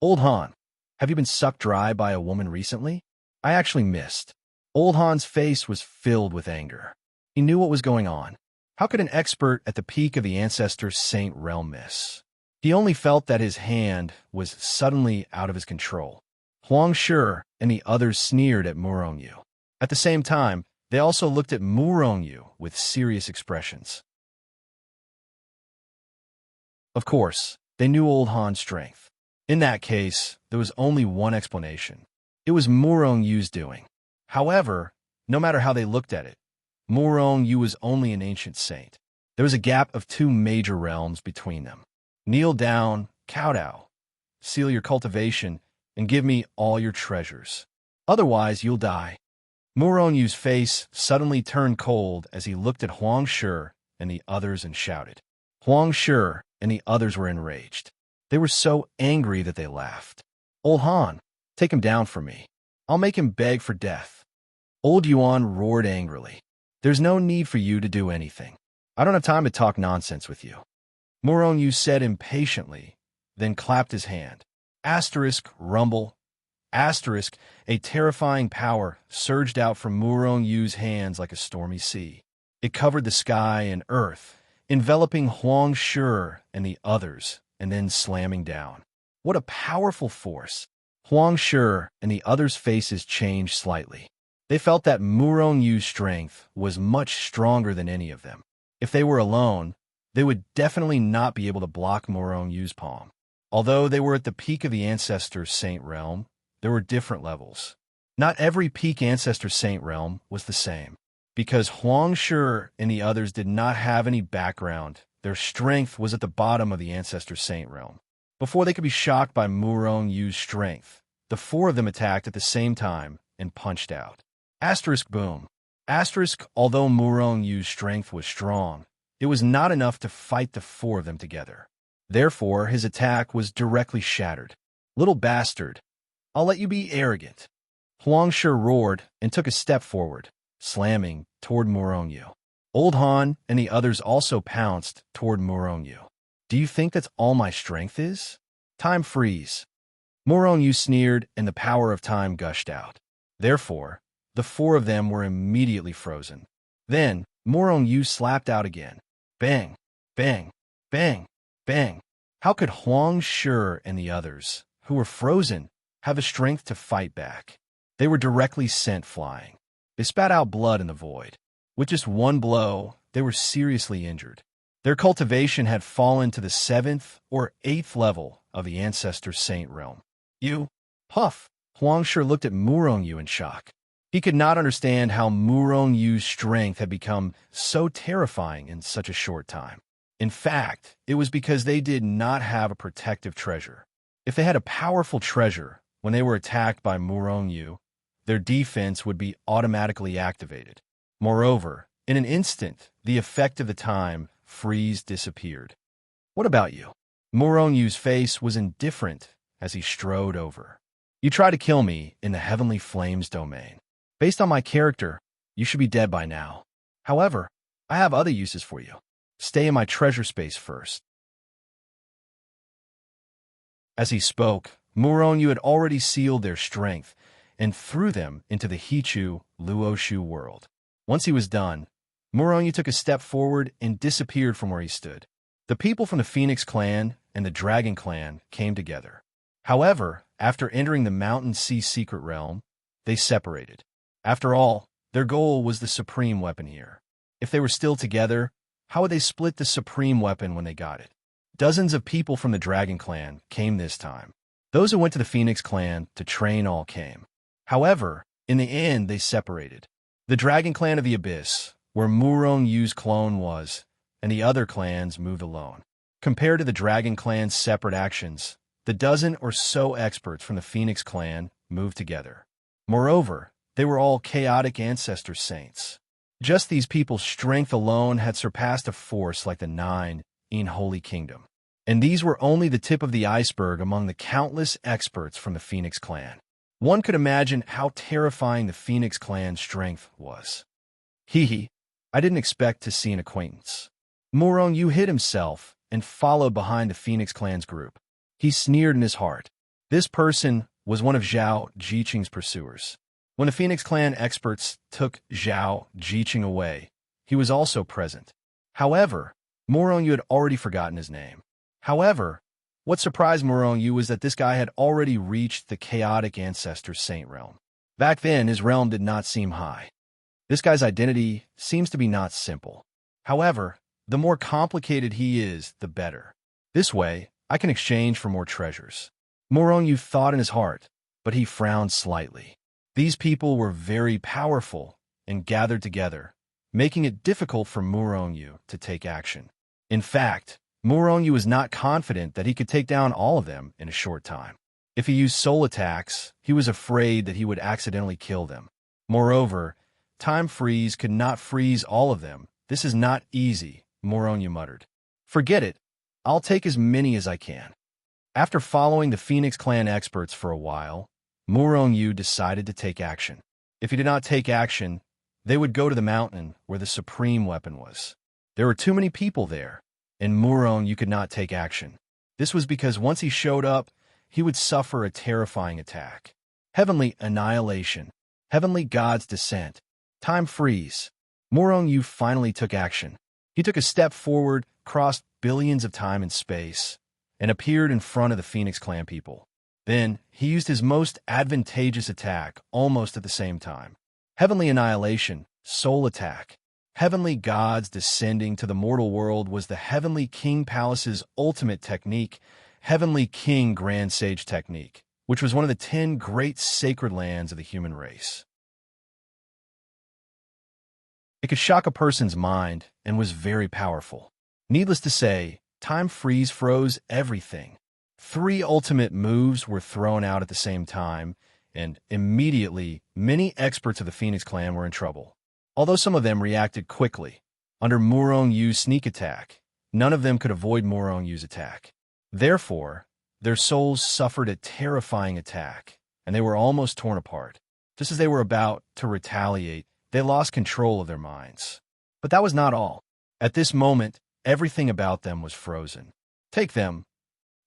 Speaker 1: Old Han, have you been sucked dry by a woman recently? I actually missed. Old Han's face was filled with anger. He knew what was going on. How could an expert at the peak of the Ancestor Saint realm miss? He only felt that his hand was suddenly out of his control. Huang Shi and the others sneered at Murong Yu. At the same time, they also looked at Murong Yu with serious expressions. Of course, they knew Old Han's strength. In that case, there was only one explanation. It was Murong Yu's doing. However, no matter how they looked at it, Murong Yu was only an ancient saint. There was a gap of 2 major realms between them. Kneel down, kowtow, seal your cultivation, and give me all your treasures. Otherwise, you'll die. Murong Yu's face suddenly turned cold as he looked at Huang Shi and the others and shouted. Huang Shi and the others were enraged. They were so angry that they laughed. Old Han, take him down for me. I'll make him beg for death. Old Yuan roared angrily. There's no need for you to do anything. I don't have time to talk nonsense with you. Murong Yu said impatiently, then clapped his hand. Asterisk, rumble. Asterisk, a terrifying power surged out from Murong Yu's hands like a stormy sea. It covered the sky and earth, enveloping Huang Shi and the others, and then slamming down. What a powerful force! Huang Shi and the others' faces changed slightly. They felt that Murong Yu's strength was much stronger than any of them. If they were alone, they would definitely not be able to block Murong Yu's palm. Although they were at the peak of the Ancestor Saint realm, there were different levels. Not every peak Ancestor Saint realm was the same. Because Huang Shi and the others did not have any background, their strength was at the bottom of the Ancestor Saint realm. Before they could be shocked by Murong Yu's strength, the four of them attacked at the same time and punched out. Asterisk boom. Asterisk, although Murong Yu's strength was strong, it was not enough to fight the four of them together. Therefore, his attack was directly shattered. Little bastard, I'll let you be arrogant. Huang Shi roared and took a step forward, slamming toward Murong Yu. Old Han and the others also pounced toward Murong Yu. Do you think that's all my strength is? Time freeze. Murong Yu sneered and the power of time gushed out. Therefore, the four of them were immediately frozen. Then, Murong Yu slapped out again. Bang, bang, bang, bang. How could Huang Shi and the others, who were frozen, have the strength to fight back? They were directly sent flying. They spat out blood in the void. With just one blow, they were seriously injured. Their cultivation had fallen to the 7th or 8th level of the Ancestor Saint realm. You? Puff! Huang Shi looked at Murong Yu in shock. He could not understand how Murong Yu's strength had become so terrifying in such a short time. In fact, it was because they did not have a protective treasure. If they had a powerful treasure, when they were attacked by Murong Yu, their defense would be automatically activated. Moreover, in an instant, the effect of the time freeze disappeared. What about you? Murong Yu's face was indifferent as he strode over. You try to kill me in the Heavenly Flames domain. Based on my character, you should be dead by now. However, I have other uses for you. Stay in my treasure space first. As he spoke, Murong Yu had already sealed their strength and threw them into the Hichu Luoshu world. Once he was done, Murong Yu took a step forward and disappeared from where he stood. The people from the Phoenix clan and the Dragon clan came together. However, after entering the Mountain Sea secret realm, they separated. After all, their goal was the supreme weapon here. If they were still together, how would they split the supreme weapon when they got it? Dozens of people from the Dragon clan came this time. Those who went to the Phoenix clan to train all came. However, in the end, they separated. The Dragon clan of the Abyss, where Murong Yu's clone was, and the other clans moved alone. Compared to the Dragon clan's separate actions, the dozen or so experts from the Phoenix clan moved together. Moreover, they were all chaotic ancestor saints. Just these people's strength alone had surpassed a force like the 9 in Holy Kingdom. And these were only the tip of the iceberg among the countless experts from the Phoenix clan. One could imagine how terrifying the Phoenix clan's strength was. Hee, I didn't expect to see an acquaintance. Murong Yu hid himself and followed behind the Phoenix clan's group. He sneered in his heart. This person was one of Zhao Jiqing's pursuers. When the Phoenix clan experts took Zhao Jiqing away, he was also present. However, Murong Yu had already forgotten his name. However, what surprised Murong Yu was that this guy had already reached the chaotic ancestor saint realm. Back then, his realm did not seem high. This guy's identity seems to be not simple. However, the more complicated he is, the better. This way, I can exchange for more treasures. Murong Yu thought in his heart, but he frowned slightly. These people were very powerful and gathered together, making it difficult for Murong Yu to take action. In fact, Murong Yu was not confident that he could take down all of them in a short time. If he used soul attacks, he was afraid that he would accidentally kill them. Moreover, time freeze could not freeze all of them. This is not easy, Murong Yu muttered. Forget it. I'll take as many as I can. After following the Phoenix clan experts for a while, Murong Yu decided to take action. If he did not take action, they would go to the mountain where the supreme weapon was. There were too many people there, and Murong Yu could not take action. This was because once he showed up, he would suffer a terrifying attack. Heavenly annihilation. Heavenly God's descent. Time freeze. Morong Yu finally took action. He took a step forward, crossed billions of time and space, and appeared in front of the Phoenix Clan people. Then, he used his most advantageous attack almost at the same time. Heavenly annihilation, soul attack. Heavenly gods descending to the mortal world was the Heavenly King Palace's ultimate technique, Heavenly King Grand Sage technique, which was one of the 10 great sacred lands of the human race. It could shock a person's mind and was very powerful. Needless to say, time freeze froze everything. 3 ultimate moves were thrown out at the same time, and immediately, many experts of the Phoenix Clan were in trouble. Although some of them reacted quickly, under Morong Yu's sneak attack, none of them could avoid Morong Yu's attack. Therefore, their souls suffered a terrifying attack, and they were almost torn apart. Just as they were about to retaliate, they lost control of their minds. But that was not all. At this moment, everything about them was frozen. Take them.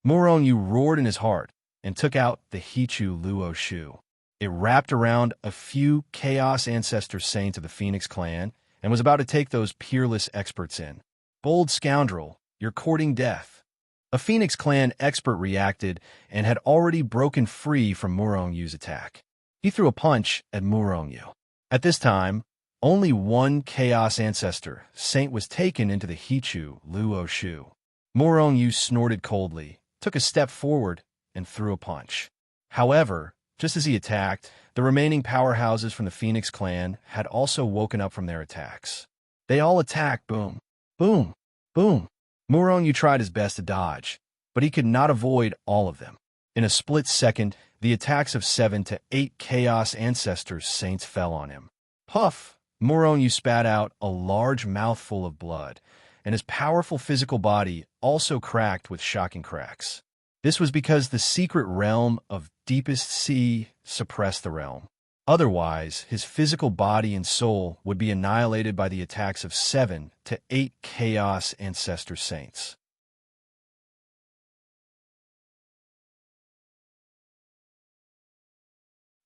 Speaker 1: Morong Yu roared in his heart and took out the Hichu Luo Shu. It wrapped around a few Chaos Ancestor Saints of the Phoenix Clan and was about to take those peerless experts in. Bold scoundrel, you're courting death. A Phoenix Clan expert reacted and had already broken free from Morong Yu's attack. He threw a punch at Morong Yu. At this time, only one Chaos Ancestor Saint was taken into the Hichu Luo Shu. Morong Yu snorted coldly, took a step forward, and threw a punch. However, just as he attacked, the remaining powerhouses from the Phoenix Clan had also woken up from their attacks. They all attacked, boom, boom, boom. Morong Yu tried his best to dodge, but he could not avoid all of them. In a split second, the attacks of 7 to 8 Chaos Ancestors Saints fell on him. Puff! Morong Yu spat out a large mouthful of blood, and his powerful physical body also cracked with shocking cracks. This was because the secret realm of Deepest Sea suppressed the realm. Otherwise, his physical body and soul would be annihilated by the attacks of 7 to 8 Chaos Ancestor Saints.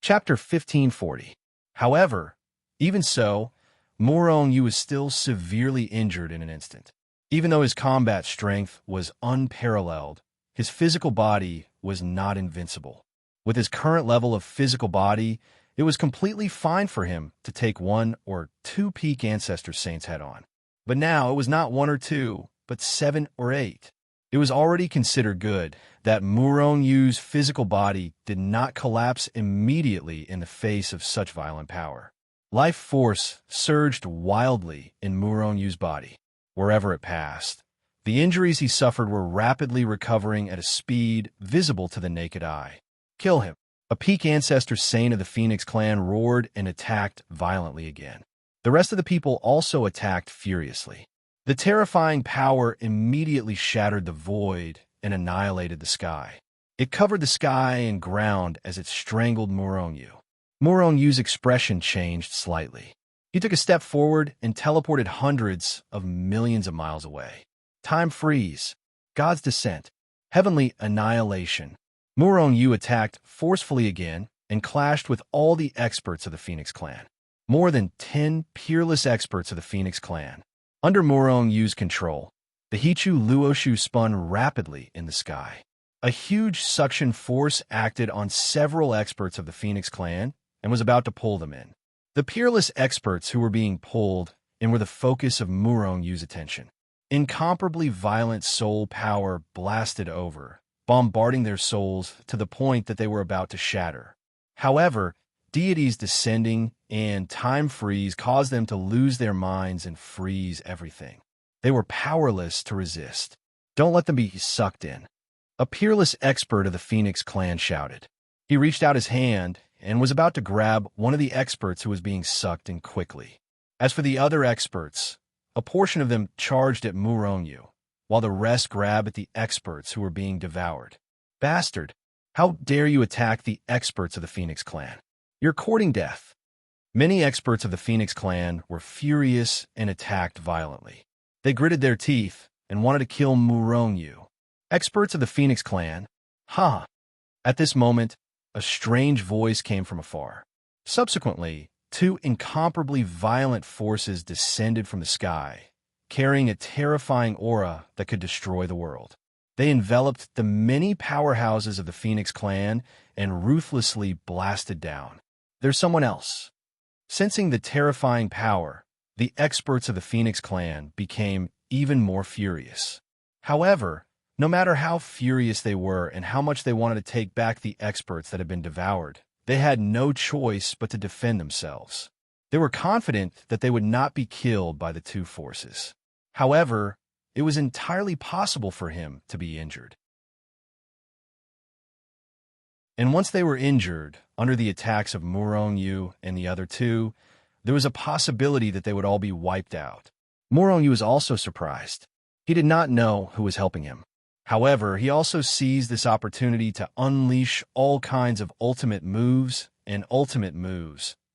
Speaker 1: Chapter 1540. However, even so, Morong Yu was still severely injured in an instant. Even though his combat strength was unparalleled, his physical body was not invincible. With his current level of physical body, it was completely fine for him to take 1 or 2 peak Ancestor Saints head-on. But now it was not 1 or 2, but 7 or 8. It was already considered good that Morong Yu's physical body did not collapse immediately in the face of such violent power. Life force surged wildly in Morong Yu's body. Wherever it passed, the injuries he suffered were rapidly recovering at a speed visible to the naked eye. Kill him. A peak Ancestor Saint of the Phoenix Clan roared and attacked violently again. The rest of the people also attacked furiously. The terrifying power immediately shattered the void and annihilated the sky. It covered the sky and ground as it strangled Morong Yu. Morong Yu's expression changed slightly. He took a step forward and teleported hundreds of millions of miles away. Time freeze. God's descent. Heavenly annihilation. Morong Yu attacked forcefully again and clashed with all the experts of the Phoenix Clan. More than 10 peerless experts of the Phoenix Clan. Under Morong Yu's control, the Hichu Luoshu spun rapidly in the sky. A huge suction force acted on several experts of the Phoenix Clan and was about to pull them in. The peerless experts who were being pulled and were the focus of Morong Yu's attention. Incomparably violent soul power blasted over, bombarding their souls to the point that they were about to shatter. However, deities descending and time freeze caused them to lose their minds and freeze everything. They were powerless to resist. Don't let them be sucked in. A peerless expert of the Phoenix Clan shouted. He reached out his hand and was about to grab one of the experts who was being sucked in quickly. As for the other experts, a portion of them charged at Morong Yu, while the rest grabbed at the experts who were being devoured. Bastard! How dare you attack the experts of the Phoenix Clan? You're courting death. Many experts of the Phoenix Clan were furious and attacked violently. They gritted their teeth and wanted to kill Morong Yu. Experts of the Phoenix Clan? Ha! At this moment, a strange voice came from afar. Subsequently, two incomparably violent forces descended from the sky, carrying a terrifying aura that could destroy the world. They enveloped the many powerhouses of the Phoenix clan and ruthlessly blasted down. There's someone else. Sensing the terrifying power, the experts of the Phoenix clan became even more furious. However, no matter how furious they were and how much they wanted to take back the experts that had been devoured, they had no choice but to defend themselves. They were confident that they would not be killed by the two forces. However, it was entirely possible for him to be injured. And once they were injured, under the attacks of Murong-Yu and the other two, there was a possibility that they would all be wiped out. Murong-Yu was also surprised. He did not know who was helping him. However, he also seized this opportunity to unleash all kinds of ultimate moves,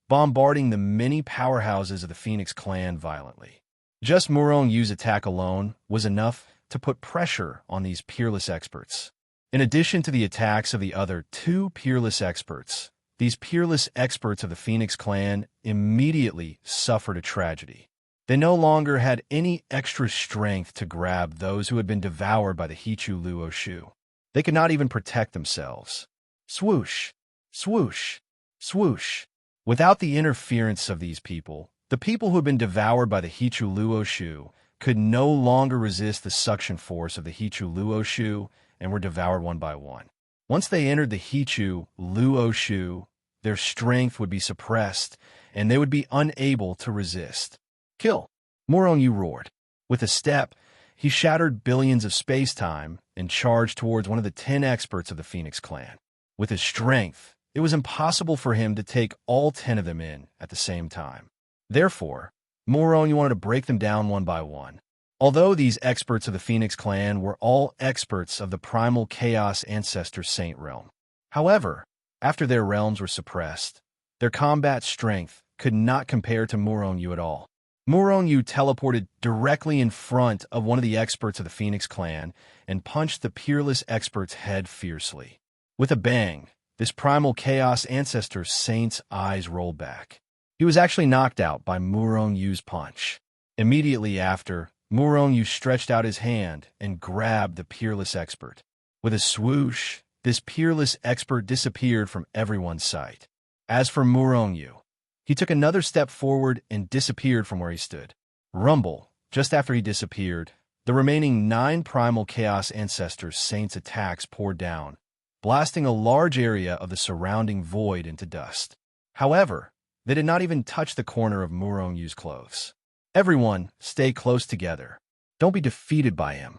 Speaker 1: bombarding the many powerhouses of the Phoenix clan violently. Just Murong-Yu's attack alone was enough to put pressure on these peerless experts. In addition to the attacks of the other two peerless experts, these peerless experts of the Phoenix clan immediately suffered a tragedy. They no longer had any extra strength to grab those who had been devoured by the Hichu Luo Shu. They could not even protect themselves. Swoosh, swoosh, swoosh. Without the interference of these people, the people who had been devoured by the Hichu Luo Shu could no longer resist the suction force of the Hichu Luo Shu and were devoured one by one. Once they entered the Hichu Luo Shu, their strength would be suppressed and they would be unable to resist. Kill! Murong-Yu roared. With a step, he shattered billions of space-time and charged towards one of the 10 experts of the Phoenix clan. With his strength, it was impossible for him to take all 10 of them in at the same time. Therefore, Murong-Yu wanted to break them down one by one. Although these experts of the Phoenix clan were all experts of the primal chaos ancestor saint realm. However, after their realms were suppressed, their combat strength could not compare to Murong-Yu at all. Murong-Yu teleported directly in front of one of the experts of the Phoenix clan and punched the peerless expert's head fiercely. With a bang, this primal chaos ancestor saint's eyes rolled back. He was actually knocked out by Murong-Yu's punch. Immediately after, Murong-Yu stretched out his hand and grabbed the peerless expert. With a swoosh, this peerless expert disappeared from everyone's sight. As for Murong-Yu, he took another step forward and disappeared from where he stood. Rumble, just after he disappeared, the remaining 9 primal chaos ancestors' saints' attacks poured down, blasting a large area of the surrounding void into dust. However, they did not even touch the corner of Murong-Yu's clothes. Everyone, stay close together. Don't be defeated by him.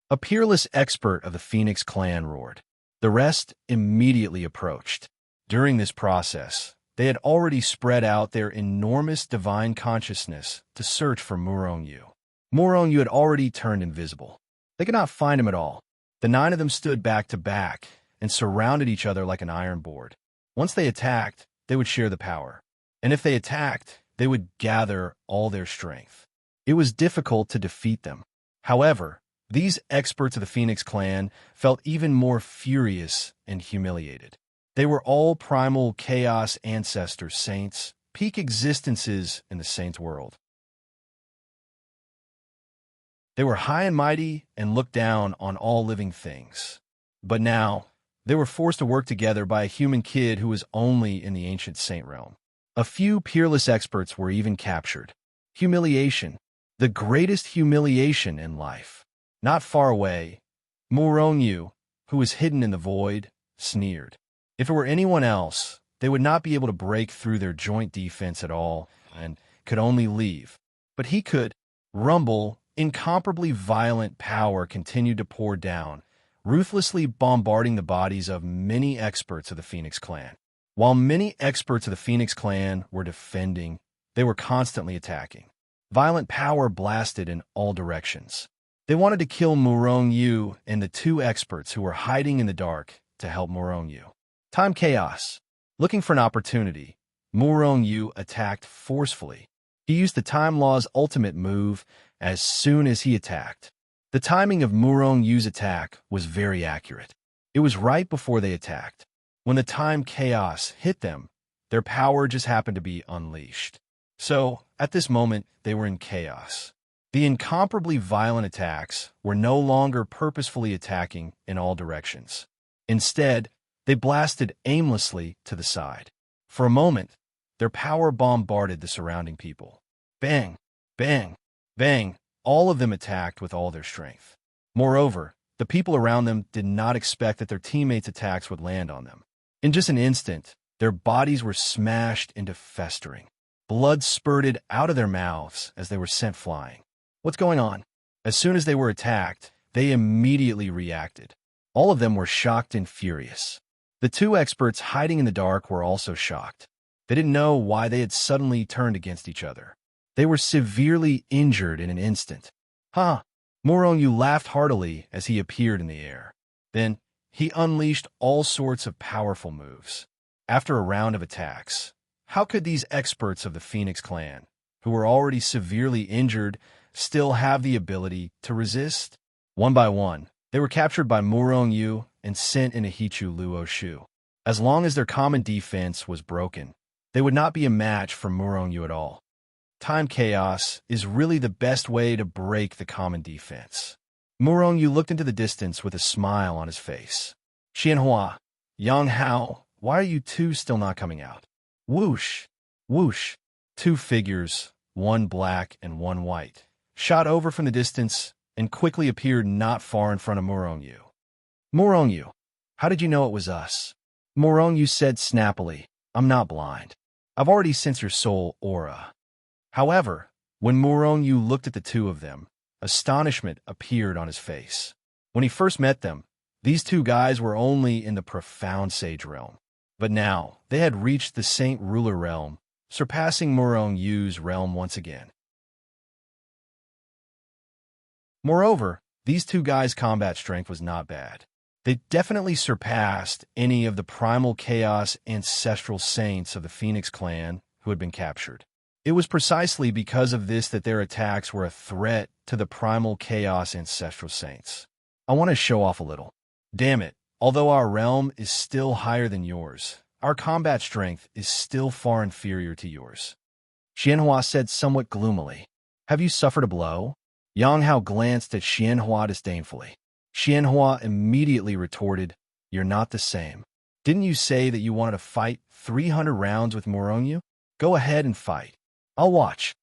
Speaker 1: A peerless expert of the Phoenix clan roared. The rest immediately approached. During this process, they had already spread out their enormous divine consciousness to search for Murong-Yu. Murong-Yu had already turned invisible. They could not find him at all. The 9 of them stood back to back and surrounded each other like an iron board. Once they attacked, they would share the power. And if they attacked, they would gather all their strength. It was difficult to defeat them. However, these experts of the Phoenix clan felt even more furious and humiliated. They were all primal chaos ancestor saints, peak existences in the saints' world. They were high and mighty and looked down on all living things. But now, they were forced to work together by a human kid who was only in the ancient saint realm. A few peerless experts were even captured. Humiliation, the greatest humiliation in life. Not far away, Murong-Yu, who was hidden in the void, sneered. If it were anyone else, they would not be able to break through their joint defense at all and could only leave. But he could. Rumble, incomparably violent power continued to pour down, ruthlessly bombarding the bodies of many experts of the Phoenix clan. While many experts of the Phoenix clan were defending, they were constantly attacking. Violent power blasted in all directions. They wanted to kill Murong-Yu and the 2 experts who were hiding in the dark to help Murong-Yu. Time chaos. Looking for an opportunity, Murong-Yu attacked forcefully. He used the Time Law's ultimate move as soon as he attacked. The timing of Murong-Yu's attack was very accurate. It was right before they attacked. When the time chaos hit them, their power just happened to be unleashed. So, at this moment, they were in chaos. The incomparably violent attacks were no longer purposefully attacking in all directions. Instead, they blasted aimlessly to the side. For a moment, their power bombarded the surrounding people. Bang, bang, bang, all of them attacked with all their strength. Moreover, the people around them did not expect that their teammates' attacks would land on them. In just an instant, their bodies were smashed into festering. Blood spurted out of their mouths as they were sent flying. What's going on? As soon as they were attacked, they immediately reacted. All of them were shocked and furious. The two experts hiding in the dark were also shocked. They didn't know why they had suddenly turned against each other. They were severely injured in an instant. Ha! Moronyu laughed heartily as he appeared in the air. Then, he unleashed all sorts of powerful moves. After a round of attacks, how could these experts of the Phoenix clan, who were already severely injured, still have the ability to resist? One by one, they were captured by Moronyu and sent in a Hichu Luo Shu. As long as their common defense was broken, they would not be a match for Moronyu at all. Time chaos is really the best way to break the common defense. Moronyu looked into the distance with a smile on his face. Xianhua, Yang Hao, why are you two still not coming out? Whoosh, whoosh. Two figures, one black and one white, shot over from the distance and quickly appeared not far in front of Moronyu. Moronyu, how did you know it was us? Moronyu said snappily, I'm not blind. I've already sensed your soul aura. However, when Moronyu looked at the two of them, astonishment appeared on his face. When he first met them, these two guys were only in the profound sage realm. But now, they had reached the Saint Ruler realm, surpassing Moronyu's realm once again. Moreover, these two guys' combat strength was not bad. They definitely surpassed any of the primal chaos ancestral saints of the Phoenix clan who had been captured. It was precisely because of this that their attacks were a threat to the primal chaos ancestral saints. I want to show off a little. Damn it, although our realm is still higher than yours, our combat strength is still far inferior to yours. Xianhua said somewhat gloomily. Have you suffered a blow? Yang Hao glanced at Xianhua disdainfully. Xianhua immediately retorted, You're not the same. Didn't you say that you wanted to fight 300 rounds with Moronyu? Go ahead and fight. I'll watch.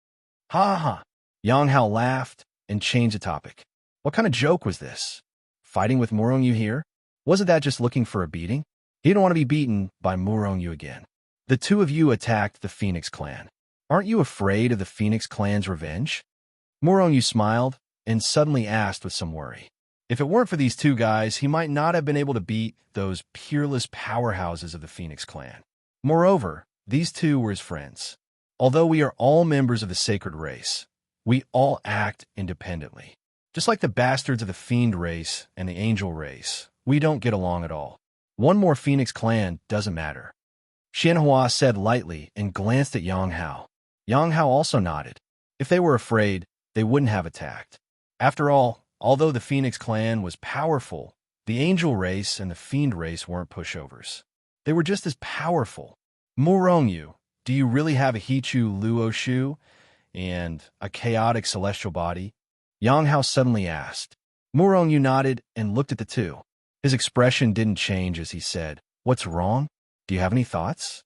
Speaker 1: Ha ha. Yang Hao laughed and changed the topic. What kind of joke was this? Fighting with Moronyu here? Wasn't that just looking for a beating? He didn't want to be beaten by Moronyu again. The two of you attacked the Phoenix clan. Aren't you afraid of the Phoenix clan's revenge? Moronyu smiled and suddenly asked with some worry. If it weren't for these two guys, he might not have been able to beat those peerless powerhouses of the Phoenix clan. Moreover, these two were his friends. Although we are all members of the sacred race, we all act independently. Just like the bastards of the fiend race and the angel race, we don't get along at all. One more Phoenix clan doesn't matter. Xianhua said lightly and glanced at Yang Hao. Yang Hao also nodded. If they were afraid, they wouldn't have attacked. After all, although the Phoenix clan was powerful, the angel race and the fiend race weren't pushovers. They were just as powerful. Moronyu, do you really have a Hichu Luo Shu and a chaotic celestial body? Yang Hao suddenly asked. Moronyu nodded and looked at the two. His expression didn't change as he said, What's wrong? Do you have any thoughts?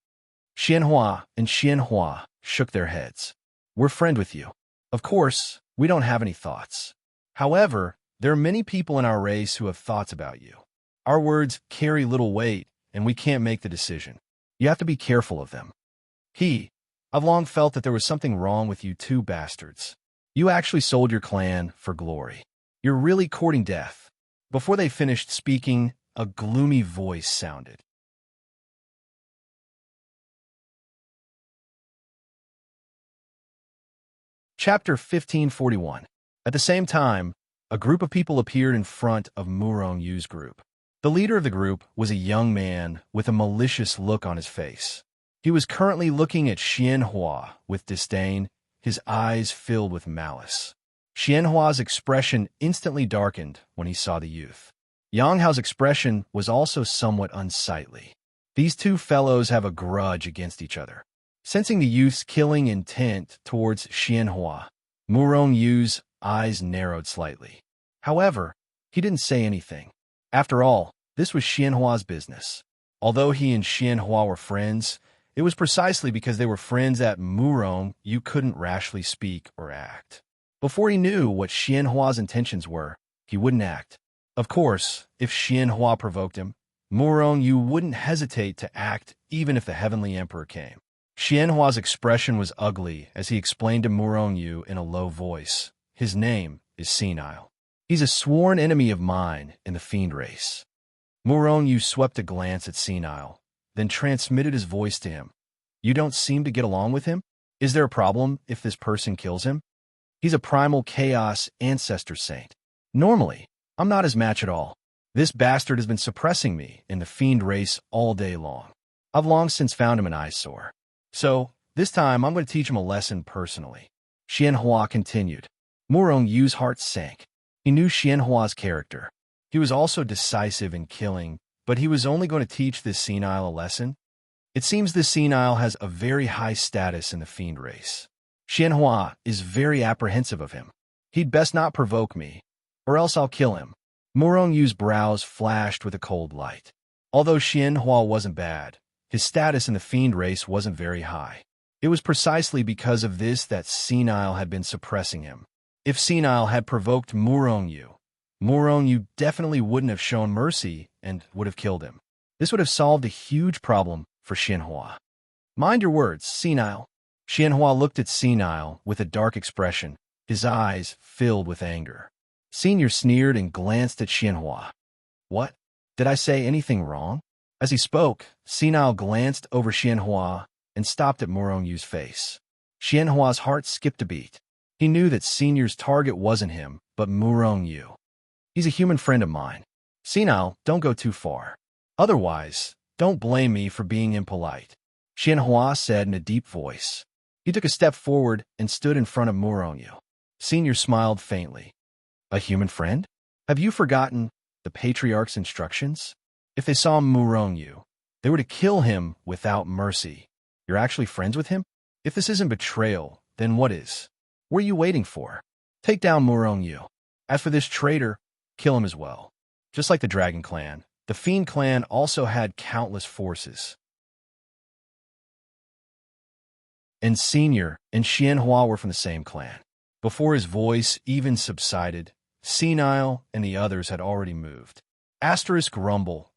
Speaker 1: Xianhua and Xianhua shook their heads. We're friends with you. Of course, we don't have any thoughts. However, there are many people in our race who have thoughts about you. Our words carry little weight, and we can't make the decision. You have to be careful of them. I've long felt that there was something wrong with you two bastards. You actually sold your clan for glory. You're really courting death. Before they finished speaking, a gloomy voice sounded. Chapter 1541. At the same time, a group of people appeared in front of Morongyu's group. The leader of the group was a young man with a malicious look on his face. He was currently looking at Xianhua with disdain, his eyes filled with malice. Xianhua's expression instantly darkened when he saw the youth. Yang Hao's expression was also somewhat unsightly. These two fellows have a grudge against each other. Sensing the youth's killing intent towards Xianhua, Murong Yu's eyes narrowed slightly. However, he didn't say anything. After all, this was Xianhua's business. Although he and Xianhua were friends, it was precisely because they were friends that Murong Yu couldn't rashly speak or act. Before he knew what Xianhua's intentions were, he wouldn't act. Of course, if Xianhua provoked him, Murong Yu wouldn't hesitate to act even if the Heavenly Emperor came. Xianhua's expression was ugly as he explained to Murong Yu in a low voice, "His name is Senile. He's a sworn enemy of mine in the fiend race." Murong Yu swept a glance at Senile, then transmitted his voice to him. "You don't seem to get along with him? Is there a problem if this person kills him? He's a primal chaos ancestor saint. Normally, I'm not his match at all. This bastard has been suppressing me in the fiend race all day long. I've long since found him an eyesore. So, this time I'm going to teach him a lesson personally." Xianhua continued. Murong Yu's heart sank. He knew Xianhua's character. He was also decisive in killing, but he was only going to teach this senile a lesson. It seems this senile has a very high status in the fiend race. Xianhua is very apprehensive of him. He'd best not provoke me, or else I'll kill him. Murong Yu's brows flashed with a cold light. Although Xianhua wasn't bad, his status in the fiend race wasn't very high. It was precisely because of this that Senile had been suppressing him. If Senile had provoked Murong Yu definitely wouldn't have shown mercy and would have killed him. This would have solved a huge problem for Xianhua. "Mind your words, Senile." Xianhua looked at Senile with a dark expression, his eyes filled with anger. Senior sneered and glanced at Xianhua. "What? Did I say anything wrong?" As he spoke, Senile glanced over Xianhua and stopped at Murong Yu's face. Xianhua's heart skipped a beat. He knew that Senior's target wasn't him, but Murong Yu. "He's a human friend of mine. Senile, don't go too far. Otherwise, don't blame me for being impolite," Xianhua said in a deep voice. He took a step forward and stood in front of Murong Yu. Senior smiled faintly. "A human friend? Have you forgotten the patriarch's instructions? If they saw Murong Yu, they were to kill him without mercy. You're actually friends with him? If this isn't betrayal, then what is? What are you waiting for? Take down Murong Yu. As for this traitor, kill him as well." Just like the Dragon Clan, the Fiend Clan also had countless forces. And Senior and Xianhua were from the same clan. Before his voice even subsided, Senile and the others had already moved. Asterisk rumble.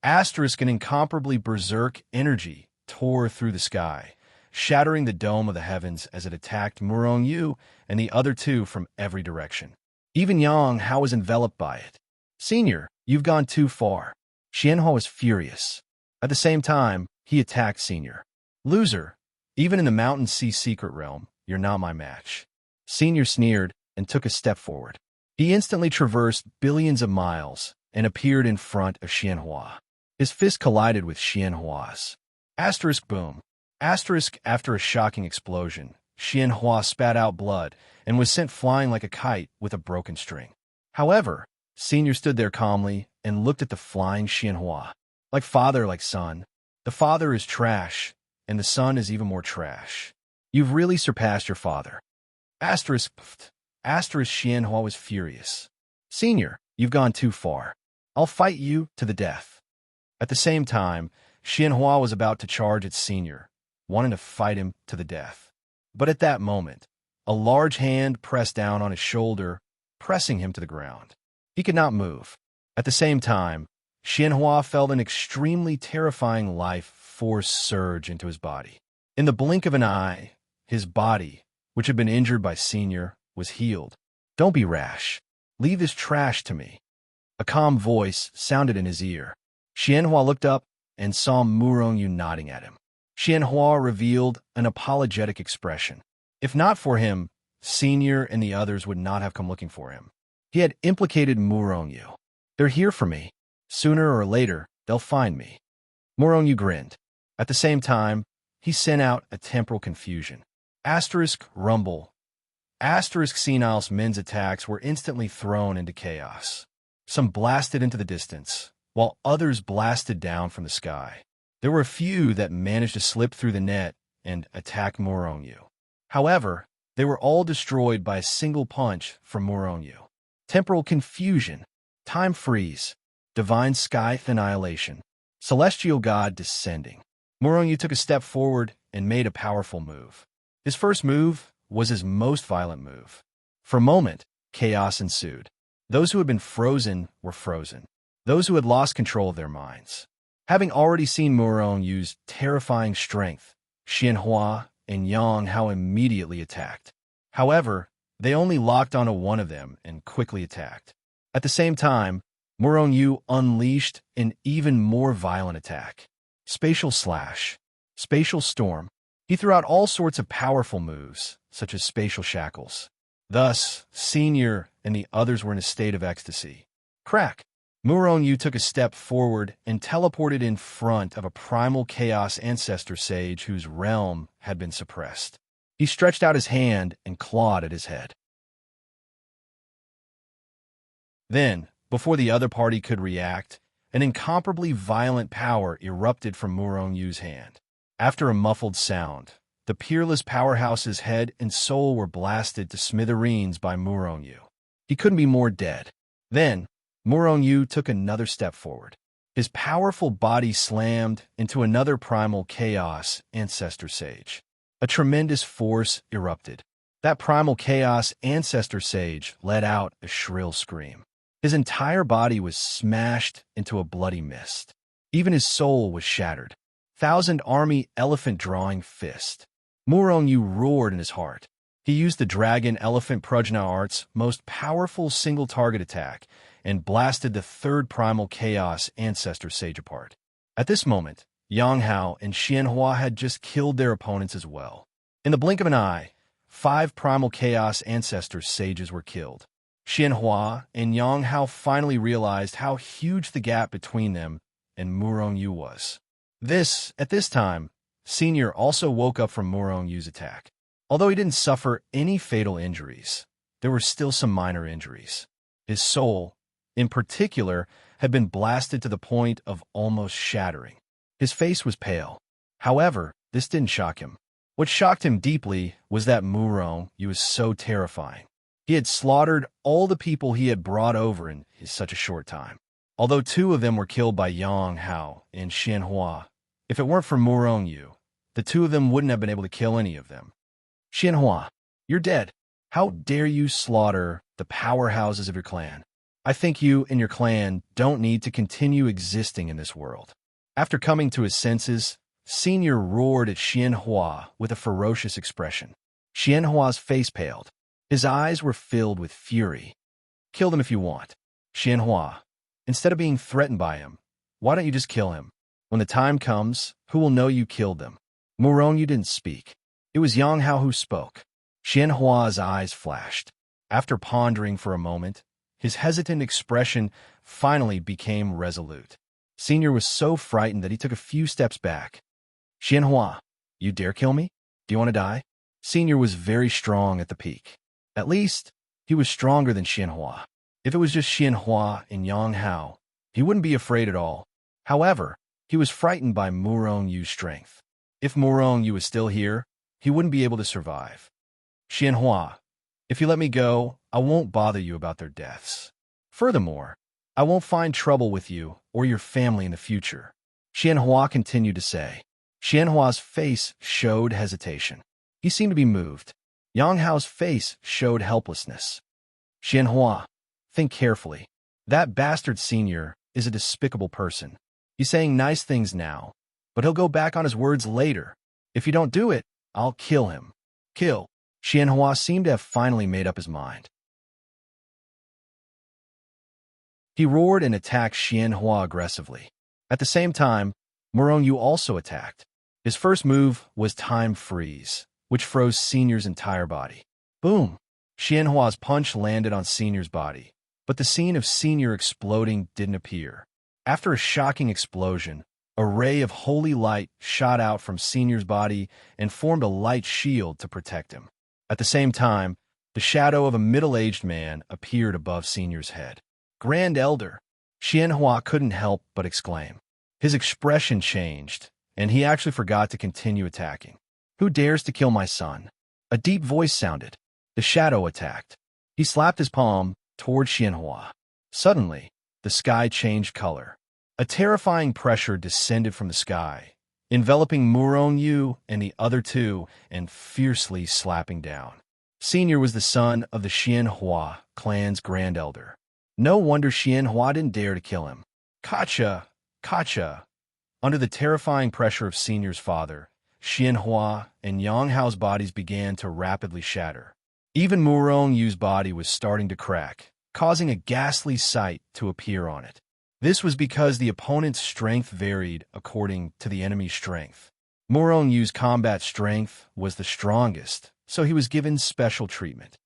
Speaker 1: Asterisk an incomparably berserk energy tore through the sky, shattering the dome of the heavens as it attacked Murong Yu and the other two from every direction. Even Yang Hao was enveloped by it. "Senior, you've gone too far." Xianhua was furious. At the same time, he attacked Senior. "Loser, even in the Mountain Sea secret realm, you're not my match." Senior sneered and took a step forward. He instantly traversed billions of miles and appeared in front of Xianhua. His fist collided with Xianhua's. Asterisk boom. Asterisk after a shocking explosion, Xianhua spat out blood and was sent flying like a kite with a broken string. However, Senior stood there calmly and looked at the flying Xianhua. Like father, like son. The father is trash, and the son is even more trash. You've really surpassed your father. Asterisk pft. Asterisk Xianhua was furious. "Senior, you've gone too far. I'll fight you to the death." At the same time, Xianhua was about to charge at Senior, wanting to fight him to the death. But at that moment, a large hand pressed down on his shoulder, pressing him to the ground. He could not move. At the same time, Xianhua felt an extremely terrifying life force surge into his body. In the blink of an eye, his body, which had been injured by Senior, was healed. "Don't be rash. Leave this trash to me." A calm voice sounded in his ear. Xianhua looked up and saw Murong Yu nodding at him. Xianhua revealed an apologetic expression. If not for him, Senior and the others would not have come looking for him. He had implicated Murong Yu. "They're here for me. Sooner or later, they'll find me." Murong Yu grinned. At the same time, he sent out a temporal confusion. Asterisk rumble. Asterisk Senile's men's attacks were instantly thrown into chaos. Some blasted into the distance, while others blasted down from the sky. There were a few that managed to slip through the net and attack Morongyu. However, they were all destroyed by a single punch from Morongyu. Temporal confusion, time freeze, divine sky annihilation, celestial god descending. Morongyu took a step forward and made a powerful move. His first move was his most violent move. For a moment, chaos ensued. Those who had been frozen were frozen. Those who had lost control of their minds. Having already seen Morongyu's terrifying strength, Xianhua and Yang Hao immediately attacked. However, they only locked onto one of them and quickly attacked. At the same time, Morongyu unleashed an even more violent attack. Spatial slash, spatial storm. He threw out all sorts of powerful moves, such as spatial shackles. Thus, Senior and the others were in a state of ecstasy. Crack! Morongyu took a step forward and teleported in front of a primal chaos ancestor sage whose realm had been suppressed. He stretched out his hand and clawed at his head. Then, before the other party could react, an incomparably violent power erupted from Morongyu's hand. After a muffled sound, the peerless powerhouse's head and soul were blasted to smithereens by Morongyu. He couldn't be more dead. Then, Morongyu took another step forward. His powerful body slammed into another primal chaos ancestor sage. A tremendous force erupted. That primal chaos ancestor sage let out a shrill scream. His entire body was smashed into a bloody mist. Even his soul was shattered. Thousand army elephant drawing fist. Morongyu roared in his heart. He used the dragon elephant Prajna art's most powerful single target attack and blasted the third primal chaos ancestor sage apart. At this moment, Yang Hao and Xianhua had just killed their opponents as well. In the blink of an eye, 5 primal chaos ancestor sages were killed. Xianhua and Yang Hao finally realized how huge the gap between them and Morongyu was. At this time, Senior also woke up from Morongyu's attack. Although he didn't suffer any fatal injuries, there were still some minor injuries. His soul, in particular, had been blasted to the point of almost shattering. His face was pale. However, this didn't shock him. What shocked him deeply was that Morongyu was so terrifying. He had slaughtered all the people he had brought over in such a short time. Although 2 of them were killed by Yang Hao and Xianhua, if it weren't for Morongyu, the 2 of them wouldn't have been able to kill any of them. Xianhua, you're dead. How dare you slaughter the powerhouses of your clan? I think you and your clan don't need to continue existing in this world. After coming to his senses, Senior roared at Xianhua with a ferocious expression. Xianhua's face paled. His eyes were filled with fury. Kill them if you want. Xianhua, instead of being threatened by him, why don't you just kill him? When the time comes, who will know you killed them? Morongyu didn't speak. It was Yang Hao who spoke. Xianhua's eyes flashed. After pondering for a moment, his hesitant expression finally became resolute. Senior was so frightened that he took a few steps back. Xianhua, you dare kill me? Do you want to die? Senior was very strong at the peak. At least, he was stronger than Xianhua. If it was just Xianhua and Yang Hao, he wouldn't be afraid at all. However, he was frightened by Morongyu's strength. If Morongyu was still here, he wouldn't be able to survive. Xianhua, if you let me go, I won't bother you about their deaths. Furthermore, I won't find trouble with you or your family in the future. Xianhua continued to say. Xianhua's face showed hesitation. He seemed to be moved. Yang Hao's face showed helplessness. Xianhua, think carefully. That bastard Senior is a despicable person. He's saying nice things now, but he'll go back on his words later. If you don't do it, I'll kill him. Kill. Xianhua seemed to have finally made up his mind. He roared and attacked Xianhua aggressively. At the same time, Morongyu also attacked. His first move was Time Freeze, which froze Senior's entire body. Boom! Xianhua's punch landed on Senior's body, but the scene of Senior exploding didn't appear. After a shocking explosion, a ray of holy light shot out from Senior's body and formed a light shield to protect him. At the same time, the shadow of a middle-aged man appeared above Senior's head. Grand Elder! Xianhua couldn't help but exclaim. His expression changed, and he actually forgot to continue attacking. Who dares to kill my son? A deep voice sounded. The shadow attacked. He slapped his palm toward Xianhua. Suddenly, the sky changed color. A terrifying pressure descended from the sky, enveloping Murong Yu and the other two and fiercely slapping down. Senior was the son of the Xianhua clan's grand elder. No wonder Xianhua didn't dare to kill him. Kacha! Kacha! Under the terrifying pressure of Senior's father, Xianhua and Yang Hao's bodies began to rapidly shatter. Even Murong Yu's body was starting to crack, causing a ghastly sight to appear on it. This was because the opponent's strength varied according to the enemy's strength. Murong Yu's combat strength was the strongest, so he was given special treatment.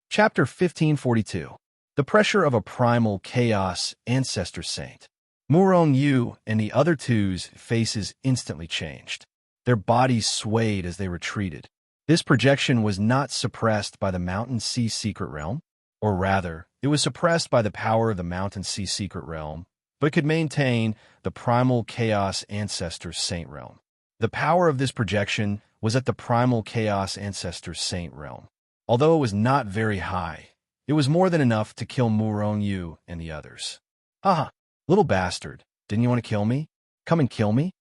Speaker 1: Chapter 1542. The Pressure of a Primal Chaos Ancestor Saint. Murong Yu and the other two's faces instantly changed. Their bodies swayed as they retreated. This projection was not suppressed by the Mountain Sea Secret Realm, or rather, it was suppressed by the power of the Mountain Sea Secret Realm, but could maintain the Primal Chaos Ancestor Saint Realm. The power of this projection was at the Primal Chaos Ancestor Saint Realm. Although it was not very high, it was more than enough to kill Murong Yu and the others. "Ah, little bastard, didn't you want to kill me? Come and kill me?"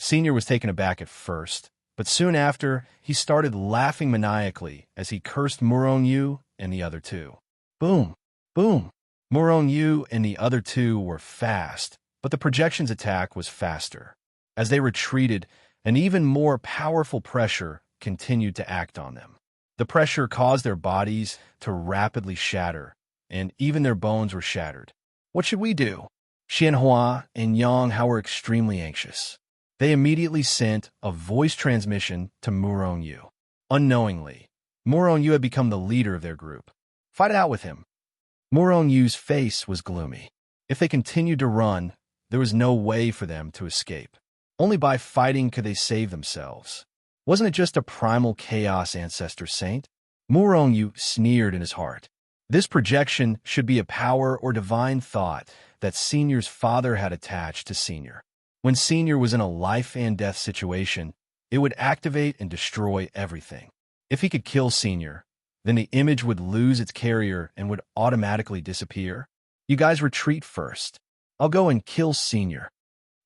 Speaker 1: Senior was taken aback at first, but soon after, he started laughing maniacally as he cursed Murong Yu and the other two. Boom! Boom! Murong Yu and the other two were fast, but the projection's attack was faster. As they retreated, an even more powerful pressure continued to act on them. The pressure caused their bodies to rapidly shatter, and even their bones were shattered. What should we do? Xianhua and Yang Hao were extremely anxious. They immediately sent a voice transmission to Murong Yu. Unknowingly, Murong Yu had become the leader of their group. Fight it out with him. Murong Yu's face was gloomy. If they continued to run, there was no way for them to escape. Only by fighting could they save themselves. Wasn't it just a primal chaos ancestor saint? Murong Yu sneered in his heart. This projection should be a power or divine thought that Senior's father had attached to Senior. When Senior was in a life and death situation, it would activate and destroy everything. If he could kill Senior, then the image would lose its carrier and would automatically disappear. You guys retreat first. I'll go and kill Senior.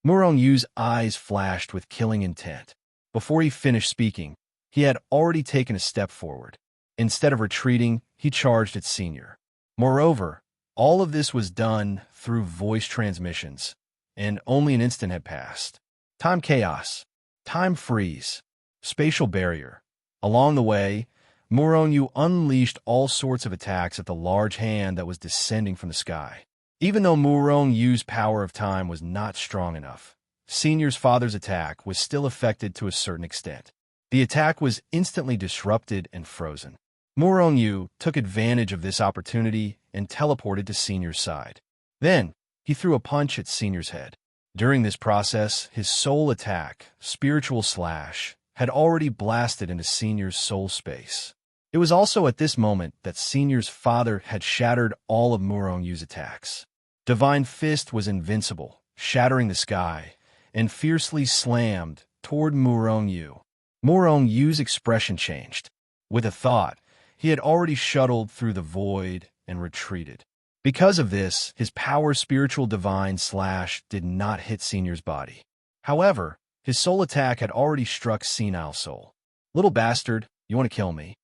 Speaker 1: Murong Yu's eyes flashed with killing intent. Before he finished speaking, he had already taken a step forward. Instead of retreating, he charged at Senior. Moreover, all of this was done through voice transmissions, and only an instant had passed. Time chaos, time freeze, spatial barrier. Along the way, Murong Yu unleashed all sorts of attacks at the large hand that was descending from the sky. Even though Murong Yu's power of time was not strong enough, Senior's father's attack was still affected to a certain extent. The attack was instantly disrupted and frozen. Murong Yu took advantage of this opportunity and teleported to Senior's side. Then, he threw a punch at Senior's head. During this process, his soul attack, Spiritual Slash, had already blasted into Senior's soul space. It was also at this moment that Senior's father had shattered all of Murong Yu's attacks. Divine Fist was invincible, shattering the sky, and fiercely slammed toward Murong Yu. Murong Yu's expression changed. With a thought, he had already shuttled through the void and retreated. Because of this, his power Spiritual Divine Slash did not hit Senior's body. However, his soul attack had already struck Senile Soul. Little bastard, you want to kill me?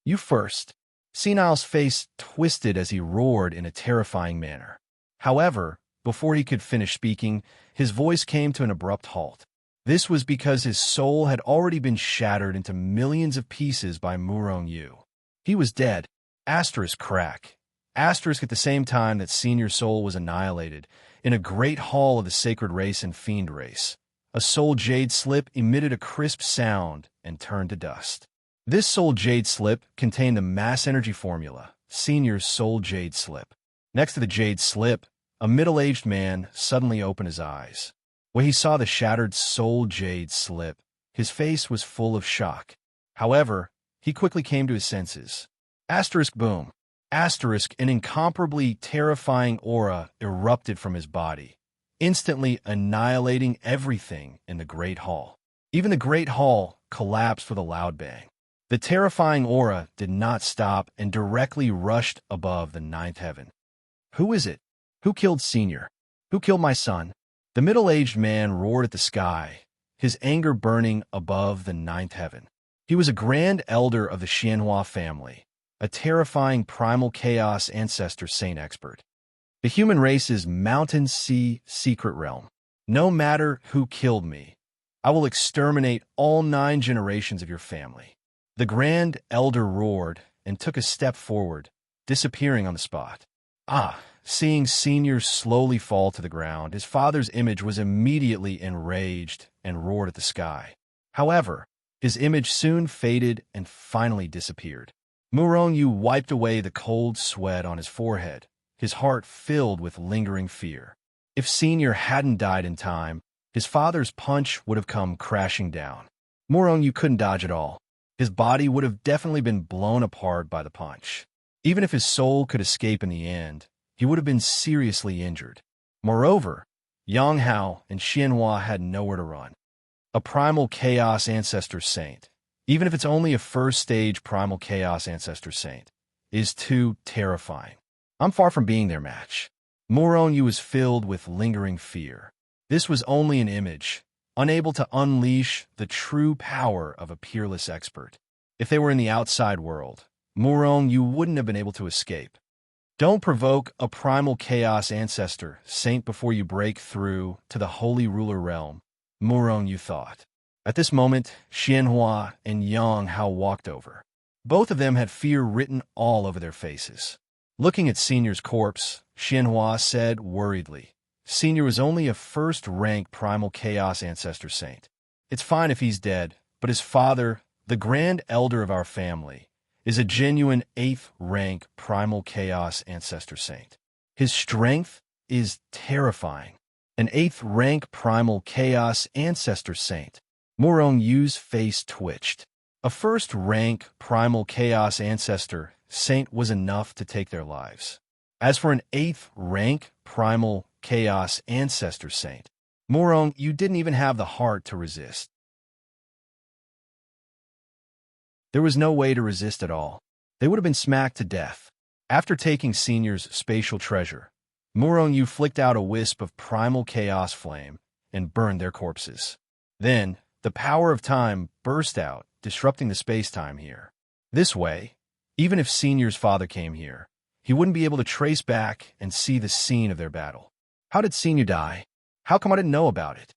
Speaker 1: You first. Senile's face twisted as he roared in a terrifying manner. However, before he could finish speaking, his voice came to an abrupt halt. This was because his soul had already been shattered into millions of pieces by Murong Yu. He was dead. Asterisk crack. Asterisk at the same time that Senior's soul was annihilated, in a great hall of the Sacred Race and Fiend Race. A soul jade slip emitted a crisp sound and turned to dust. This soul jade slip contained the mass energy formula, Senior's soul jade slip. Next to the jade slip, a middle-aged man suddenly opened his eyes. When he saw the shattered soul jade slip, his face was full of shock. However, he quickly came to his senses. Asterisk boom. Asterisk, an incomparably terrifying aura erupted from his body, instantly annihilating everything in the Great Hall. Even the Great Hall collapsed with a loud bang. The terrifying aura did not stop and directly rushed above the ninth heaven. Who is it? Who killed Senior? Who killed my son? The middle-aged man roared at the sky, his anger burning above the ninth heaven. He was a grand elder of the Xianhua family, a terrifying primal chaos ancestor saint expert. The human race's mountain sea secret realm. No matter who killed me, I will exterminate all 9 generations of your family. The grand elder roared and took a step forward, disappearing on the spot. Seeing Senior slowly fall to the ground, his father's image was immediately enraged and roared at the sky. However, his image soon faded and finally disappeared. Murongyu wiped away the cold sweat on his forehead, his heart filled with lingering fear. If Senior hadn't died in time, his father's punch would have come crashing down. Murongyu couldn't dodge at all. His body would have definitely been blown apart by the punch. Even if his soul could escape in the end, he would have been seriously injured. Moreover, Yang Hao and Xianhua had nowhere to run. A primal chaos ancestor saint, even if it's only a first-stage primal chaos ancestor saint, is too terrifying. I'm far from being their match. Murongyu was filled with lingering fear. This was only an image, unable to unleash the true power of a peerless expert. If they were in the outside world, Murongyu wouldn't have been able to escape. Don't provoke a primal chaos ancestor saint before you break through to the holy ruler realm, Murongyu thought. At this moment, Xianhua and Yang Hao walked over. Both of them had fear written all over their faces. Looking at Senior's corpse, Xianhua said worriedly, Senior was only a first-rank primal chaos ancestor saint. It's fine if he's dead, but his father, the grand elder of our family, is a genuine 8th-rank primal chaos ancestor saint. His strength is terrifying. An 8th-rank primal chaos ancestor saint. Murongyu's face twitched. A first-rank primal chaos ancestor saint was enough to take their lives. As for an 8th-rank primal chaos ancestor saint, Murongyu didn't even have the heart to resist. There was no way to resist at all. They would have been smacked to death. After taking Senior's spatial treasure, Murongyu flicked out a wisp of primal chaos flame and burned their corpses. Then, the power of time burst out, disrupting the space-time here. This way, even if Senior's father came here, he wouldn't be able to trace back and see the scene of their battle. How did Senior die? How come I didn't know about it?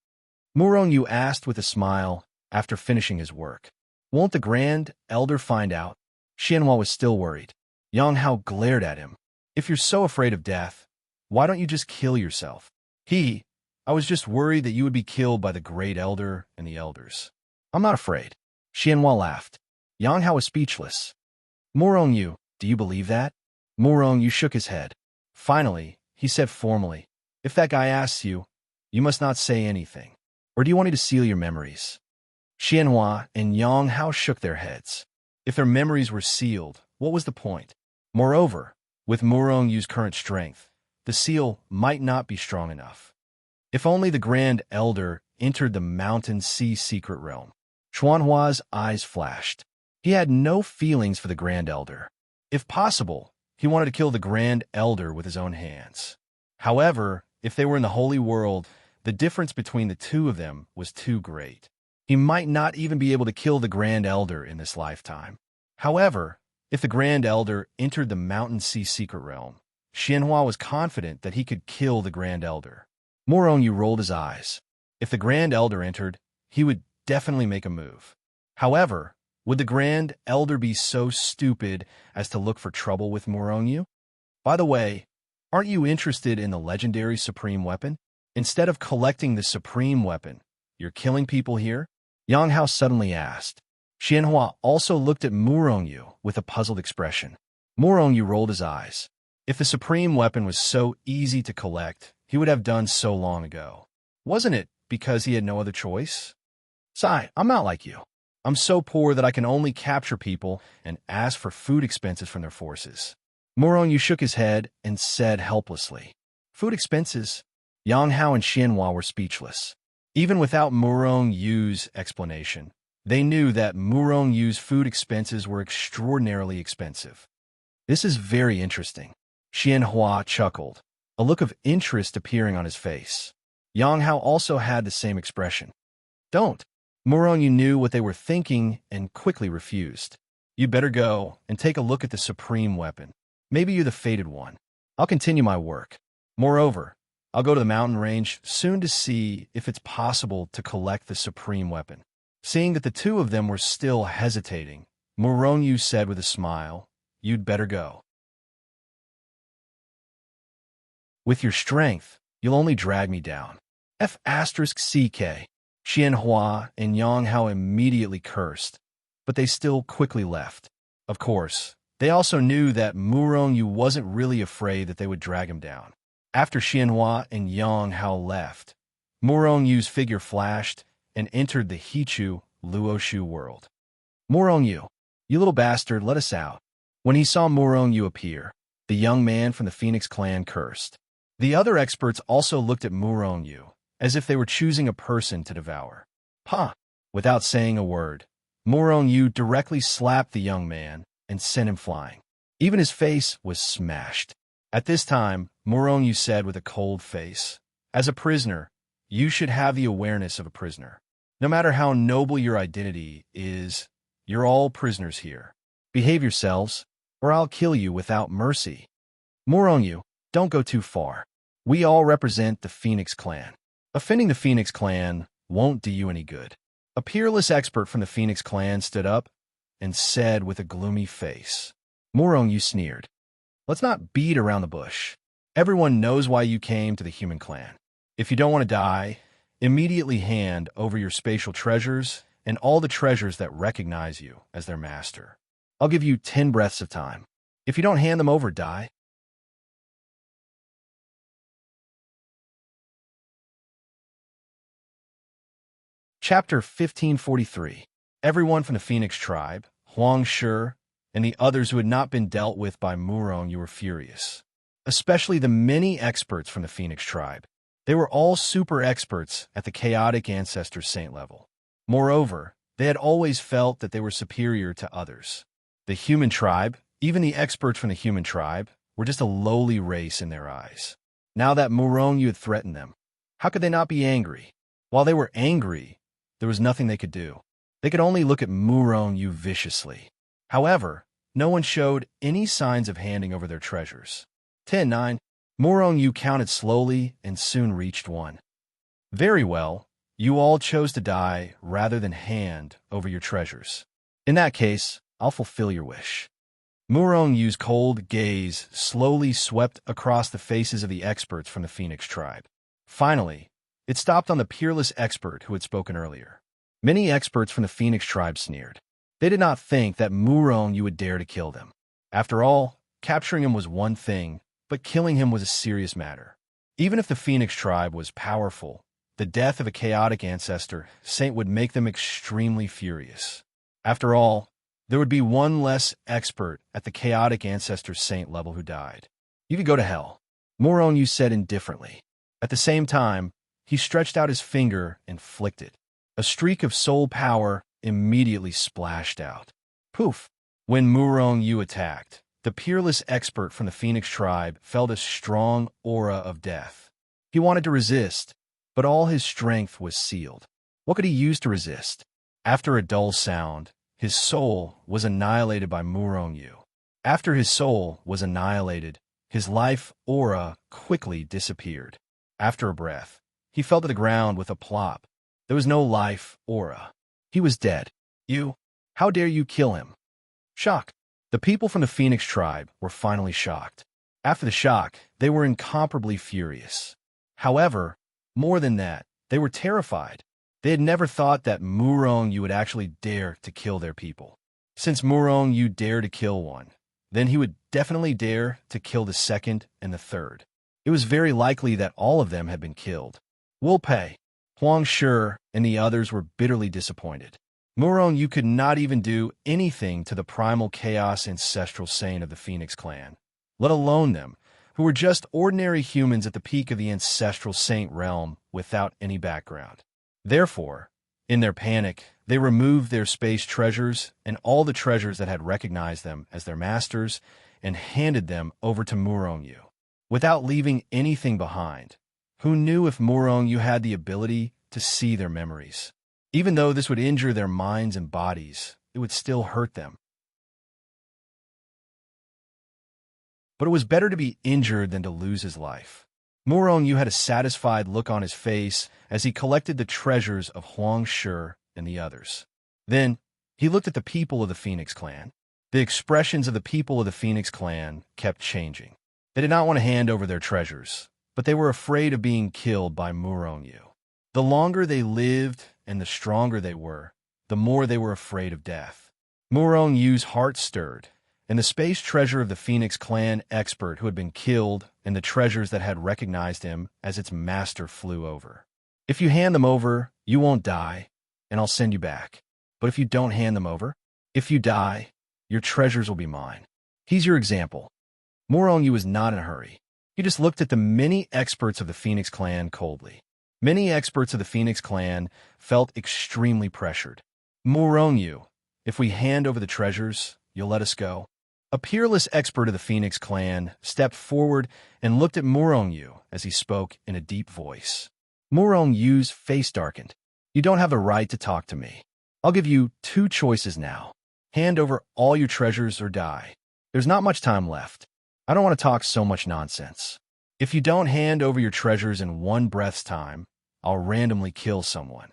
Speaker 1: Murongyu asked with a smile after finishing his work. Won't the Grand Elder find out? Xianhua was still worried. Yang Hao glared at him. If you're so afraid of death, why don't you just kill yourself? I was just worried that you would be killed by the Great Elder and the Elders. I'm not afraid. Xianhua laughed. Yang Hao was speechless. Murongyu, do you believe that? Murongyu shook his head. Finally, he said formally, if that guy asks you, you must not say anything. Or do you want me to seal your memories? Xianhua and Yang Hao shook their heads. If their memories were sealed, what was the point? Moreover, with Murongyu's current strength, the seal might not be strong enough. If only the Grand Elder entered the Mountain Sea secret realm. Xianhua's eyes flashed. He had no feelings for the Grand Elder. If possible, he wanted to kill the Grand Elder with his own hands. However, if they were in the Holy World, the difference between the two of them was too great. He might not even be able to kill the Grand Elder in this lifetime. However, if the Grand Elder entered the Mountain Sea secret realm, Xianhua was confident that he could kill the Grand Elder. Murongyu rolled his eyes. If the Grand Elder entered, he would definitely make a move. However, would the Grand Elder be so stupid as to look for trouble with Murongyu? By the way, aren't you interested in the legendary Supreme Weapon? Instead of collecting the Supreme Weapon, you're killing people here? Yang Hao suddenly asked. Xianhua also looked at Murongyu with a puzzled expression. Murongyu rolled his eyes. If the Supreme Weapon was so easy to collect, he would have done so long ago. Wasn't it because he had no other choice? Sai, I'm not like you. I'm so poor that I can only capture people and ask for food expenses from their forces. Murong Yu shook his head and said helplessly, Food expenses? Yang Hao and Xianhua were speechless. Even without Murong Yu's explanation, they knew that Murong Yu's food expenses were extraordinarily expensive. This is very interesting. Xianhua chuckled, a look of interest appearing on his face. Yang Hao also had the same expression. Don't. Murong Yu knew what they were thinking and quickly refused. You'd better go and take a look at the supreme weapon. Maybe you're the fated one. I'll continue my work. Moreover, I'll go to the mountain range soon to see if it's possible to collect the supreme weapon. Seeing that the two of them were still hesitating, Murong Yu said with a smile, You'd better go. With your strength, you'll only drag me down. F***CK. Xianhua and Yang Hao immediately cursed, but they still quickly left. Of course, they also knew that Murong Yu wasn't really afraid that they would drag him down. After Xianhua and Yang Hao left, Murong Yu's figure flashed and entered the Hichu Luoshu world. Murong Yu, you little bastard, let us out. When he saw Murong Yu appear, the young man from the Phoenix clan cursed. The other experts also looked at Murong Yu, as if they were choosing a person to devour. Ha! Without saying a word, Murong Yu directly slapped the young man and sent him flying. Even his face was smashed. At this time, Murong Yu said with a cold face, As a prisoner, you should have the awareness of a prisoner. No matter how noble your identity is, you're all prisoners here. Behave yourselves, or I'll kill you without mercy. Murong Yu, don't go too far. We all represent the Phoenix clan. Offending the Phoenix clan won't do you any good. A peerless expert from the Phoenix clan stood up and said with a gloomy face. Murong Yu sneered. Let's not beat around the bush. Everyone knows why you came to the human clan. If you don't want to die, immediately hand over your spatial treasures and all the treasures that recognize you as their master. I'll give you 10 breaths of time. If you don't hand them over, die. Chapter 1543. Everyone from the Phoenix tribe, Huang Shi, and the others who had not been dealt with by Murong Yu were furious. Especially the many experts from the Phoenix tribe. They were all super experts at the chaotic ancestor saint level. Moreover, they had always felt that they were superior to others. The human tribe, even the experts from the human tribe, were just a lowly race in their eyes. Now that Murong Yu had threatened them, how could they not be angry? While they were angry, there was nothing they could do. They could only look at Murong Yu viciously. However, no one showed any signs of handing over their treasures. 10-9. Murong Yu counted slowly and soon reached 1. Very well, you all chose to die rather than hand over your treasures. In that case, I'll fulfill your wish. Murong Yu's cold gaze slowly swept across the faces of the experts from the Phoenix tribe. Finally, it stopped on the peerless expert who had spoken earlier. Many experts from the Phoenix tribe sneered. They did not think that Murong Yu would dare to kill them. After all, capturing him was one thing, but killing him was a serious matter. Even if the Phoenix tribe was powerful, the death of a chaotic ancestor saint would make them extremely furious. After all, there would be one less expert at the chaotic ancestor saint level who died. You could go to hell, Murong Yu said indifferently. At the same time, he stretched out his finger and flicked it. A streak of soul power immediately splashed out. Poof! When Murong Yu attacked, the peerless expert from the Phoenix tribe felt a strong aura of death. He wanted to resist, but all his strength was sealed. What could he use to resist? After a dull sound, his soul was annihilated by Murong Yu. After his soul was annihilated, his life aura quickly disappeared. After a breath, he fell to the ground with a plop. There was no life aura. He was dead. You? How dare you kill him? Shock. The people from the Phoenix tribe were finally shocked. After the shock, they were incomparably furious. However, more than that, they were terrified. They had never thought that Murong Yu would actually dare to kill their people. Since Murong Yu dared to kill one, then he would definitely dare to kill the second and the third. It was very likely that all of them had been killed. We'll pay. Huang Shi and the others were bitterly disappointed. Murong, you could not even do anything to the primal chaos ancestral saint of the Phoenix clan, let alone them, who were just ordinary humans at the peak of the ancestral saint realm without any background. Therefore, in their panic, they removed their space treasures and all the treasures that had recognized them as their masters and handed them over to Murong Yu, without leaving anything behind. Who knew if Murong Yu had the ability to see their memories? Even though this would injure their minds and bodies, it would still hurt them. But it was better to be injured than to lose his life. Murong Yu had a satisfied look on his face as he collected the treasures of Huang Shi and the others. Then, he looked at the people of the Phoenix clan. The expressions of the people of the Phoenix clan kept changing. They did not want to hand over their treasures, but they were afraid of being killed by Murong Yu. The longer they lived and the stronger they were, the more they were afraid of death. Murong Yu's heart stirred, and the space treasure of the Phoenix clan expert who had been killed and the treasures that had recognized him as its master flew over. If you hand them over, you won't die, and I'll send you back. But if you don't hand them over, if you die, your treasures will be mine. He's your example. Murong Yu was not in a hurry. He just looked at the many experts of the Phoenix clan coldly. Many experts of the Phoenix clan felt extremely pressured. Murong Yu, if we hand over the treasures, you'll let us go? A peerless expert of the Phoenix clan stepped forward and looked at Murong Yu as he spoke in a deep voice. Murong Yu's face darkened. You don't have the right to talk to me. I'll give you two choices now. Hand over all your treasures or die. There's not much time left. I don't want to talk so much nonsense. If you don't hand over your treasures in one breath's time, I'll randomly kill someone.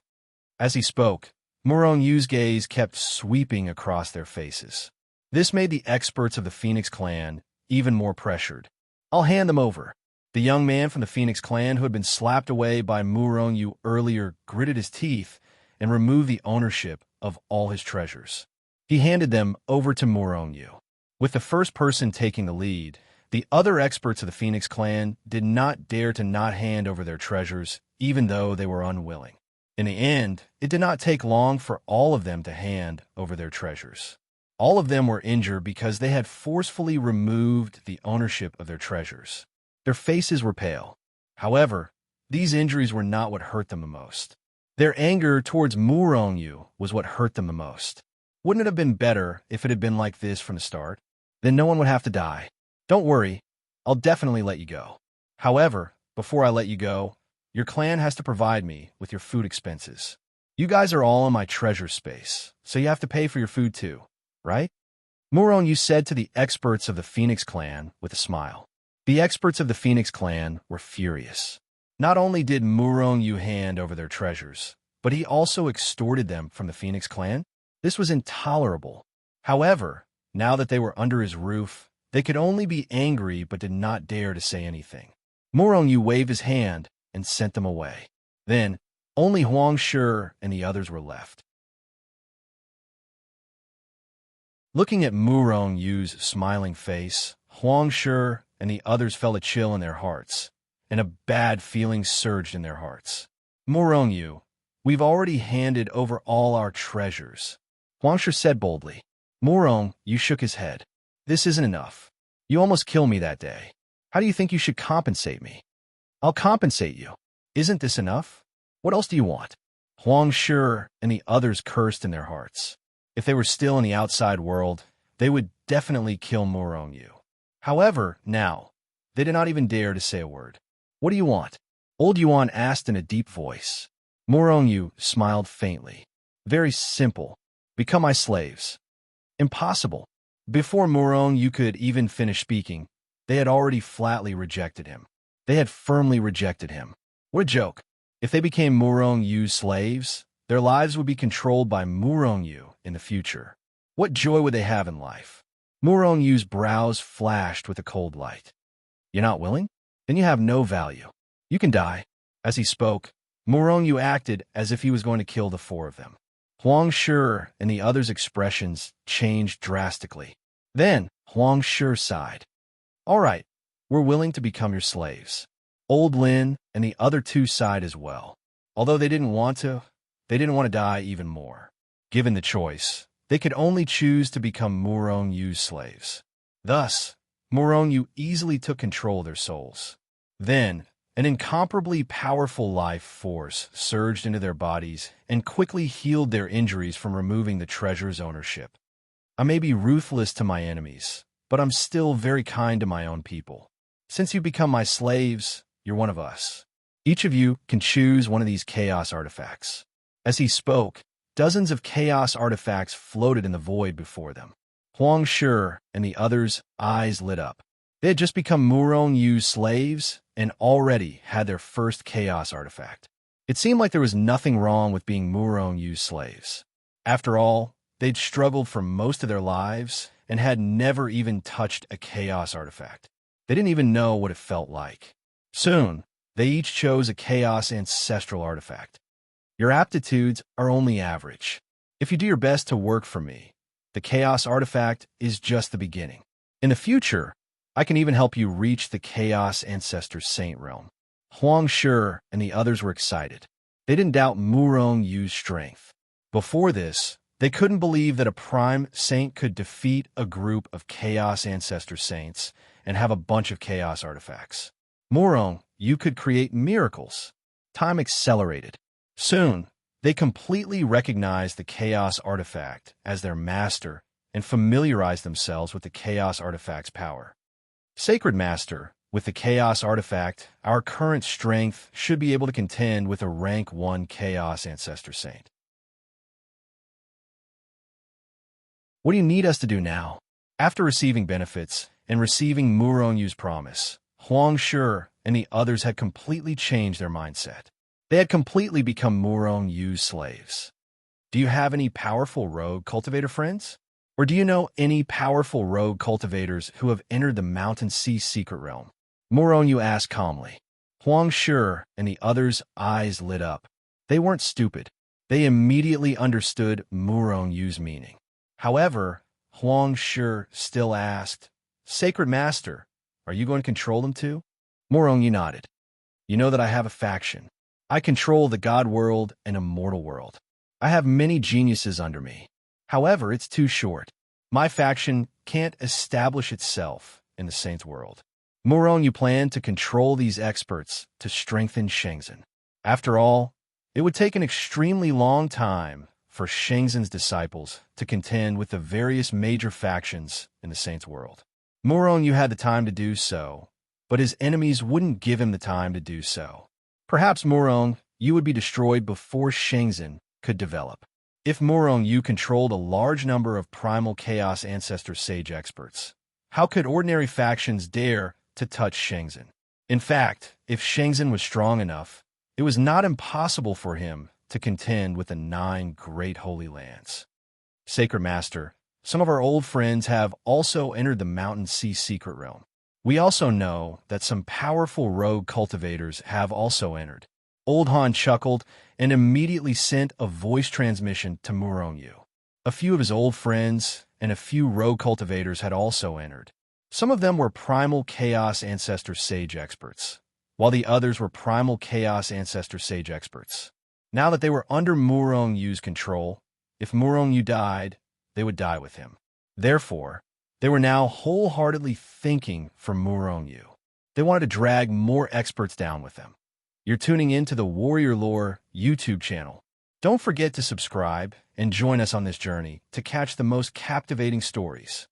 Speaker 1: As he spoke, Murong Yu's gaze kept sweeping across their faces. This made the experts of the Phoenix clan even more pressured. I'll hand them over. The young man from the Phoenix clan who had been slapped away by Murong Yu earlier gritted his teeth and removed the ownership of all his treasures. He handed them over to Murong Yu. With the first person taking the lead, the other experts of the Phoenix clan did not dare to not hand over their treasures, even though they were unwilling. In the end, it did not take long for all of them to hand over their treasures. All of them were injured because they had forcefully removed the ownership of their treasures. Their faces were pale. However, these injuries were not what hurt them the most. Their anger towards Murong Yu was what hurt them the most. Wouldn't it have been better if it had been like this from the start? Then no one would have to die. Don't worry, I'll definitely let you go. However, before I let you go, your clan has to provide me with your food expenses. You guys are all in my treasure space, so you have to pay for your food too, right? Murong Yu said to the experts of the Phoenix clan with a smile. The experts of the Phoenix clan were furious. Not only did Murong Yu hand over their treasures, but he also extorted them from the Phoenix clan. This was intolerable. However, now that they were under his roof, they could only be angry but did not dare to say anything. Murong Yu waved his hand and sent them away. Then, only Huang Shi and the others were left. Looking at Murong Yu's smiling face, Huang Shi and the others felt a chill in their hearts, and a bad feeling surged in their hearts. Murong Yu, we've already handed over all our treasures, Huang Shi said boldly. Murong Yu shook his head. This isn't enough. You almost killed me that day. How do you think you should compensate me? I'll compensate you. Isn't this enough? What else do you want? Huang Shi and the others cursed in their hearts. If they were still in the outside world, they would definitely kill Murong Yu. However, now, they did not even dare to say a word. What do you want? Old Yuan asked in a deep voice. Murong Yu smiled faintly. Very simple. Become my slaves. Impossible. Before Murong Yu could even finish speaking, they had already flatly rejected him. They had firmly rejected him. What a joke. If they became Murong Yu's slaves, their lives would be controlled by Murong Yu in the future. What joy would they have in life? Murong Yu's brows flashed with a cold light. You're not willing? Then you have no value. You can die. As he spoke, Murong Yu acted as if he was going to kill the four of them. Huang Shi and the others' expressions changed drastically. Then, Huang Shi sighed. All right, we're willing to become your slaves. Old Lin and the other two sighed as well. Although they didn't want to die even more. Given the choice, they could only choose to become Murong Yu's slaves. Thus, Murong Yu easily took control of their souls. Then, an incomparably powerful life force surged into their bodies and quickly healed their injuries from removing the treasure's ownership. I may be ruthless to my enemies, but I'm still very kind to my own people. Since you become my slaves, you're one of us. Each of you can choose one of these chaos artifacts. As he spoke, dozens of chaos artifacts floated in the void before them. Huang Shi and the others' eyes lit up. They had just become Murong Yu's slaves and already had their first chaos artifact. It seemed like there was nothing wrong with being Murong Yu's slaves. After all, they'd struggled for most of their lives and had never even touched a chaos artifact. They didn't even know what it felt like. Soon, they each chose a chaos ancestral artifact. Your aptitudes are only average. If you do your best to work for me, the chaos artifact is just the beginning. In the future, I can even help you reach the Chaos Ancestor Saint realm. Huang Shi and the others were excited. They didn't doubt Murong Yu's strength. Before this, they couldn't believe that a prime saint could defeat a group of Chaos Ancestor Saints and have a bunch of chaos artifacts. Murong Yu could create miracles. Time accelerated. Soon, they completely recognized the chaos artifact as their master and familiarized themselves with the chaos artifact's power. Sacred Master, with the chaos artifact, our current strength should be able to contend with a rank 1 Chaos Ancestor Saint. What do you need us to do now? After receiving benefits and receiving Murong Yu's promise, Huang Shi and the others had completely changed their mindset. They had completely become Murong Yu's slaves. Do you have any powerful rogue cultivator friends? Or do you know any powerful rogue cultivators who have entered the Mountain Sea secret realm? Murong Yu asked calmly. Huang Shi and the others' eyes lit up. They weren't stupid. They immediately understood Murong Yu's meaning. However, Huang Shi still asked, Sacred Master, are you going to control them too? Murong Yu nodded. You know that I have a faction. I control the God world and immortal world. I have many geniuses under me. However, it's too short. My faction can't establish itself in the Saints' world. Murong Yu planned to control these experts to strengthen Shenzhen. After all, it would take an extremely long time for Shenzhen's disciples to contend with the various major factions in the Saints' world. Murong Yu had the time to do so, but his enemies wouldn't give him the time to do so. Perhaps Murong Yu would be destroyed before Shenzhen could develop. If Murong Yu controlled a large number of primal chaos ancestor sage experts, how could ordinary factions dare to touch Shenzhen? In fact, if Shenzhen was strong enough, it was not impossible for him to contend with the 9 great holy lands. Sacred Master, some of our old friends have also entered the Mountain Sea secret realm. We also know that some powerful rogue cultivators have also entered. Old Han chuckled and immediately sent a voice transmission to Murong Yu. A few of his old friends and a few rogue cultivators had also entered. Some of them were primal chaos ancestor sage experts, while the others were primal chaos ancestor sage experts. Now that they were under Murong Yu's control, if Murong Yu died, they would die with him. Therefore, they were now wholeheartedly thinking for Murong Yu. They wanted to drag more experts down with them. You're tuning in to the Warrior Lore YouTube channel. Don't forget to subscribe and join us on this journey to catch the most captivating stories.